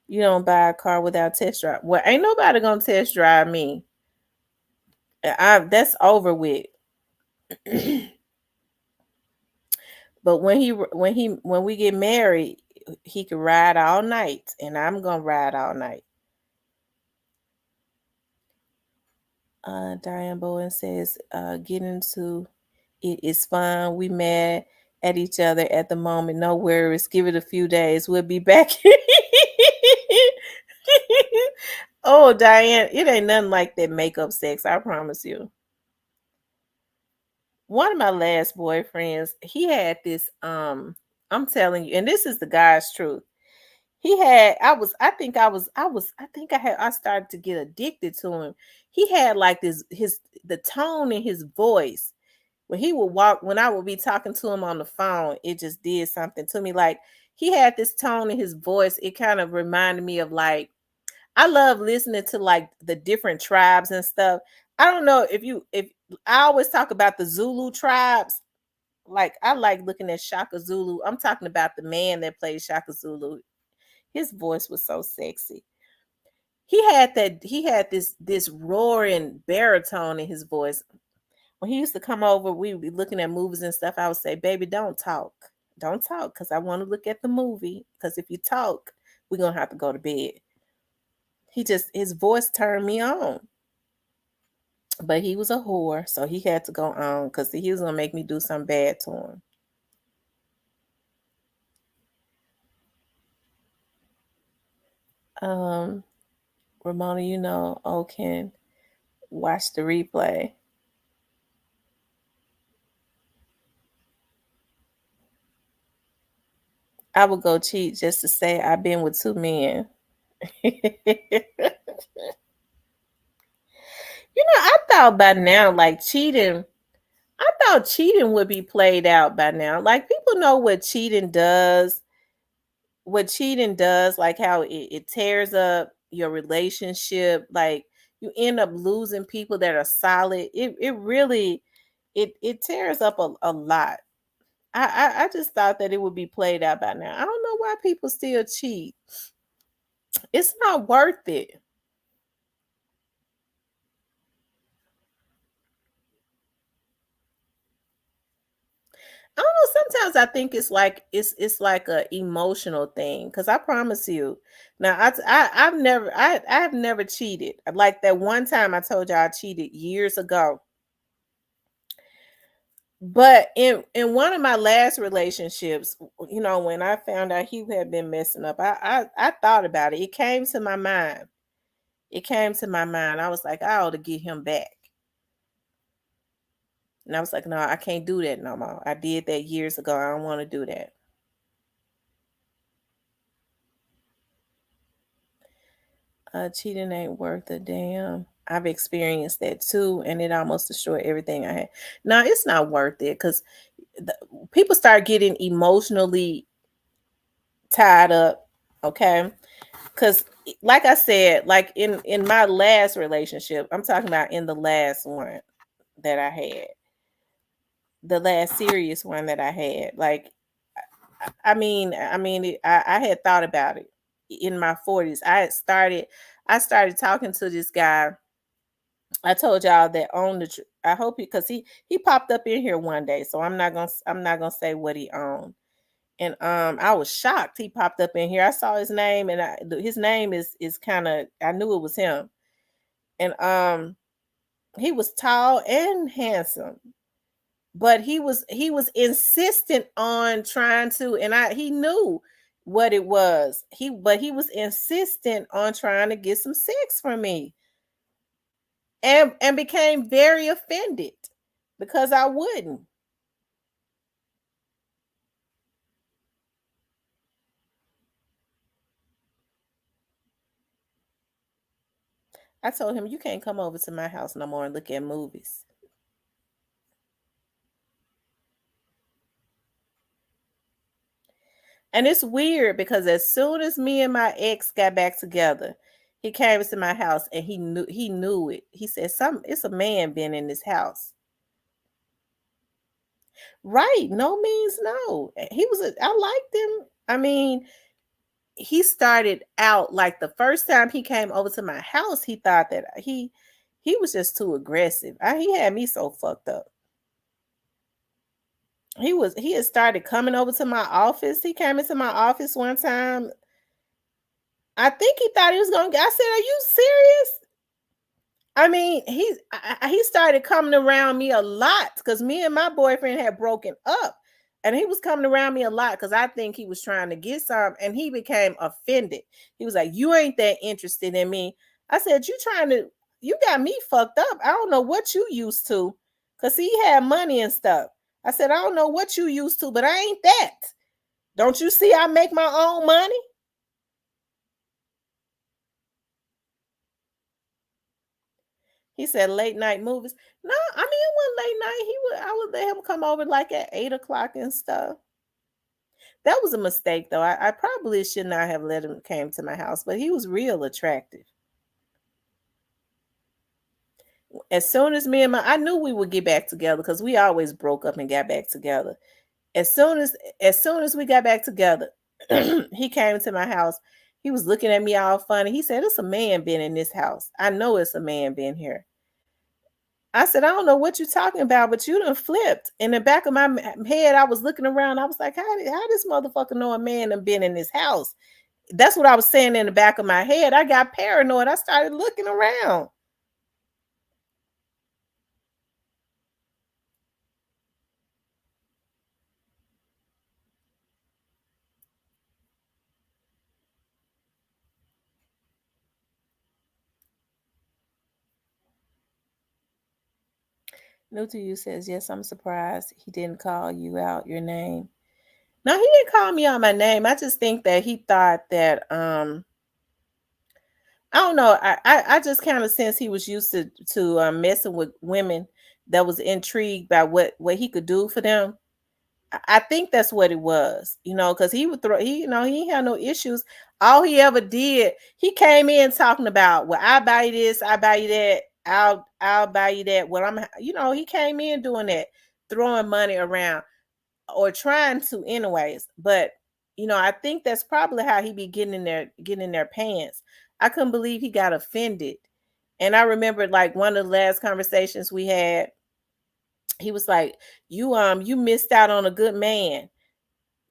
[SPEAKER 1] you don't buy a car without test drive. Well, ain't nobody gonna test drive me. That's over with. But when we get married, he could ride all night, and I'm gonna ride all night. Diane Bowen says, getting into it is fun. We mad at each other at the moment. No worries. Give it a few days. We'll be back. Oh, Diane, it ain't nothing like that makeup sex. I promise you. One of my last boyfriends, he had this, I'm telling you, and this is the guy's truth. I started to get addicted to him. He had like the tone in his voice. When I would be talking to him on the phone, it just did something to me. Like, he had this tone in his voice. It kind of reminded me of, like, I love listening to like the different tribes and stuff. I don't know if I always talk about the Zulu tribes. Like, I like looking at Shaka Zulu. I'm talking about the man that plays Shaka Zulu. His voice was so sexy. He had this roaring baritone in his voice. When he used to come over, we would be looking at movies and stuff. I would say, baby, don't talk. Don't talk, because I want to look at the movie. Because if you talk, we're going to have to go to bed. His voice turned me on. But he was a whore, so he had to go on, because he was going to make me do something bad to him. Ramona, can watch the replay. I would go cheat just to say I've been with 2 men. I thought by now, like, cheating, I thought cheating would be played out by now. Like, people know what cheating does. What cheating does, like how it tears up your relationship. Like, you end up losing people that are solid. It really it tears up a lot. I just thought that it would be played out by now. I don't know why people still cheat. It's not worth it. I don't know. Sometimes I think it's like a emotional thing. Cause I promise you, now I've never cheated. Like that one time I told you I cheated years ago. But in one of my last relationships, you know, when I found out he had been messing up, I thought about it. It came to my mind. It came to my mind. I was like, I ought to get him back. And I was like, no, I can't do that no more. I did that years ago. I don't want to do that. Cheating ain't worth a damn. I've experienced that too, and it almost destroyed everything I had. No, it's not worth it because people start getting emotionally tied up. Okay, because like I said, like in my last relationship, I'm talking about in the last one that I had, the last serious one that I had. Like, I had thought about it in my 40s. I started talking to this guy. I told y'all that owned the. I hope because he popped up in here one day, so I'm not gonna say what he owned. And I was shocked. He popped up in here. I saw his name, and his name is kind of. I knew it was him. And he was tall and handsome, but he was insistent on trying to, and he knew what it was. He was insistent on trying to get some sex from me, and became very offended because I wouldn't. I told him, you can't come over to my house no more and look at movies. And it's weird because as soon as me and my ex got back together, he came to my house and he knew it. He said, it's a man been in this house. Right. No means no. I liked him. I mean, he started out like the first time he came over to my house, he thought that he was just too aggressive. He had me so fucked up. He had started coming over to my office. He came into my office one time. I think he thought he was gonna. I said, "Are you serious?" I mean, he started coming around me a lot because me and my boyfriend had broken up, and he was coming around me a lot because I think he was trying to get some, and he became offended. He was like, "You ain't that interested in me." I said, You got me fucked up. I don't know what you used to, because he had money and stuff. I said, I don't know what you used to, but I ain't that. Don't you see I make my own money? He said late night movies. No, I mean, it wasn't late night. I would let him come over like at 8 o'clock and stuff. That was a mistake though. I probably should not have let him came to my house, but he was real attractive. As soon as I knew we would get back together because we always broke up and got back together. As soon as we got back together, he came to my house. He was looking at me all funny. He said, "It's a man been in this house. I know it's a man been here." I said, "I don't know what you're talking about, but you done flipped." In the back of my head, I was looking around. I was like, how this motherfucker know a man done been in this house? That's what I was saying in the back of my head. I got paranoid. I started looking around. New to you says, yes, I'm surprised he didn't call you out your name. No, he didn't call me out my name. I just think that he thought that I don't know. I just kind of sense he was used to messing with women that was intrigued by what he could do for them. I think that's what it was, because he would throw, he had no issues. All he ever did, he came in talking about, well, I buy you this, I buy you that, I'll buy you that. Well, he came in doing that, throwing money around or trying to, anyways. But I think that's probably how he be getting in their pants. I couldn't believe he got offended, and I remember like one of the last conversations we had. He was like, you missed out on a good man.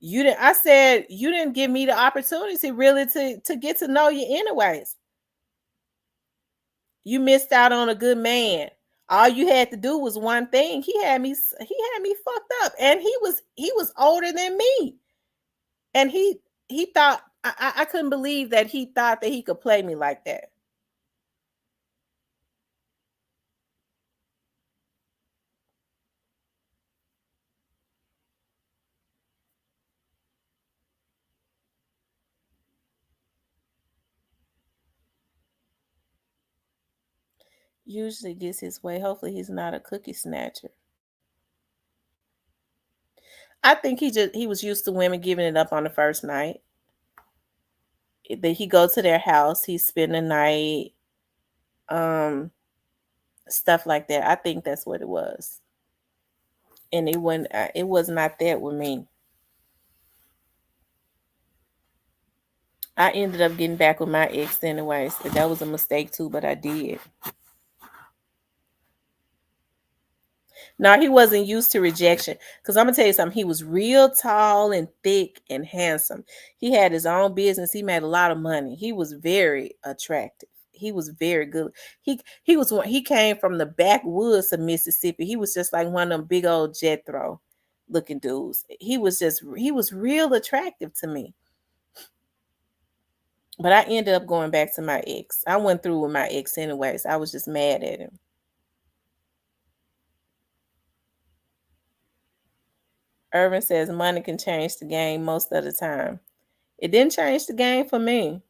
[SPEAKER 1] I said, you didn't give me the opportunity really to get to know you anyways. You missed out on a good man. All you had to do was one thing. He had me fucked up. And he was older than me. And he thought, I couldn't believe that he thought that he could play me like that. Usually gets his way. Hopefully he's not a cookie snatcher. I think he was used to women giving it up on the first night. That he go to their house, he spend the night, stuff like that. I think that's what it was. And it was not that with me. I ended up getting back with my ex anyways. That was a mistake too, but I did. No, he wasn't used to rejection. Because I'm going to tell you something. He was real tall and thick and handsome. He had his own business. He made a lot of money. He was very attractive. He was very good. He came from the backwoods of Mississippi. He was just like one of them big old Jethro looking dudes. He was real attractive to me. But I ended up going back to my ex. I went through with my ex anyways. I was just mad at him. Irvin says money can change the game most of the time. It didn't change the game for me.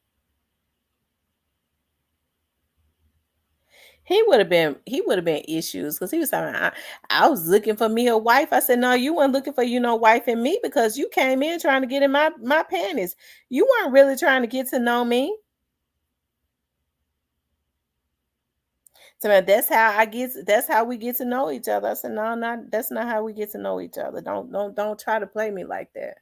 [SPEAKER 1] He would have been issues because he was saying, I was looking for me a wife. I said, no, you weren't looking for wife in me because you came in trying to get in my panties. You weren't really trying to get to know me. So that's how we get to know each other. I said, no, that's not how we get to know each other. Don't try to play me like that.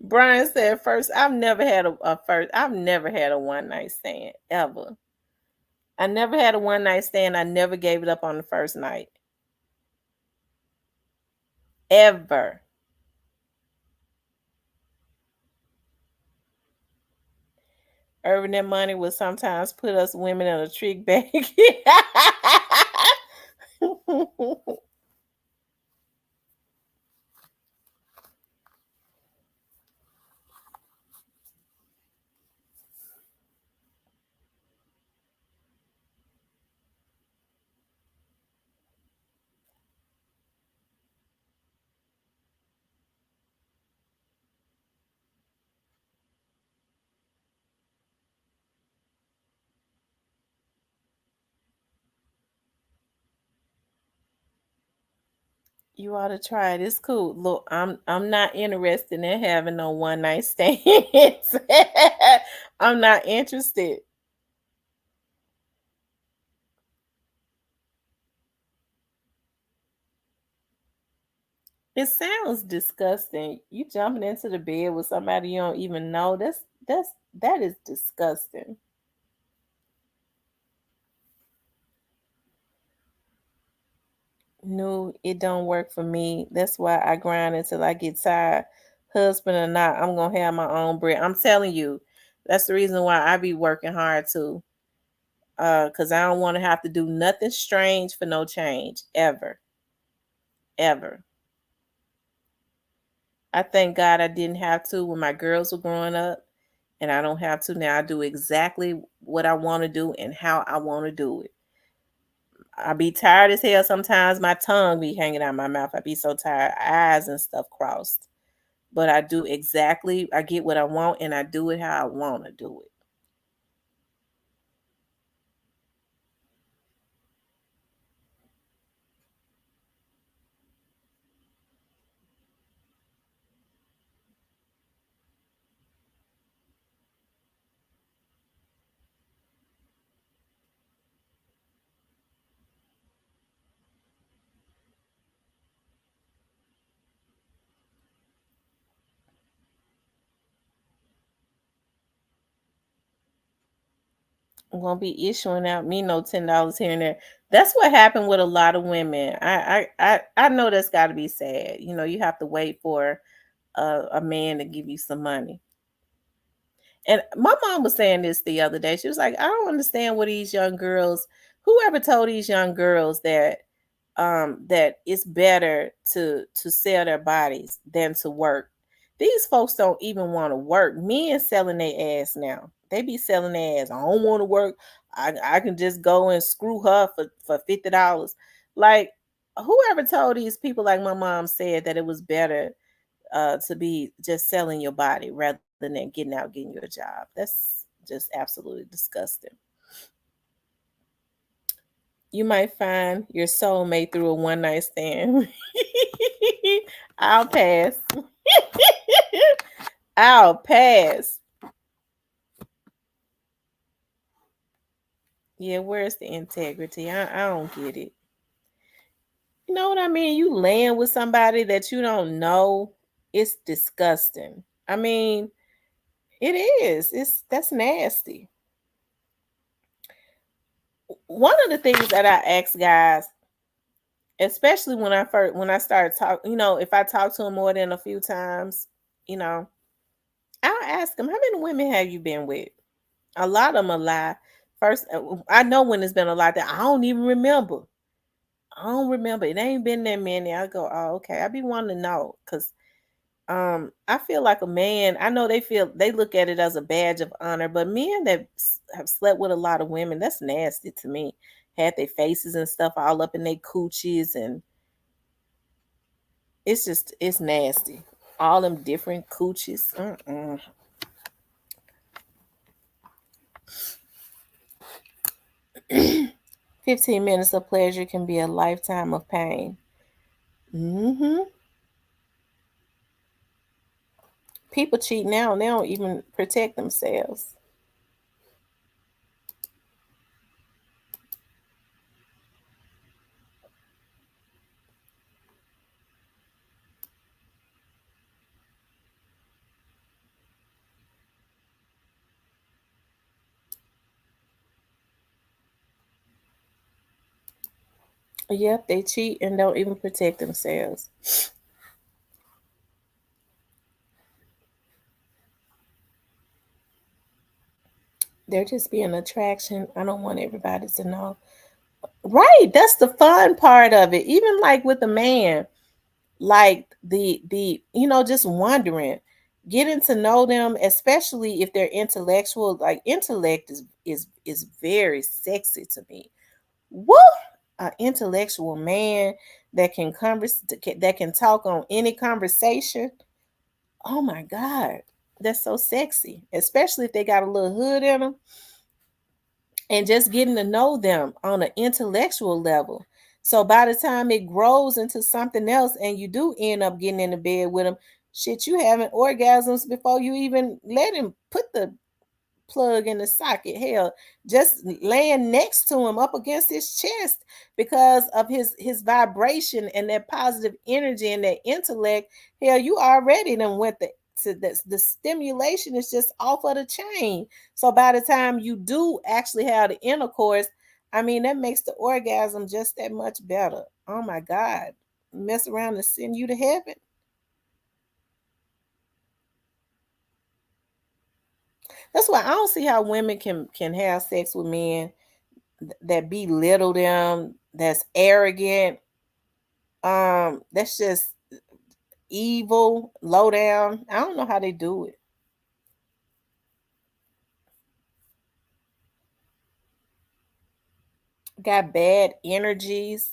[SPEAKER 1] Brian said, first, I've never had a one night stand ever. I never had a one night stand. I never gave it up on the first night. Ever. Earning that money would sometimes put us women in a trick bag. You ought to try it. It's cool. Look, I'm not interested in having no one night stands. I'm not interested. It sounds disgusting. You jumping into the bed with somebody you don't even know. That is disgusting. No, it don't work for me. That's why I grind until I get tired. Husband or not, I'm gonna have my own bread. I'm telling you, that's the reason why I be working hard too. Because I don't want to have to do nothing strange for no change. Ever. Ever. I thank God I didn't have to when my girls were growing up. And I don't have to now. I do exactly what I want to do and how I want to do it. I be tired as hell sometimes. My tongue be hanging out my mouth. I be so tired, eyes and stuff crossed. But I do exactly, I get what I want and I do it how I want to do it. I'm gonna be issuing out me no $10 here and there. That's what happened with a lot of women. I know that's got to be sad. You know, you have to wait for a man to give you some money. And my mom was saying this the other day. She was like, I don't understand what these young girls, whoever told these young girls that it's better to sell their bodies than to work. These folks don't even want to work. Men selling their ass now. They be selling their ass. I don't want to work. I can just go and screw her for $50. Like, whoever told these people, like my mom said, that it was better to be just selling your body rather than getting out getting you a job. That's just absolutely disgusting. You might find your soulmate through a one night stand. I'll pass. I'll pass. Yeah, where's the integrity? I don't get it. You know what I mean? You laying with somebody that you don't know. It's disgusting. I mean, it is. That's nasty. One of the things that I ask guys, especially when I started talking, if I talk to them more than a few times, I'll ask them, how many women have you been with? A lot of them a lie. First, I know when it's been a lot that I don't even remember. I don't remember. It ain't been that many. I go, oh, okay. I be wanting to know because I feel like a man, I know they look at it as a badge of honor, but men that have slept with a lot of women, that's nasty to me. Had their faces and stuff all up in their coochies, and it's nasty. All them different coochies. 15 minutes of pleasure can be a lifetime of pain. People cheat now and they don't even protect themselves. Yep, they cheat and don't even protect themselves. They're just being an attraction. I don't want everybody to know. Right, that's the fun part of it. Even like with a man, like the just wondering, getting to know them, especially if they're intellectual. Like intellect is very sexy to me. Woo! An intellectual man that can that can talk on any conversation. Oh my God, that's so sexy, especially if they got a little hood in them, and just getting to know them on an intellectual level. So by the time it grows into something else and you do end up getting into bed with them, shit, you having orgasms before you even let him put the plug in the socket. Hell, just laying next to him up against his chest because of his vibration and that positive energy and that intellect. Hell, you already done went the stimulation is just off of the chain. So by the time you do actually have the intercourse, I mean that makes the orgasm just that much better. Oh my God. Mess around and send you to heaven. That's why I don't see how women can have sex with men that belittle them, that's arrogant, that's just evil, low down. I don't know how they do it. got bad energies.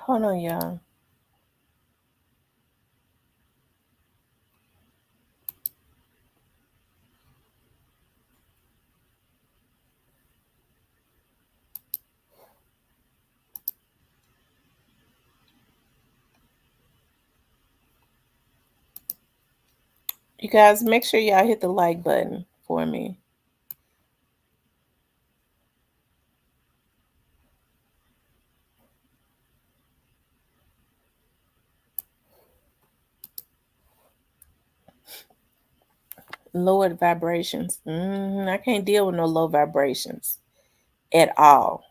[SPEAKER 1] Hold on, y'all. You guys, make sure y'all hit the like button for me. Lowered vibrations. I can't deal with no low vibrations at all.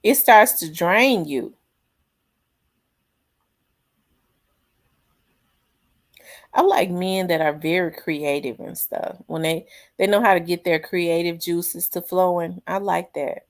[SPEAKER 1] It starts to drain you. I like men that are very creative and stuff. When they know how to get their creative juices to flowing. I like that.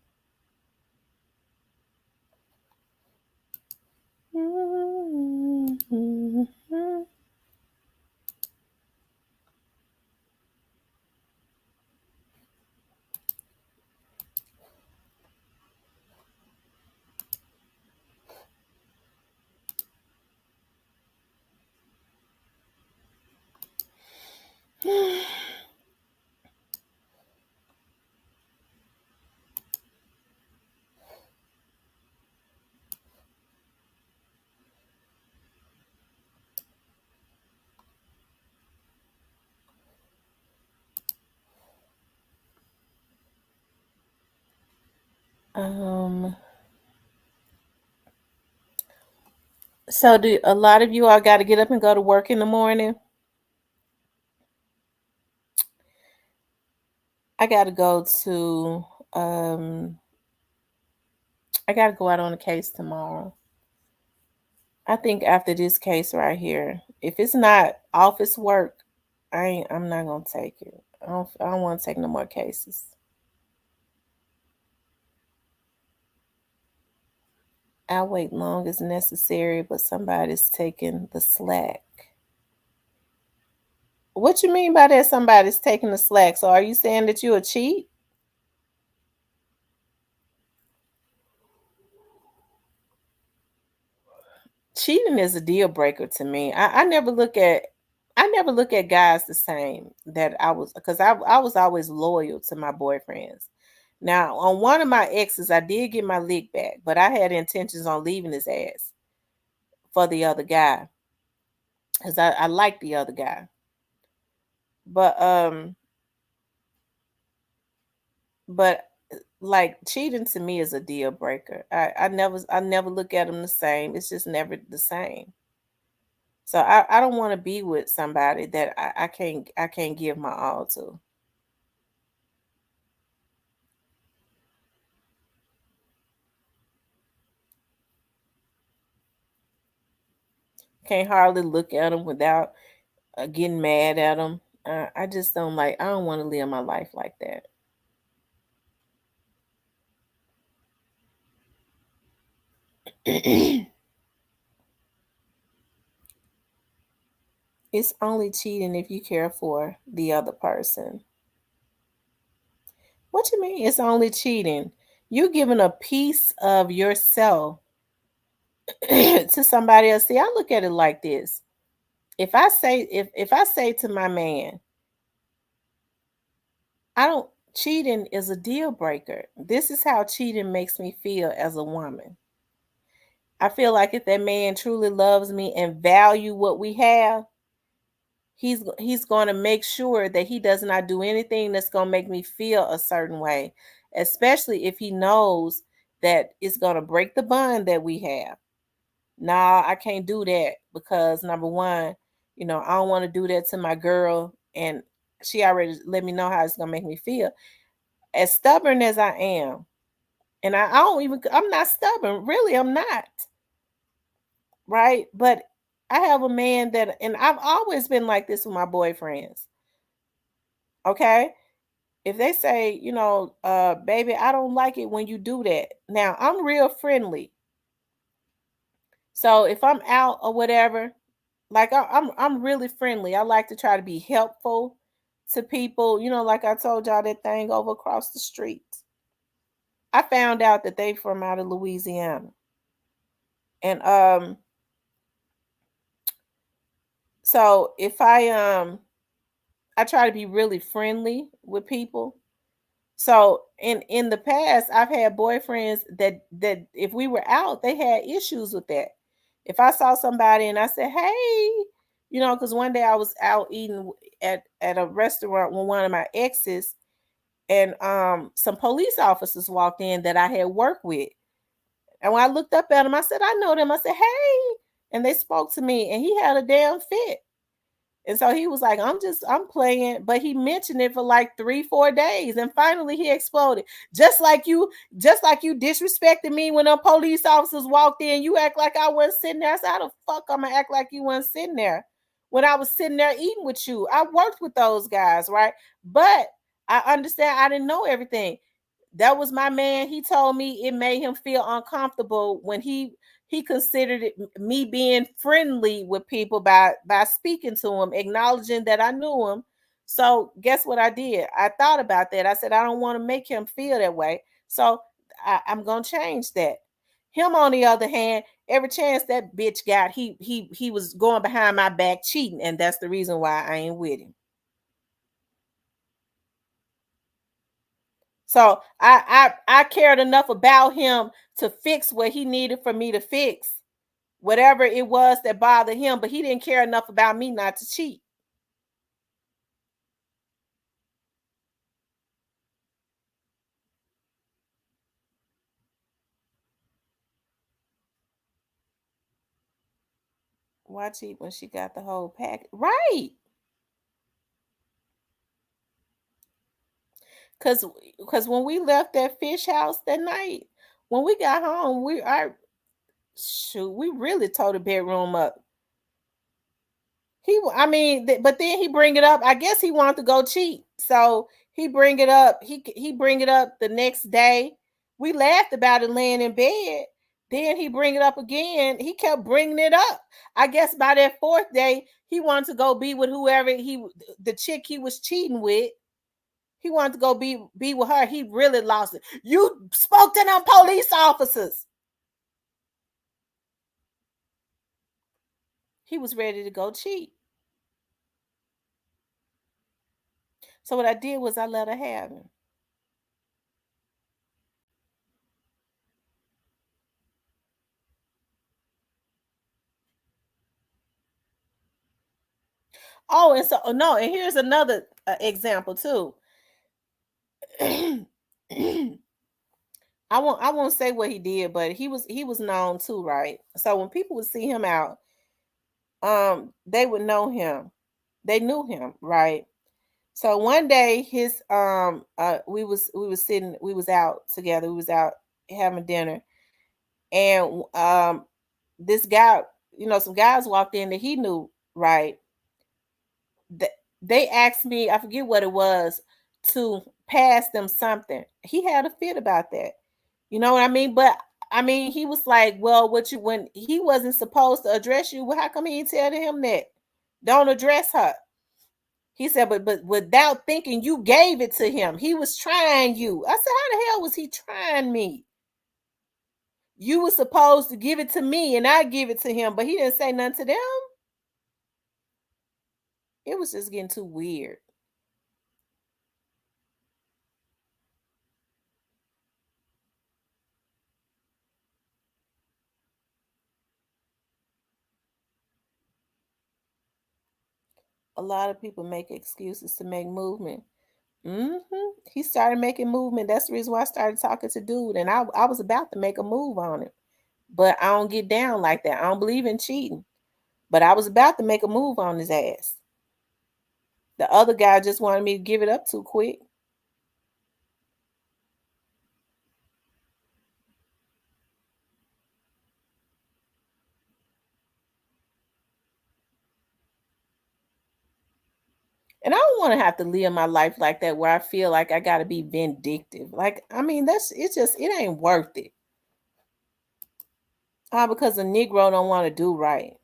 [SPEAKER 1] So do a lot of you all got to get up and go to work in the morning? I got to go to I got to go out on a case tomorrow. I think after this case right here, if it's not office work, I'm not going to take it. I don't want to take no more cases. I'll wait long as necessary, but somebody's taking the slack. What you mean by that? Somebody's taking the slack? So are you saying that you a cheat? Cheating is a deal breaker to me. I never look at guys the same. That I was, because I was always loyal to my boyfriends. Now on one of my exes, I did get my lick back, but I had intentions on leaving his ass for the other guy because I like the other guy. But like cheating to me is a deal breaker. I never look at them the same. It's just never the same. So I don't want to be with somebody that I can't give my all to. Can't hardly look at them without getting mad at them. I just don't like. I don't want to live my life like that. It's only cheating if you care for the other person. What you mean? It's only cheating. You're giving a piece of yourself to somebody else. See, I look at it like this. If I say to my man, I don't cheating is a deal breaker. This is how cheating makes me feel as a woman. I feel like if that man truly loves me and value what we have, he's going to make sure that he does not do anything that's going to make me feel a certain way, especially if he knows that it's going to break the bond that we have. Nah, I can't do that because number one, I don't want to do that to my girl, and she already let me know how it's going to make me feel. As stubborn as I am, and I'm not stubborn, really, I'm not. Right? But I have a man and I've always been like this with my boyfriends. Okay? If they say, baby, I don't like it when you do that. Now, I'm real friendly. So if I'm out or whatever, like I'm really friendly. I like to try to be helpful to people. Like I told y'all that thing over across the street. I found out that they from out of Louisiana. And so if I try to be really friendly with people. So in the past, I've had boyfriends that if we were out, they had issues with that. If I saw somebody and I said, "Hey," because one day I was out eating at a restaurant with one of my exes, and some police officers walked in that I had worked with, and when I looked up at them, I said, "I know them." I said, "Hey," and they spoke to me, and he had a damn fit. And so he was like, I'm playing, but he mentioned it for like 3-4 days. And finally he exploded. Just like you disrespected me when the police officers walked in, you act like I wasn't sitting there. I said, how the fuck I'm gonna act like you wasn't sitting there when I was sitting there eating with you? I worked with those guys, right? But I understand I didn't know everything. That was my man. He told me it made him feel uncomfortable when he considered it me being friendly with people by speaking to him, acknowledging that I knew him. So guess what I did? I thought about that. I said I don't want to make him feel that way. So I'm gonna change that. Him on the other hand, every chance that bitch got, he was going behind my back cheating, and that's the reason why I ain't with him. So I cared enough about him to fix what he needed for me to fix, whatever it was that bothered him, but he didn't care enough about me not to cheat. Why cheat when she got the whole pack? Right. Cause when we left that fish house that night, when we got home, we really tore the bedroom up. But then he bring it up. I guess he wanted to go cheat, so he bring it up. He bring it up the next day. We laughed about it laying in bed. Then he bring it up again. He kept bringing it up. I guess by that fourth day, he wanted to go be with whoever the chick he was cheating with. He wanted to go be with her. He really lost it. You spoke to them police officers. He was ready to go cheat. So what I did was I let her have him. Oh, and so no, and here's another example too. I won't say what he did, but he was known too, right? So when people would see him out, they would know him. They knew him, right? So one day we was out together. We was out having dinner, and this guy, some guys walked in that he knew, right? They asked me, I forget what it was, to pass them something. He had a fit about that. You know what I mean? But I mean, he was like, well, when he wasn't supposed to address you, well, how come he didn't tell him that? Don't address her. He said, but without thinking, you gave it to him. He was trying you. I said, how the hell was he trying me? You were supposed to give it to me and I give it to him, but he didn't say nothing to them. It was just getting too weird. A lot of people make excuses to make movement. He started making movement. That's the reason why I started talking to dude, and I was about to make a move on him, but I don't get down like that. I don't believe in cheating, but I was about to make a move on his ass. The other guy just wanted me to give it up too quick. And I don't want to have to live my life like that where I feel like I got to be vindictive. Like, I mean, it ain't worth it. Because a Negro don't want to do right.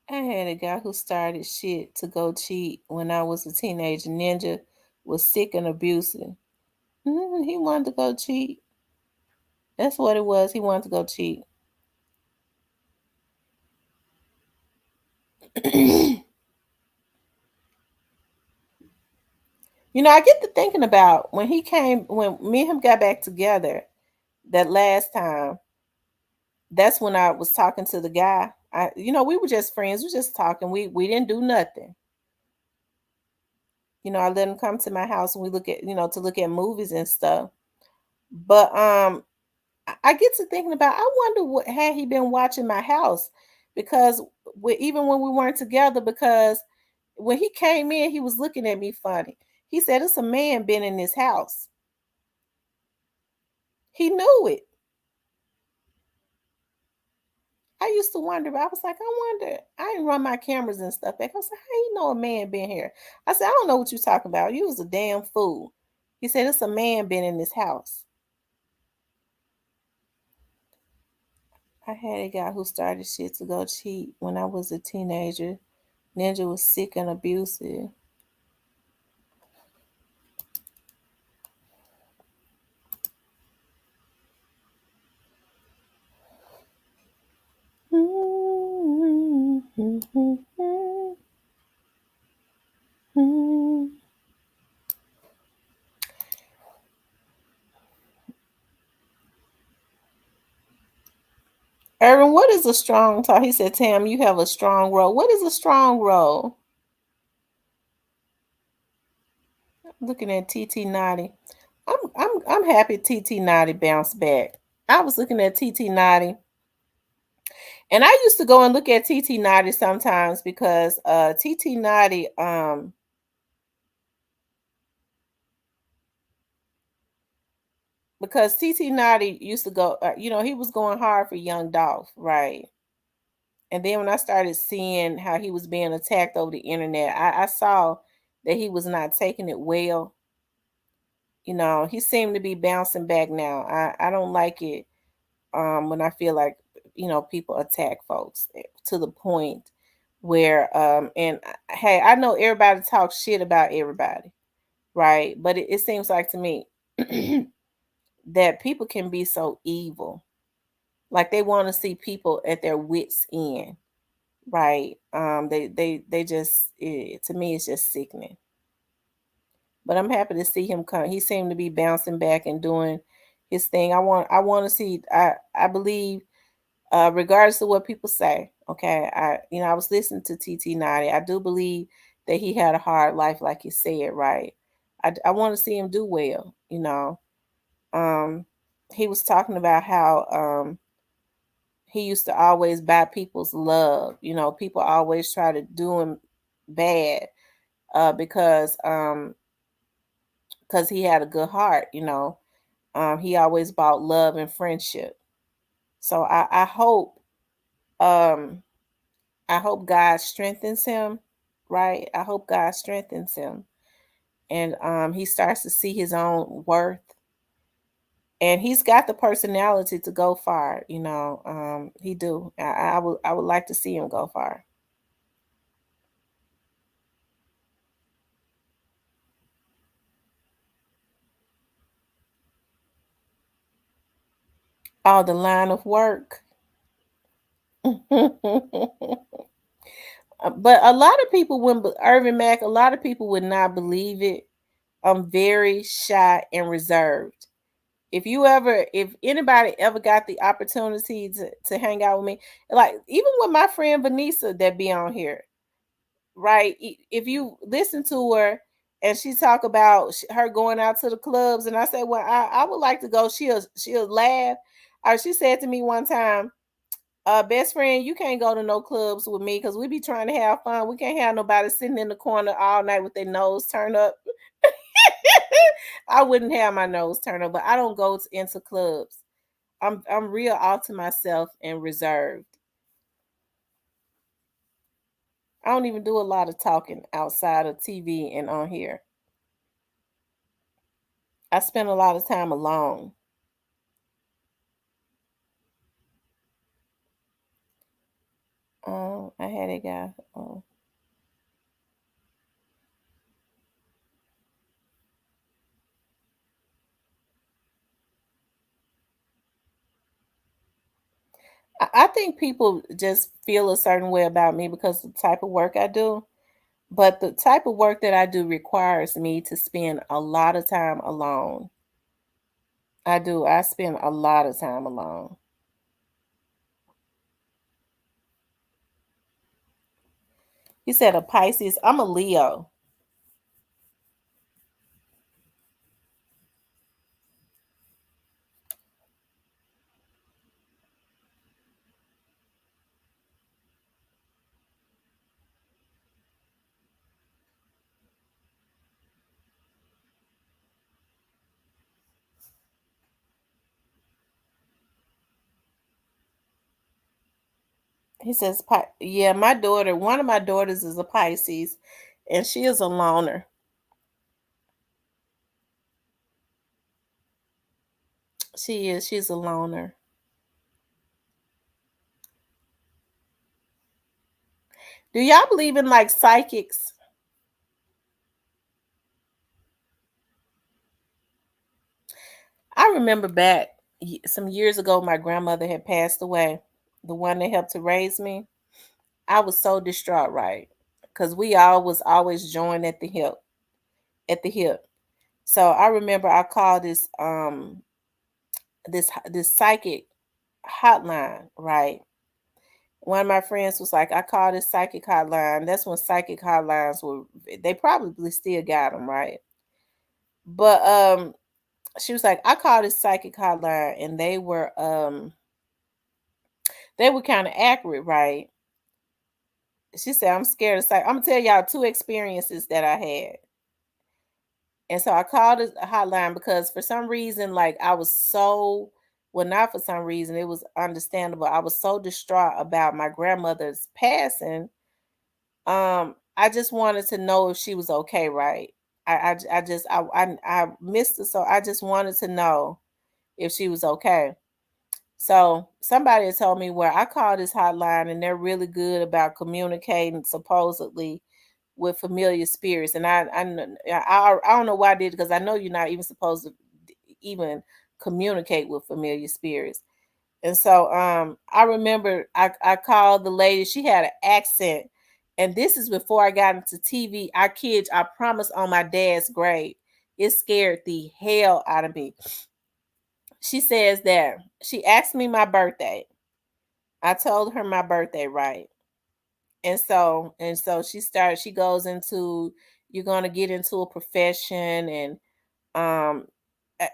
[SPEAKER 1] I had a guy who started shit to go cheat when I was a teenager. Ninja was sick and abusive. He wanted to go cheat. That's what it was. He wanted to go cheat. I get to thinking about when me and him got back together that last time. That's when I was talking to the guy. We were just friends. We were just talking. We didn't do nothing. I let him come to my house and we look at, to look at movies and stuff. But I get to thinking about, I wonder what had he been watching my house, because even when we weren't together, because when he came in, he was looking at me funny. He said, "It's a man been in this house." He knew it. I used to wonder, but I was like, I wonder, I didn't run my cameras and stuff back. I was like, how you know a man been here? I said, I don't know what you're talking about. You was a damn fool. He said, it's a man been in this house. I had a guy who started shit to go cheat when I was a teenager. Ninja was sick and abusive. Erwin, what is a strong talk? He said, Tam, you have a strong role. What is a strong role? Looking at TT Naughty. I'm happy TT Naughty bounced back. I was looking at TT Naughty. And I used to go and look at TT Naughty sometimes because TT Naughty because TT Naughty used to go, he was going hard for Young Dolph, right? And then when I started seeing how he was being attacked over the internet, I saw that he was not taking it well. He seemed to be bouncing back now. I don't like it when I feel like, people attack folks to the point where, and hey, I know everybody talks shit about everybody, right? But it seems like to me that people can be so evil. Like they want to see people at their wits' end, right? They just, to me, it's just sickening. But I'm happy to see him come. He seemed to be bouncing back and doing his thing. I want to see. I believe, regardless of what people say. Okay, I was listening to TT Naughty. I do believe that he had a hard life, like you said, right? I want to see him do well. He was talking about how he used to always buy people's love. People always try to do him bad because he had a good heart. He always bought love and friendship. So I hope God strengthens him, right? I hope God strengthens him, and he starts to see his own worth. And he's got the personality to go far, he do. I would like to see him go far. Oh, the line of work. But a lot of people wouldn't, Irvin Mack, a lot of people would not believe it. I'm very shy and reserved. if anybody ever got the opportunity to hang out with me, like even with my friend Vanessa that be on here, right? If you listen to her and she talk about her going out to the clubs, and I say, well, I would like to go. She'll laugh. She said to me one time, best friend, you can't go to no clubs with me because we be trying to have fun. We can't have nobody sitting in the corner all night with their nose turned up. I wouldn't have my nose turned up, but I don't go into clubs. I'm real out to myself and reserved. I don't even do a lot of talking outside of TV and on here. I spend a lot of time alone. Oh, I had a guy. Oh. I think people just feel a certain way about me because of the type of work I do. But the type of work that I do requires me to spend a lot of time alone. I do. I spend a lot of time alone. He said a Pisces. I'm a Leo. He says, yeah, my daughter, one of my daughters is a Pisces, and she is a loner. She is. She's a loner. Do y'all believe in like psychics? I remember back some years ago, my grandmother had passed away, the one that helped to raise me. I was so distraught, right? Because we all was always joined at the hip, at the hip. So I remember I called this psychic hotline, right? One of my friends was like, I called this psychic hotline. That's when psychic hotlines were, they probably still got them, right? But she was like, I called this psychic hotline and they were kind of accurate, right? She said, I'm scared of psychic. I'm gonna tell y'all two experiences that I had. And so I called a hotline because for some reason, like I was so, well, not for some reason, it was understandable. I was so distraught about my grandmother's passing. I just wanted to know if she was okay, right? I missed her, so I just wanted to know if she was okay. So somebody had told me where I call this hotline and they're really good about communicating supposedly with familiar spirits. And I don't know why I did, because I know you're not even supposed to even communicate with familiar spirits. And so I remember I called the lady. She had an accent. And this is before I got into TV. I kid, I promise on my dad's grave. It scared the hell out of me. She says that she asked me my birthday. I told her my birthday, right? And so she goes into, you're going to get into a profession, and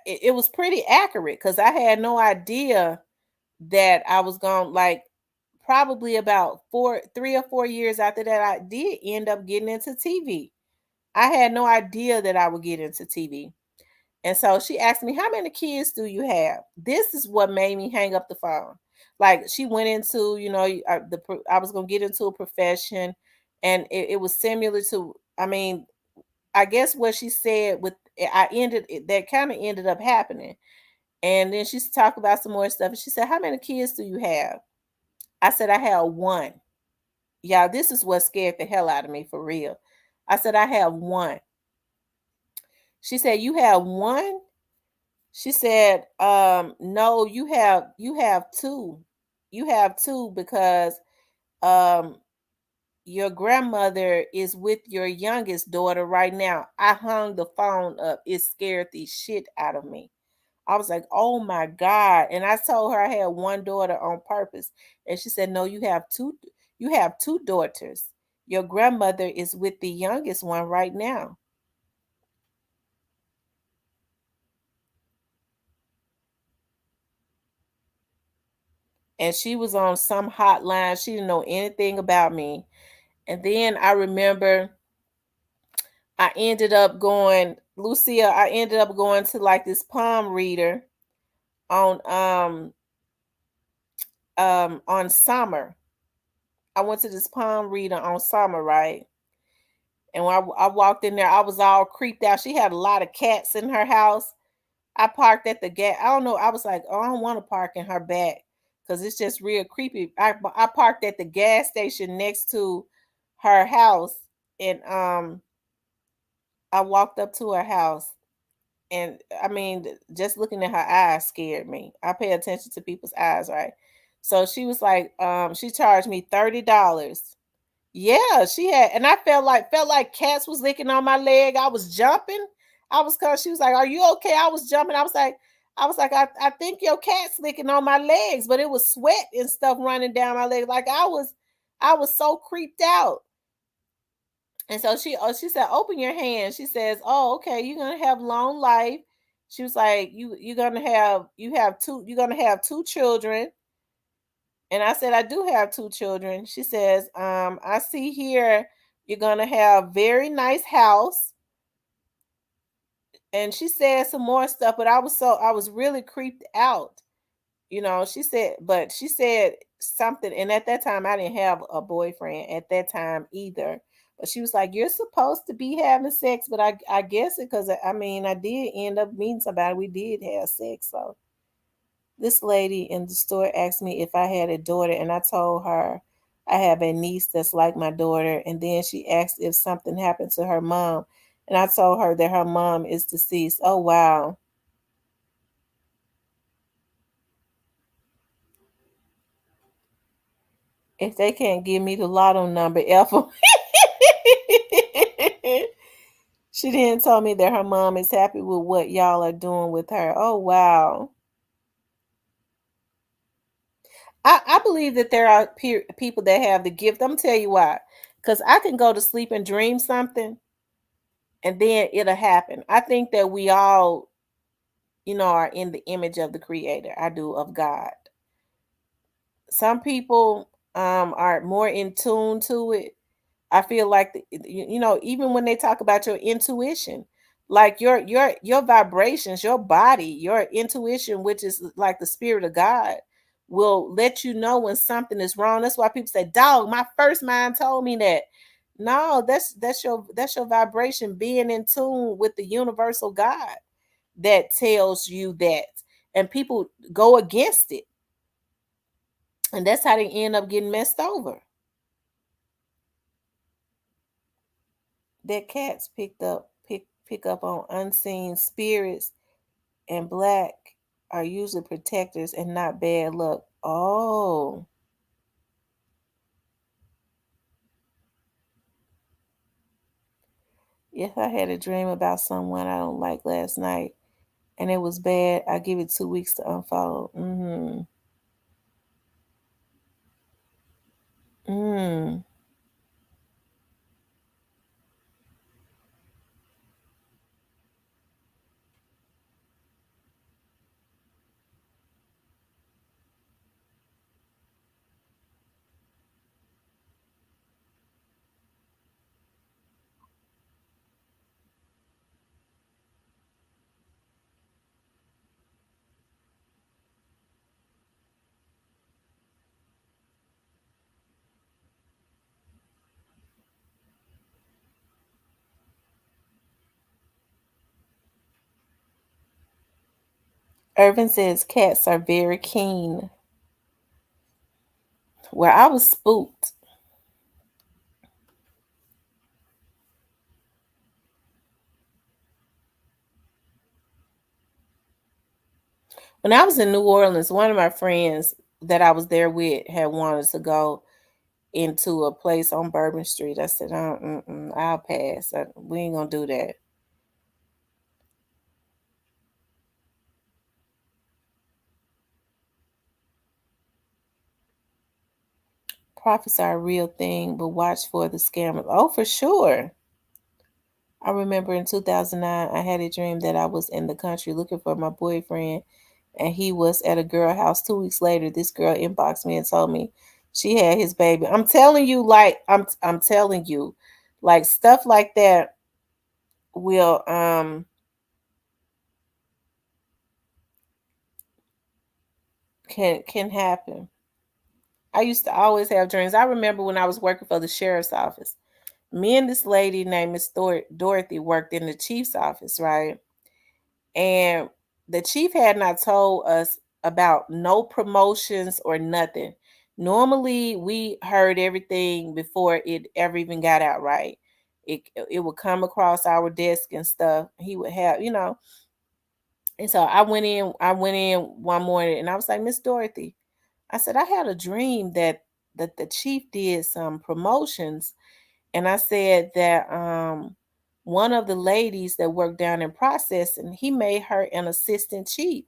[SPEAKER 1] it was pretty accurate because I had no idea that I was going, like, probably about 3 or 4 years after that, I did end up getting into TV. I had no idea that I would get into TV. And so she asked me, how many kids do you have? This is what made me hang up the phone. Like, she went into, I was going to get into a profession, and it was similar to, I mean, I guess what she said that kind of ended up happening. And then she talked about some more stuff. And she said, how many kids do you have? I said, I have one. Y'all, this is what scared the hell out of me, for real. I said, I have one. She said, you have one? She said, no, you have two. You have two because your grandmother is with your youngest daughter right now. I hung the phone up. It scared the shit out of me. I was like, oh my God. And I told her I had one daughter on purpose. And she said, no, you have two daughters. Your grandmother is with the youngest one right now. And she was on some hotline. She didn't know anything about me. And then I remember I ended up going to like this palm reader on Summer. I went to this palm reader on Summer, right? And when I walked in there, I was all creeped out. She had a lot of cats in her house. I parked at the gas. I don't know. I was like, oh, I don't want to park in her back because it's just real creepy. I parked at the gas station next to her house, and I walked up to her house, and I mean, just looking at her eyes scared me. I pay attention to people's eyes, right? So she was like, she charged me $30. Yeah, she had, and I felt like cats was licking on my leg. I was jumping. She was like, "Are you okay?" I was jumping. I think your cat's licking on my legs, but it was sweat and stuff running down my leg. Like I was so creeped out. And so she said, "Open your hand." She says, "Oh, okay, you're gonna have long life." She was like, you're gonna have two children. And I said, I do have two children. She says, I see here you're gonna have very nice house. And she said some more stuff, but I was really creeped out. She said something, and at that time I didn't have a boyfriend at that time either. But she was like, "You're supposed to be having sex," but I guess it because I mean I did end up meeting somebody. We did have sex, so. This lady in the store asked me if I had a daughter, and I told her I have a niece that's like my daughter. And then she asked if something happened to her mom, and I told her that her mom is deceased. Oh, wow. If they can't give me the lotto number, Ethel. She didn't tell me that her mom is happy with what y'all are doing with her. Oh, wow. I believe that there are people that have the gift. I'm going to tell you why. Because I can go to sleep and dream something, and then it'll happen. I think that we all, are in the image of the Creator. I do, of God. Some people are more in tune to it. I feel like even when they talk about your intuition, like your vibrations, your body, your intuition, which is like the spirit of God, will let you know when something is wrong. That's why people say, "Dog, my first mind told me that." No, that's your vibration being in tune with the universal God that tells you that. And people go against it. And that's how they end up getting messed over. That cats pick up on unseen spirits, and black are usually protectors and not bad luck. Oh. Yes, I had a dream about someone I don't like last night, and it was bad. I give it 2 weeks to unfold. Mm. Irvin says cats are very keen. Well, I was spooked. When I was in New Orleans, one of my friends that I was there with had wanted to go into a place on Bourbon Street. I said, I'll pass. We ain't gonna do that. Profits are a real thing, but watch for the scammers. Oh, for sure. I remember in 2009, I had a dream that I was in the country looking for my boyfriend, and he was at a girl house. 2 weeks later, this girl inboxed me and told me she had his baby. I'm telling you, like I'm telling you, like stuff like that will can happen. I used to always have dreams. I remember when I was working for the sheriff's office. Me and this lady named Miss Dorothy worked in the chief's office, right? And the chief had not told us about no promotions or nothing. Normally, we heard everything before it ever even got out, right? It would come across our desk and stuff. He would have, And so I went in one morning and I was like, Miss Dorothy, I said, I had a dream that the chief did some promotions, and I said that one of the ladies that worked down in processing, he made her an assistant chief.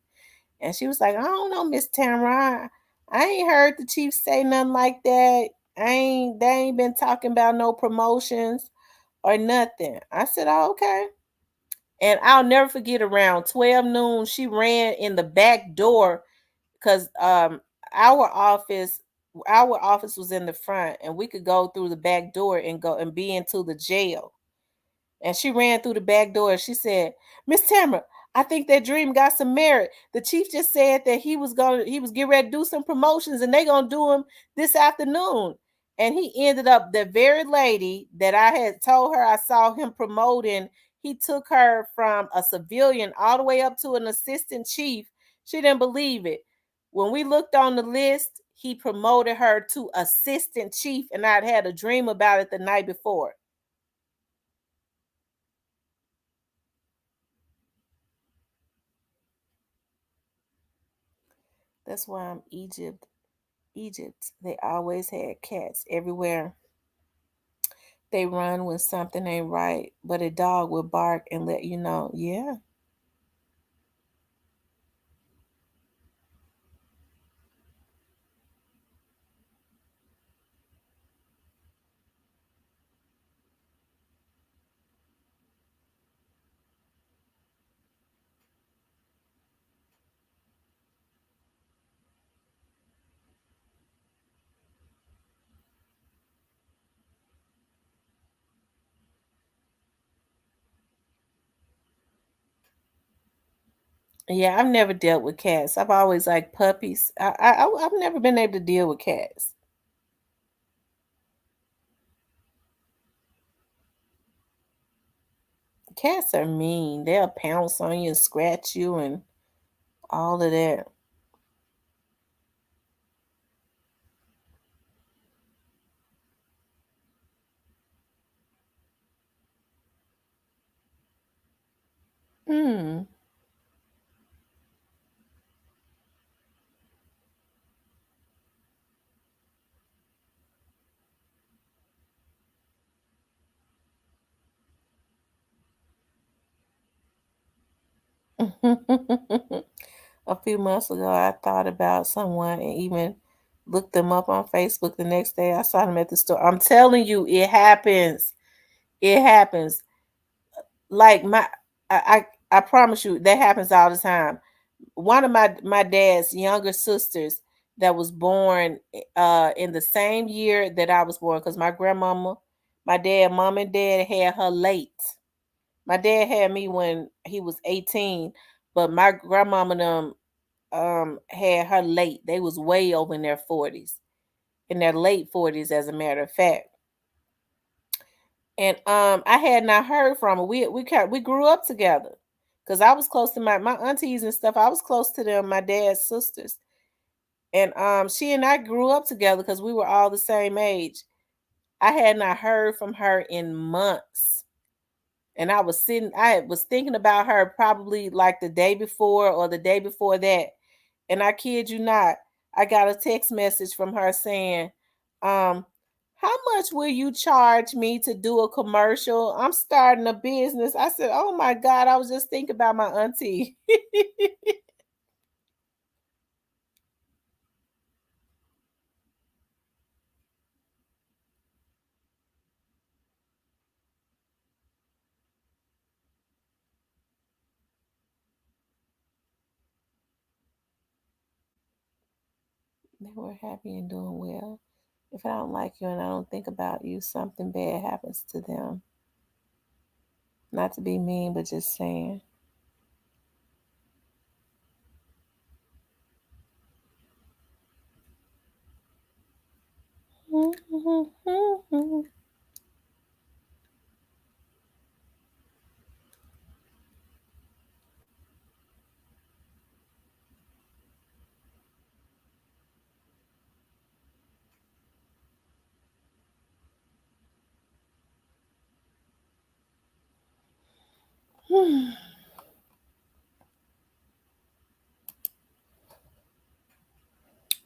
[SPEAKER 1] And she was like, I don't know, Miss Tamara. I ain't heard the chief say nothing like that. They ain't been talking about no promotions or nothing. I said, oh, okay. And I'll never forget, around 12 noon, she ran in the back door because our office our office was in the front, and we could go through the back door and go and be into the jail. And she ran through the back door and she said, Miss Tamara, I think that dream got some merit. The chief just said that he was getting ready to do some promotions and they gonna do them this afternoon. And he ended up, the very lady that I had told her I saw him promoting, he took her from a civilian all the way up to an assistant chief. She didn't believe it. When we looked on the list, he promoted her to assistant chief, and I'd had a dream about it the night before. That's why I'm Egypt. They always had cats everywhere. They run when something ain't right, but a dog will bark and let you know. Yeah. Yeah, I've never dealt with cats. I've always liked puppies. I've never been able to deal with cats. Cats are mean. They'll pounce on you and scratch you and all of that. Hmm. A few months ago, I thought about someone and even looked them up on Facebook. The next day, I saw them at the store. I'm telling you, it happens. It happens. Like I promise you, that happens all the time. One of my dad's younger sisters that was born in the same year that I was born, because my grandmama, my dad, mom and dad had her late. My dad had me when he was 18, but my grandmama them had her late. They was way over in their 40s, in their late 40s, as a matter of fact. And I had not heard from her. We grew up together because I was close to my aunties and stuff. I was close to them, my dad's sisters. And she and I grew up together because we were all the same age. I had not heard from her in months. And I was thinking about her probably like the day before or the day before that. And I kid you not, I got a text message from her saying, um, how much will you charge me to do a commercial? I'm starting a business. I said, oh my God, I was just thinking about my auntie. They were happy and doing well. If I don't like you and I don't think about you, something bad happens to them. Not to be mean, but just saying.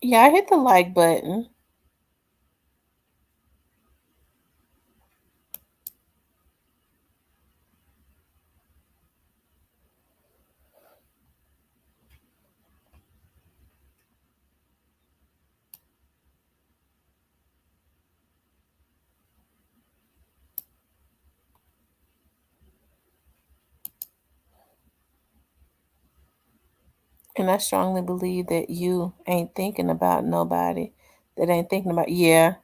[SPEAKER 1] Yeah, I hit the like button. And I strongly believe that you ain't thinking about nobody that ain't thinking about. Yeah.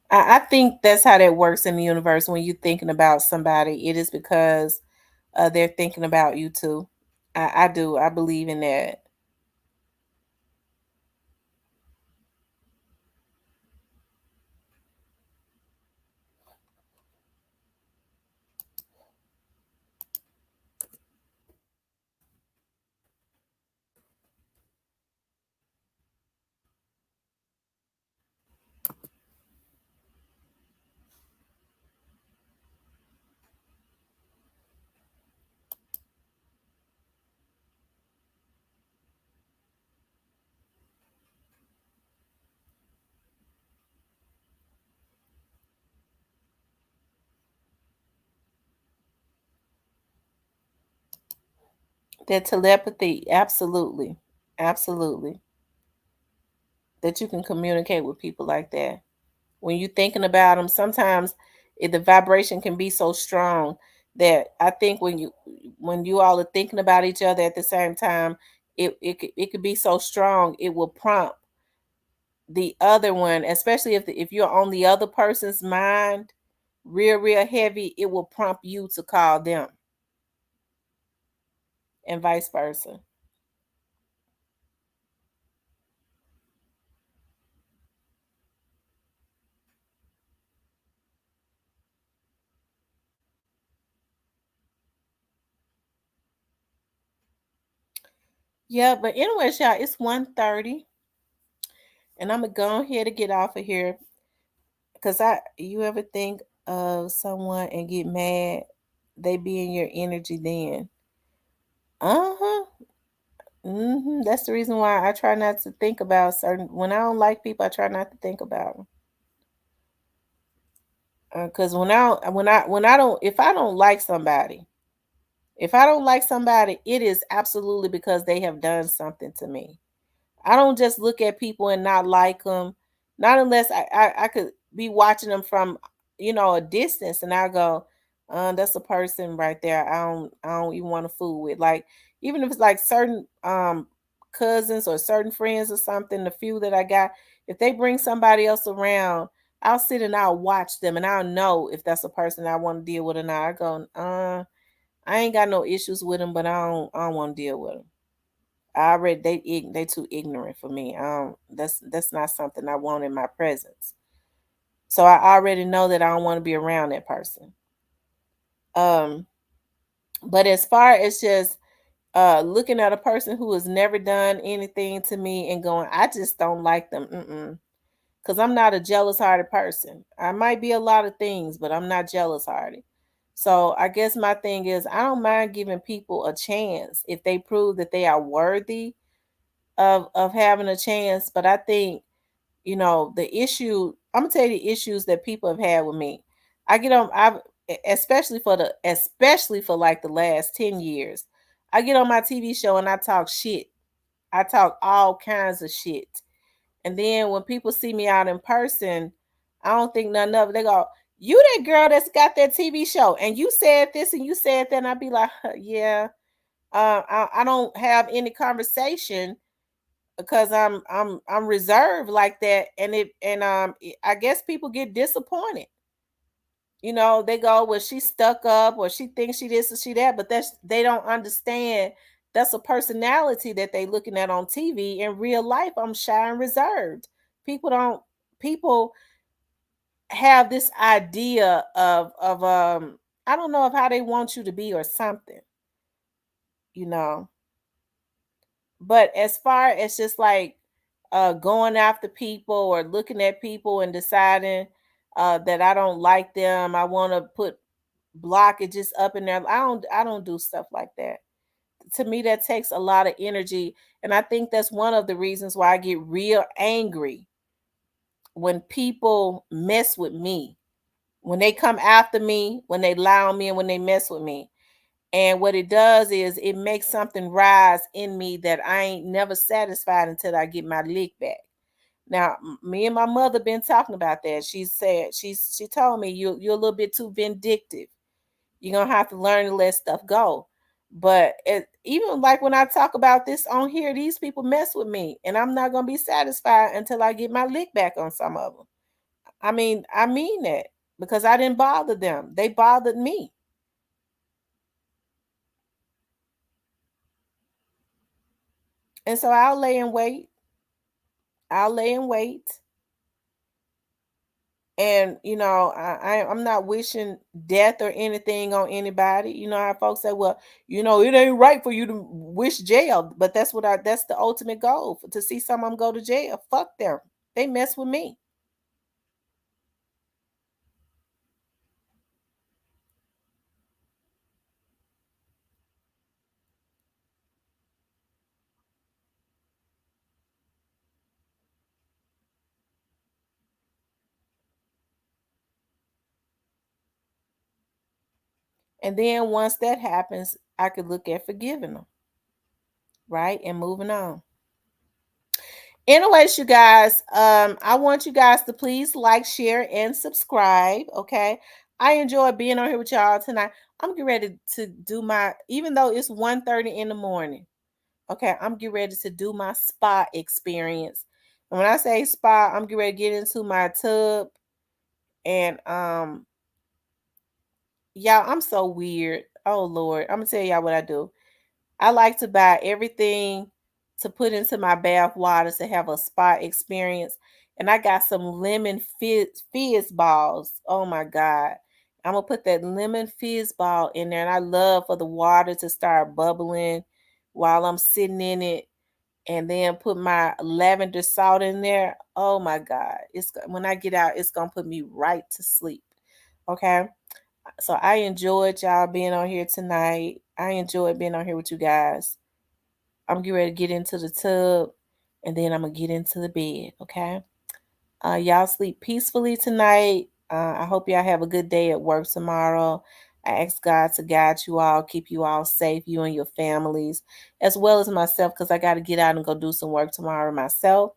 [SPEAKER 1] I think that's how that works in the universe. When you're thinking about somebody, it is because they're thinking about you too. I do. I believe in that. That telepathy, absolutely. Absolutely. That you can communicate with people like that. When you're thinking about them, sometimes the vibration can be so strong that I think when you all are thinking about each other at the same time, it could be so strong it will prompt the other one, especially if you're on the other person's mind, real heavy, it will prompt you to call them, and vice versa. Yeah, but anyway, y'all, it's 1:30, and I'm gonna go ahead and get off of here. Cause you ever think of someone and get mad, they be in your energy then. Uh-huh. That's the reason why I try not to think about certain. When I don't like people, I try not to think about them. Cause when I don't, if I don't like somebody, it is absolutely because they have done something to me. I don't just look at people and not like them, not unless I could be watching them from a distance, and I go, that's a person right there. I don't even want to fool with. Like, even if it's like certain cousins or certain friends or something, the few that I got, if they bring somebody else around, I'll sit and I'll watch them, and I'll know if that's a person I want to deal with or not. I go, I ain't got no issues with them, but I don't want to deal with them. I already they too ignorant for me. That's not something I want in my presence. So I already know that I don't want to be around that person. Um, but as far as just looking at a person who has never done anything to me and going, I just don't like them. Because I'm not a jealous hearted person. I might be a lot of things, but I'm not jealous hearted. So I guess my thing is I don't mind giving people a chance if they prove that they are worthy of having a chance. But I think, the issue, I'm gonna tell you the issues that people have had with me. I get on I especially for like the last 10 years. I get on my TV show and I talk shit. I talk all kinds of shit. And then when people see me out in person, I don't think nothing of it. They go, "You that girl that's got that TV show, and you said this and you said that." And I'd be like, "Yeah." I don't have any conversation because I'm reserved like that, and I guess people get disappointed. You know, they go, well, she's stuck up, or she thinks she this or she that, but they don't understand that's a personality that they looking at on TV. In real life, I'm shy and reserved. People have this idea of I don't know of how they want you to be or something, you know. But as far as just like going after people or looking at people and deciding that I don't like them, I want to put blockages up in there. I don't do stuff like that. To me, that takes a lot of energy, and I think that's one of the reasons why I get real angry when people mess with me, when they come after me, when they lie on me, and when they mess with me. And what it does is it makes something rise in me that I ain't never satisfied until I get my lick back. Now, me and my mother been talking about that. She said she told me you're a little bit too vindictive. You're gonna have to learn to let stuff go. But even like when I talk about this on here, these people mess with me, and I'm not gonna be satisfied until I get my lick back on some of them. I mean that because I didn't bother them; they bothered me. And so I'll lay in wait. I'll lay in wait. And I'm not wishing death or anything on anybody. You know how folks say, well, it ain't right for you to wish jail. But that's the ultimate goal, to see some of them go to jail. Fuck them. They mess with me. And then once that happens, I could look at forgiving them, right? And moving on. Anyways, you guys, I want you guys to please like, share, and subscribe. Okay. I enjoy being on here with y'all tonight. I'm getting ready to do even though it's 1:30 in the morning. Okay, I'm getting ready to do my spa experience. And when I say spa, I'm getting ready to get into my tub. And y'all, I'm so weird. Oh Lord. I'm gonna tell y'all what I do. I like to buy everything to put into my bath water to have a spa experience. And I got some lemon fizz balls. Oh my God. I'm going to put that lemon fizz ball in there. And I love for the water to start bubbling while I'm sitting in it. And then put my lavender salt in there. Oh my God. When I get out, it's going to put me right to sleep. Okay. So I enjoyed y'all being on here tonight. I enjoyed being on here with you guys. I'm getting ready to get into the tub, and then I'm going to get into the bed, okay? Y'all sleep peacefully tonight. I hope y'all have a good day at work tomorrow. I ask God to guide you all, keep you all safe, you and your families, as well as myself, because I got to get out and go do some work tomorrow myself.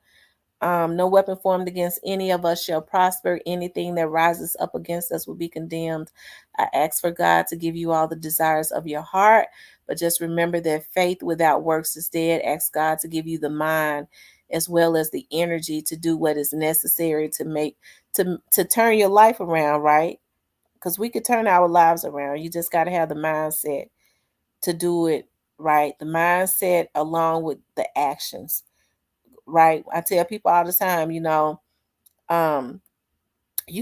[SPEAKER 1] No weapon formed against any of us shall prosper. Anything that rises up against us will be condemned. I ask for God to give you all the desires of your heart, but just remember that faith without works is dead. Ask God to give you the mind as well as the energy to do what is necessary to turn your life around, right? Because we could turn our lives around. You just got to have the mindset to do it right. The mindset along with the actions. Right. I tell people all the time, you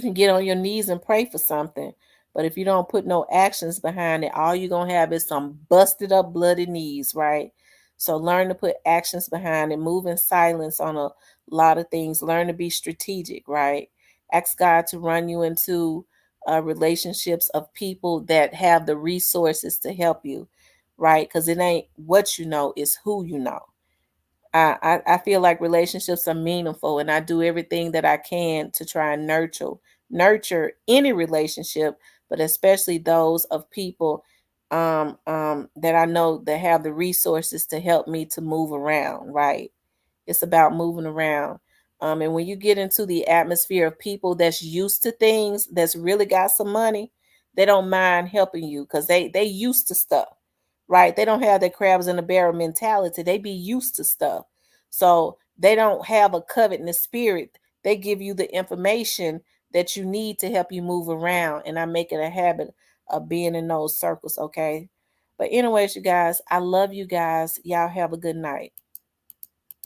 [SPEAKER 1] can get on your knees and pray for something, but if you don't put no actions behind it, all you're going to have is some busted up bloody knees, right? So learn to put actions behind it, move in silence on a lot of things, learn to be strategic, right? Ask God to run you into relationships of people that have the resources to help you, right? Because it ain't what you know, it's who you know. I feel like relationships are meaningful, and I do everything that I can to try and nurture any relationship, but especially those of people that I know that have the resources to help me to move around, right? It's about moving around. And when you get into the atmosphere of people that's used to things, that's really got some money, they don't mind helping you because they used to stuff, right? They don't have that crabs in a barrel mentality. They be used to stuff. So they don't have a covetous spirit. They give you the information that you need to help you move around. And I make it a habit of being in those circles, okay? But anyways, you guys, I love you guys. Y'all have a good night.